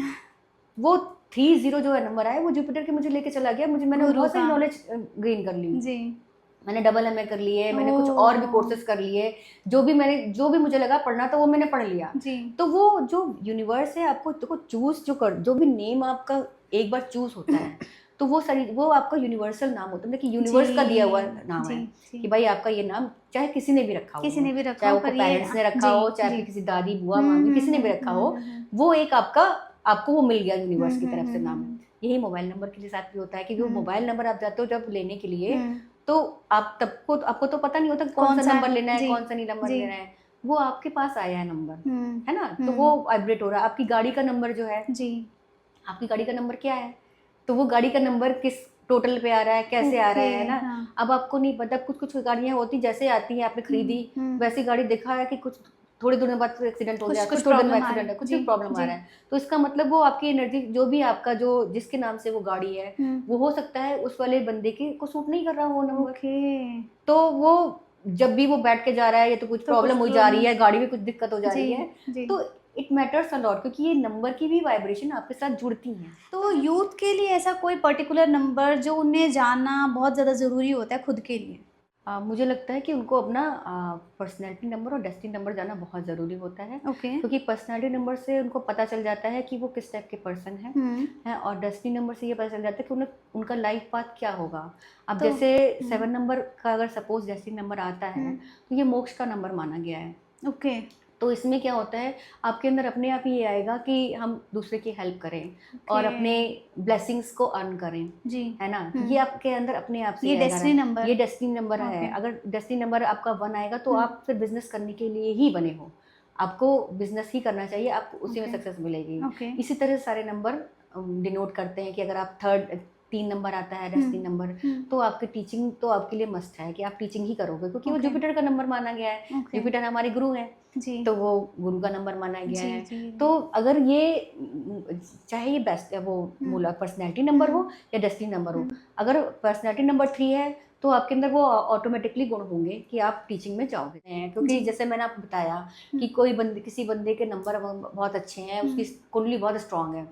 वो 30 जो है नंबर आया, वो जुपिटर के मुझे लेके चला गया, मैंने बहुत सारी नॉलेज गेन कर ली। मैंने डबल MA कर लिए, मैंने कुछ और भी कोर्सेज कर लिए, जो भी मुझे लगा पढ़ना था वो मैंने पढ़ लिया। तो वो जो यूनिवर्स है आपको चूज जो भी नेम आपका एक बार चूज होता है, तो वो आपका यूनिवर्सल नाम होता है, कि यूनिवर्स का दिया हुआ नाम है कि भाई आपका ये नाम चाहे किसी ने भी रखा हो, चाहे वो पेरेंट्स ने रखा हो, चाहे किसी दादी बुआ मामी किसी ने भी रखा हो, वो एक आपको वो मिल गया यूनिवर्स की तरफ से नाम। यही मोबाइल नंबर के साथ भी होता है कि वो मोबाइल नंबर आप जाते हो जब लेने के लिए, तो आपको तो पता नहीं होता कौन सा नंबर लेना है, कौन सा नहीं नंबर लेना है। वो आपके पास आया है नंबर, हम्म, है ना, तो वो वाइब्रेट हो रहा है। आपकी गाड़ी का नंबर जो है, जी, आपकी गाड़ी का नंबर क्या है, तो वो गाड़ी का नंबर किस टोटल पे आ रहा है, कैसे आ रहा है ओके, ना। हाँ, अब आपको नहीं पता, कुछ कुछ गाड़ियां होती जैसे आती है, आपने खरीदी हम्म, वैसी गाड़ी, देखा है कि कुछ थोड़ी देर बाद एक्सीडेंट हो कुछ गया, कुछ कुछ थोड़ी देर में प्रॉब्लम आ एक्सीडेंट रही, है, कुछ जी, प्रॉब्लम आ जी, रहा है। तो इसका मतलब वो आपकी एनर्जी जो भी आपका जो जिसके नाम से वो गाड़ी है, वो हो सकता है उस वाले बंदे के को सूट नहीं कर रहा वो नंबर। ओके, तो वो जब भी वो बैठ के जा रहा है, या तो कुछ तो कुछ प्रॉब्लम हो जा रही है, गाड़ी में कुछ दिक्कत हो जा जी, रही है, जी। तो इट मैटर्स अ लॉट, क्योंकि ये नंबर की भी वाइब्रेशन आपके साथ जुड़ती हैं। तो यूथ के लिए ऐसा कोई पर्टिकुलर नंबर जो उन्हें जानना बहुत ज़्यादा ज़रूरी होता है खुद के लिए? मुझे लगता है कि उनको अपना पर्सनैलिटी नंबर और डेस्टिनी नंबर जानना बहुत ज़रूरी होता है, ओके, क्योंकि पर्सनैलिटी नंबर से उनको पता चल जाता है कि वो किस टाइप के पर्सन हैं, और डेस्टिनी नंबर से ये पता चल जाता है कि उन्हें उनका लाइफ पाथ क्या होगा। अब तो जैसे 7 नंबर का अगर सपोज डेस्टिनी नंबर आता है, तो ये मोक्ष का नंबर माना गया है। ओके, तो इसमें क्या होता है, आपके अंदर अपने आप ही ये आएगा कि हम दूसरे की हेल्प करें और अपने ब्लेसिंग्स को अर्न करें, जी, है ना। ये आपके अंदर अपने आप से ये आएगा। डेस्टिनी नंबर, ये डेस्टिनी नंबर है। ओके, अगर डेस्टिनी नंबर आपका 1 आएगा, तो आप फिर बिजनेस करने के लिए ही बने हो, आपको बिजनेस ही करना चाहिए, आपको उसी में ओके, सक्सेस मिलेगी। ओके, इसी तरह सारे नंबर डिनोट करते हैं कि अगर आप 3 नंबर आता है डेस्टिनी नंबर, तो आपकी टीचिंग तो आपके लिए मस्ट है कि आप टीचिंग ही करोगे, क्योंकि वो ओके, जुपिटर का नंबर माना गया है। ओके, जुपिटर हमारे गुरु हैं, जी, तो वो गुरु का नंबर माना गया जी, है। जी, तो अगर ये चाहे ये बेस्ट वो मूला पर्सनैलिटी नंबर हो या डेस्टिनी नंबर हो, अगर पर्सनैलिटी नंबर 3 है, तो आपके अंदर वो ऑटोमेटिकली गुण होंगे कि आप टीचिंग में जाओगे। क्योंकि जी, जैसे मैंने आपको बताया कि कोई बंदे किसी बंदे के नंबर बहुत अच्छे हैं, उसकी कुंडली बहुत स्ट्रांग है,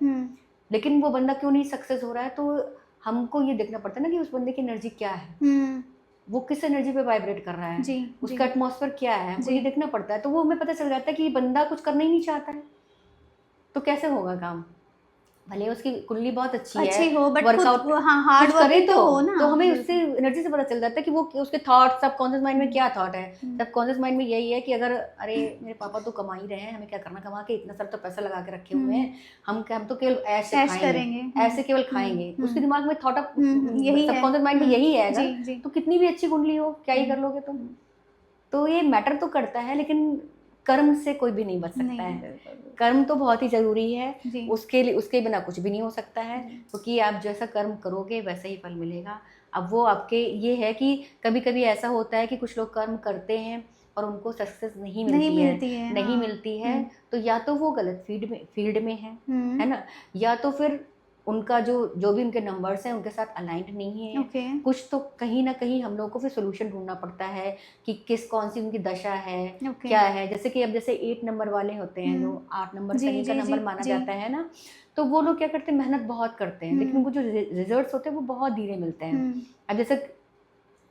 लेकिन वो बंदा क्यों नहीं सक्सेस हो रहा है, तो हमको ये देखना पड़ता है ना कि उस बंदे की एनर्जी क्या है, वो किस एनर्जी पे वाइब्रेट कर रहा है, जी, उसका जी, एटमॉस्फेयर क्या है, हमको जी, ये देखना पड़ता है। तो वो हमें पता चल जाता है कि ये बंदा कुछ करना ही नहीं चाहता है, तो कैसे होगा काम। भले उसकी कुंडली बहुत अच्छी है, अच्छी हो बट खुद वर्कआउट हाँ हार्ड कुछ करे वर्किंग तो हो ना, तो हमें उससे बिल्कुल, एनर्जी से पता चल जाता है कि वो उसके थॉट सबकॉन्शियस माइंड में क्या थॉट है। सबकॉन्शियस माइंड में यही है कि अगर अरे मेरे पापा तो कमा ही रहे हैं, हमें क्या करना, कमा के इतना सारा तो पैसा लगा के रखे हुए हैं, हम तो केवल ऐसे ऐश खाएंगे, करेंगे, ऐसे केवल खाएंगे। उसके दिमाग में थॉट ऑफ यही है, सबकॉन्शियस माइंड में यही है। जी, अगर जी, तो कितनी भी अच्छी कुंडली हो, क्या ही कर लोगे तुम। तो ये मैटर तो करता है, लेकिन कर्म से कोई भी नहीं बच सकता नहीं, है। बिल्कुल, कर्म तो बहुत ही ज़रूरी है, जी, उसके लिए उसके बिना कुछ भी नहीं हो सकता है, जी, क्योंकि आप जैसा कर्म करोगे वैसा ही फल मिलेगा। अब वो आपके ये है कि कभी कभी ऐसा होता है कि कुछ लोग कर्म करते हैं और उनको सक्सेस नहीं नहीं मिलती मिलती है, नहीं हाँ, मिलती है। तो या तो वो गलत फील्ड में है ना, या तो फिर उनका जो जो भी उनके नंबर्स हैं उनके साथ अलाइंड नहीं है। ओके, कुछ तो कहीं ना कहीं हम लोगों को फिर सोल्यूशन ढूंढना पड़ता है कि कौन सी उनकी दशा है, ओके, क्या है। जैसे कि अब जैसे 8 नंबर वाले होते हैं, जो 8 नंबर जी, शनि का जी, जी, नंबर माना जी, जाता है ना, तो वो लोग क्या करते हैं, मेहनत बहुत करते हैं, लेकिन उनको जो रिजल्ट्स होते हैं वो बहुत धीरे मिलते हैं। अब जैसे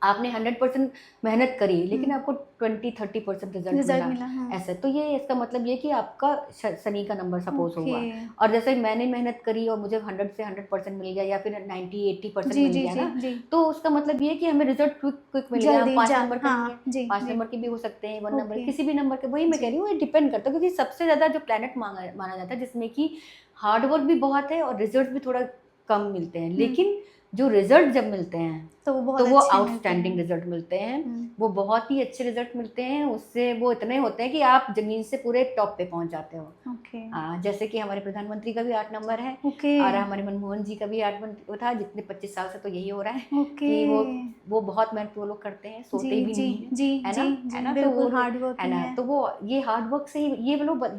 आपने 100% मेहनत करी, लेकिन आपको 20-30% रिजल्ट रिजल्ट मिला, मिला, हाँ, ऐसा। तो ये इसका मतलब ये कि आपका शनि का नंबर सपोज ओके, हुआ, और जैसे मैंने मेहनत करी और मुझे 100 से 100% मिल गया, या फिर 90-80% जी, मिल जी, गया जी, ना, जी, तो उसका मतलब ये है कि हमें रिजल्ट क्विक मिल गया। हम जल्दी 5 जा नंबर के हाँ, होंगे, जी, 5 जी, नंबर के भी हो सकते हैं, 1 नंबर, ओके, किसी भी नंबर के। वही मैं कह रही हूँ, ये डिपेंड करता है, क्योंकि सबसे ज़्यादा जो प्लैनेट माना जाता है जिसमें कि हार्ड वर्क भी बहुत है और रिजल्ट भी थोड़ा कम मिलते हैं, लेकिन जो रिजल्ट जब मिलते हैं तो वो तो बहुत वो अच्छे मिलते आउटस्टैंडिंग हैं, रिजल्ट मिलते हैं, वो बहुत ही अच्छे रिजल्ट मिलते हैं। उससे वो इतने होते हैं कि आप जमीन से पूरे टॉप पे पहुंच जाते हो। ओके, जैसे कि हमारे प्रधानमंत्री का भी 8 नंबर है, ओके, और हमारे मनमोहन जी का भी 8 नंबर था। जितने 25 साल से तो यही हो रहा है ओके, कि वो बहुत मेहनत वो लोग करते हैं, जी, सोते भी जी, नहीं है, जी, है जी, ना, जी, है ना। तो वो बिल्कुल हार्ड है वर्किंग ना, है, तो वो ये हार्ड वर्क से ही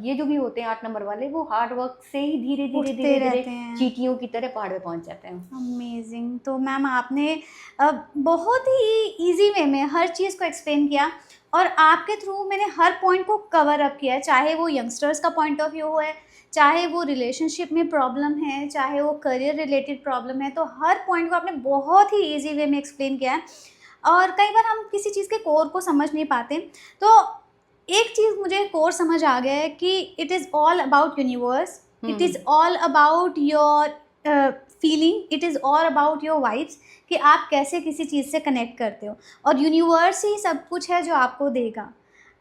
ये जो भी होते हैं 8 नंबर वाले, वो हार्ड वर्क से ही धीरे धीरे उठते धीरे धीरे रहते हैं, चींटियों की तरह पहाड़ पे पहुंच जाते हैं। अमेजिंग। तो मैम आपने बहुत ही इजी वे में हर चीज़ को एक्सप्लेन किया और आपके थ्रू मैंने हर पॉइंट को कवर अप किया है, चाहे वो यंगस्टर्स का पॉइंट ऑफ व्यू है, चाहे वो रिलेशनशिप में प्रॉब्लम है, चाहे वो करियर रिलेटेड प्रॉब्लम है, तो हर पॉइंट को आपने बहुत ही इजी वे में एक्सप्लेन किया है। और कई बार हम किसी चीज़ के कोर को समझ नहीं पाते, तो एक चीज़ मुझे कोर समझ आ गया है कि it is all about universe, it is all about your feeling, it is all about your vibes, कि आप कैसे किसी चीज़ से कनेक्ट करते हो, और यूनिवर्स ही सब कुछ है जो आपको देगा।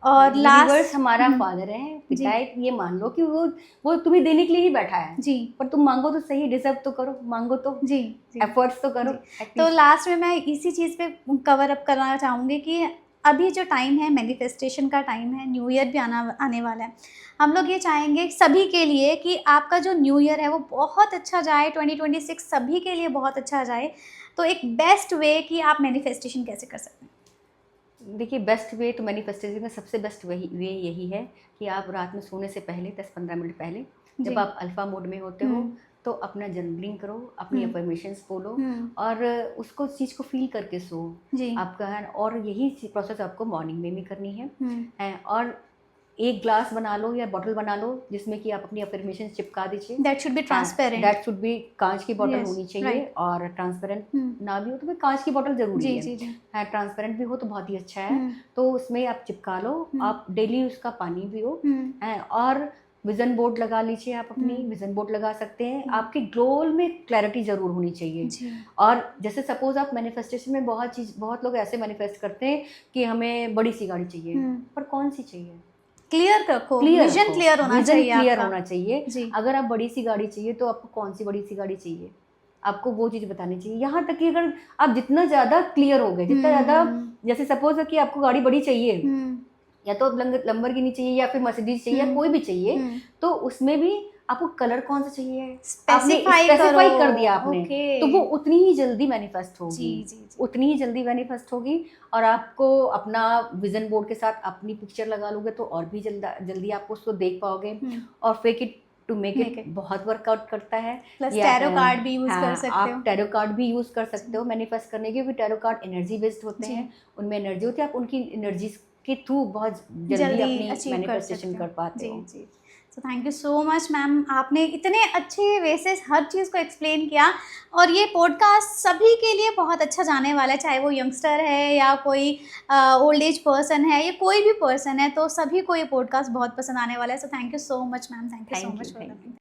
और यूनिवर्स लास्ट हमारा फादर है, पिता जी, है, ये मान लो कि वो तुम्हें देने के लिए ही बैठा है, जी, पर तुम मांगो तो सही, डिजर्व तो करो, मांगो तो, जी, जी, एफर्ट्स तो करो जी। तो एटलीस्ट। लास्ट में मैं इसी चीज़ पे कवर अप करना चाहूँगी कि अभी जो टाइम है मैनिफेस्टेशन का टाइम है, न्यू ईयर भी आने वाला है। हम लोग ये चाहेंगे सभी के लिए कि आपका जो न्यू ईयर है वो बहुत अच्छा जाए, 2026 सभी के लिए बहुत अच्छा जाए। तो एक बेस्ट वे कि आप मैनिफेस्टेशन कैसे कर सकते हैं? देखिए, बेस्ट वे तो मैनिफेस्टेशन का सबसे बेस्ट वे यही है कि आप रात में सोने से पहले 10-15 मिनट पहले, जी। जब आप अल्फा मोड में होते हो, तो अपना जर्नलिंग करो, अपनी अफर्मेशंस बोलो और उसको चीज़ को फील करके सो जी। आपका है। और यही प्रोसेस आपको मॉर्निंग में भी करनी है। और एक ग्लास बना लो या बॉटल बना लो जिसमें कि आप अपनी अफर्मेशन चिपका दीजिए। That should be transparent. That should be, कांच की बॉटल Yes, होनी चाहिए right. और ट्रांसपेरेंट ना भी हो तो भी कांच की बॉटल जरूरी जी है। जी जी। ट्रांसपेरेंट भी हो तो बहुत ही अच्छा है। तो उसमें आप चिपका लो, आप डेली उसका पानी पियो है। और विजन बोर्ड लगा लीजिए, आप अपनी विजन बोर्ड लगा सकते हैं। आपके गोल में क्लैरिटी जरूर होनी चाहिए। जी। और जैसे सपोज आप मैनिफेस्टेशन में बहुत लोग ऐसे मैनिफेस्ट करते हैं कि हमें बड़ी सी गाड़ी चाहिए, पर कौन सी चाहिए? क्लियर रखो, विजन क्लियर होना चाहिए, क्लियर आपका होना चाहिए। जी। अगर आप बड़ी सी गाड़ी चाहिए तो आपको कौन सी बड़ी सी गाड़ी चाहिए, आपको वो चीज़ बतानी चाहिए। यहाँ तक कि अगर आप जितना ज़्यादा क्लियर हो गए, जितना ज़्यादा, जैसे सपोज कि आपको गाड़ी बड़ी चाहिए, या तो लंबरगिनी चाहिए या फिर मर्सिडीज चाहिए या कोई भी चाहिए, तो उसमें भी आपको कलर कौन सा चाहिए आपने स्पेसिफाई कर दिया आपने, तो वो उतनी ही जल्दी मैनिफेस्ट होगी। उतनी ही जल्दी मैनिफेस्ट होगी। और आपको अपना विजन बोर्ड के साथ अपनी पिक्चर लगा लोगे तो और भी जल्दी आप उसको देख पाओगे। और fake it to make it बहुत वर्कआउट करता है। प्लस टैरो कार्ड भी यूज कर सकते हो। आप टैरो कार्ड भी यूज कर सकते हो मैनिफेस्ट करने के, क्योंकि टैरो कार्ड एनर्जी बेस्ड होते हैं, उनमें एनर्जी होती है। आप उनकी एनर्जी के थ्रू बहुत जल्दी अपनी मैनिफेस्टेशन कर पाते हो। जी। So thank you so much ma'am, आपने इतने अच्छे वे से हर चीज़ को एक्सप्लेन किया। और ये पॉडकास्ट सभी के लिए बहुत अच्छा जाने वाला है, चाहे वो यंगस्टर है या कोई ओल्ड एज पर्सन है या कोई भी पर्सन है, तो सभी को ये पॉडकास्ट बहुत पसंद आने वाला है। सो thank you so much ma'am, thank you so much for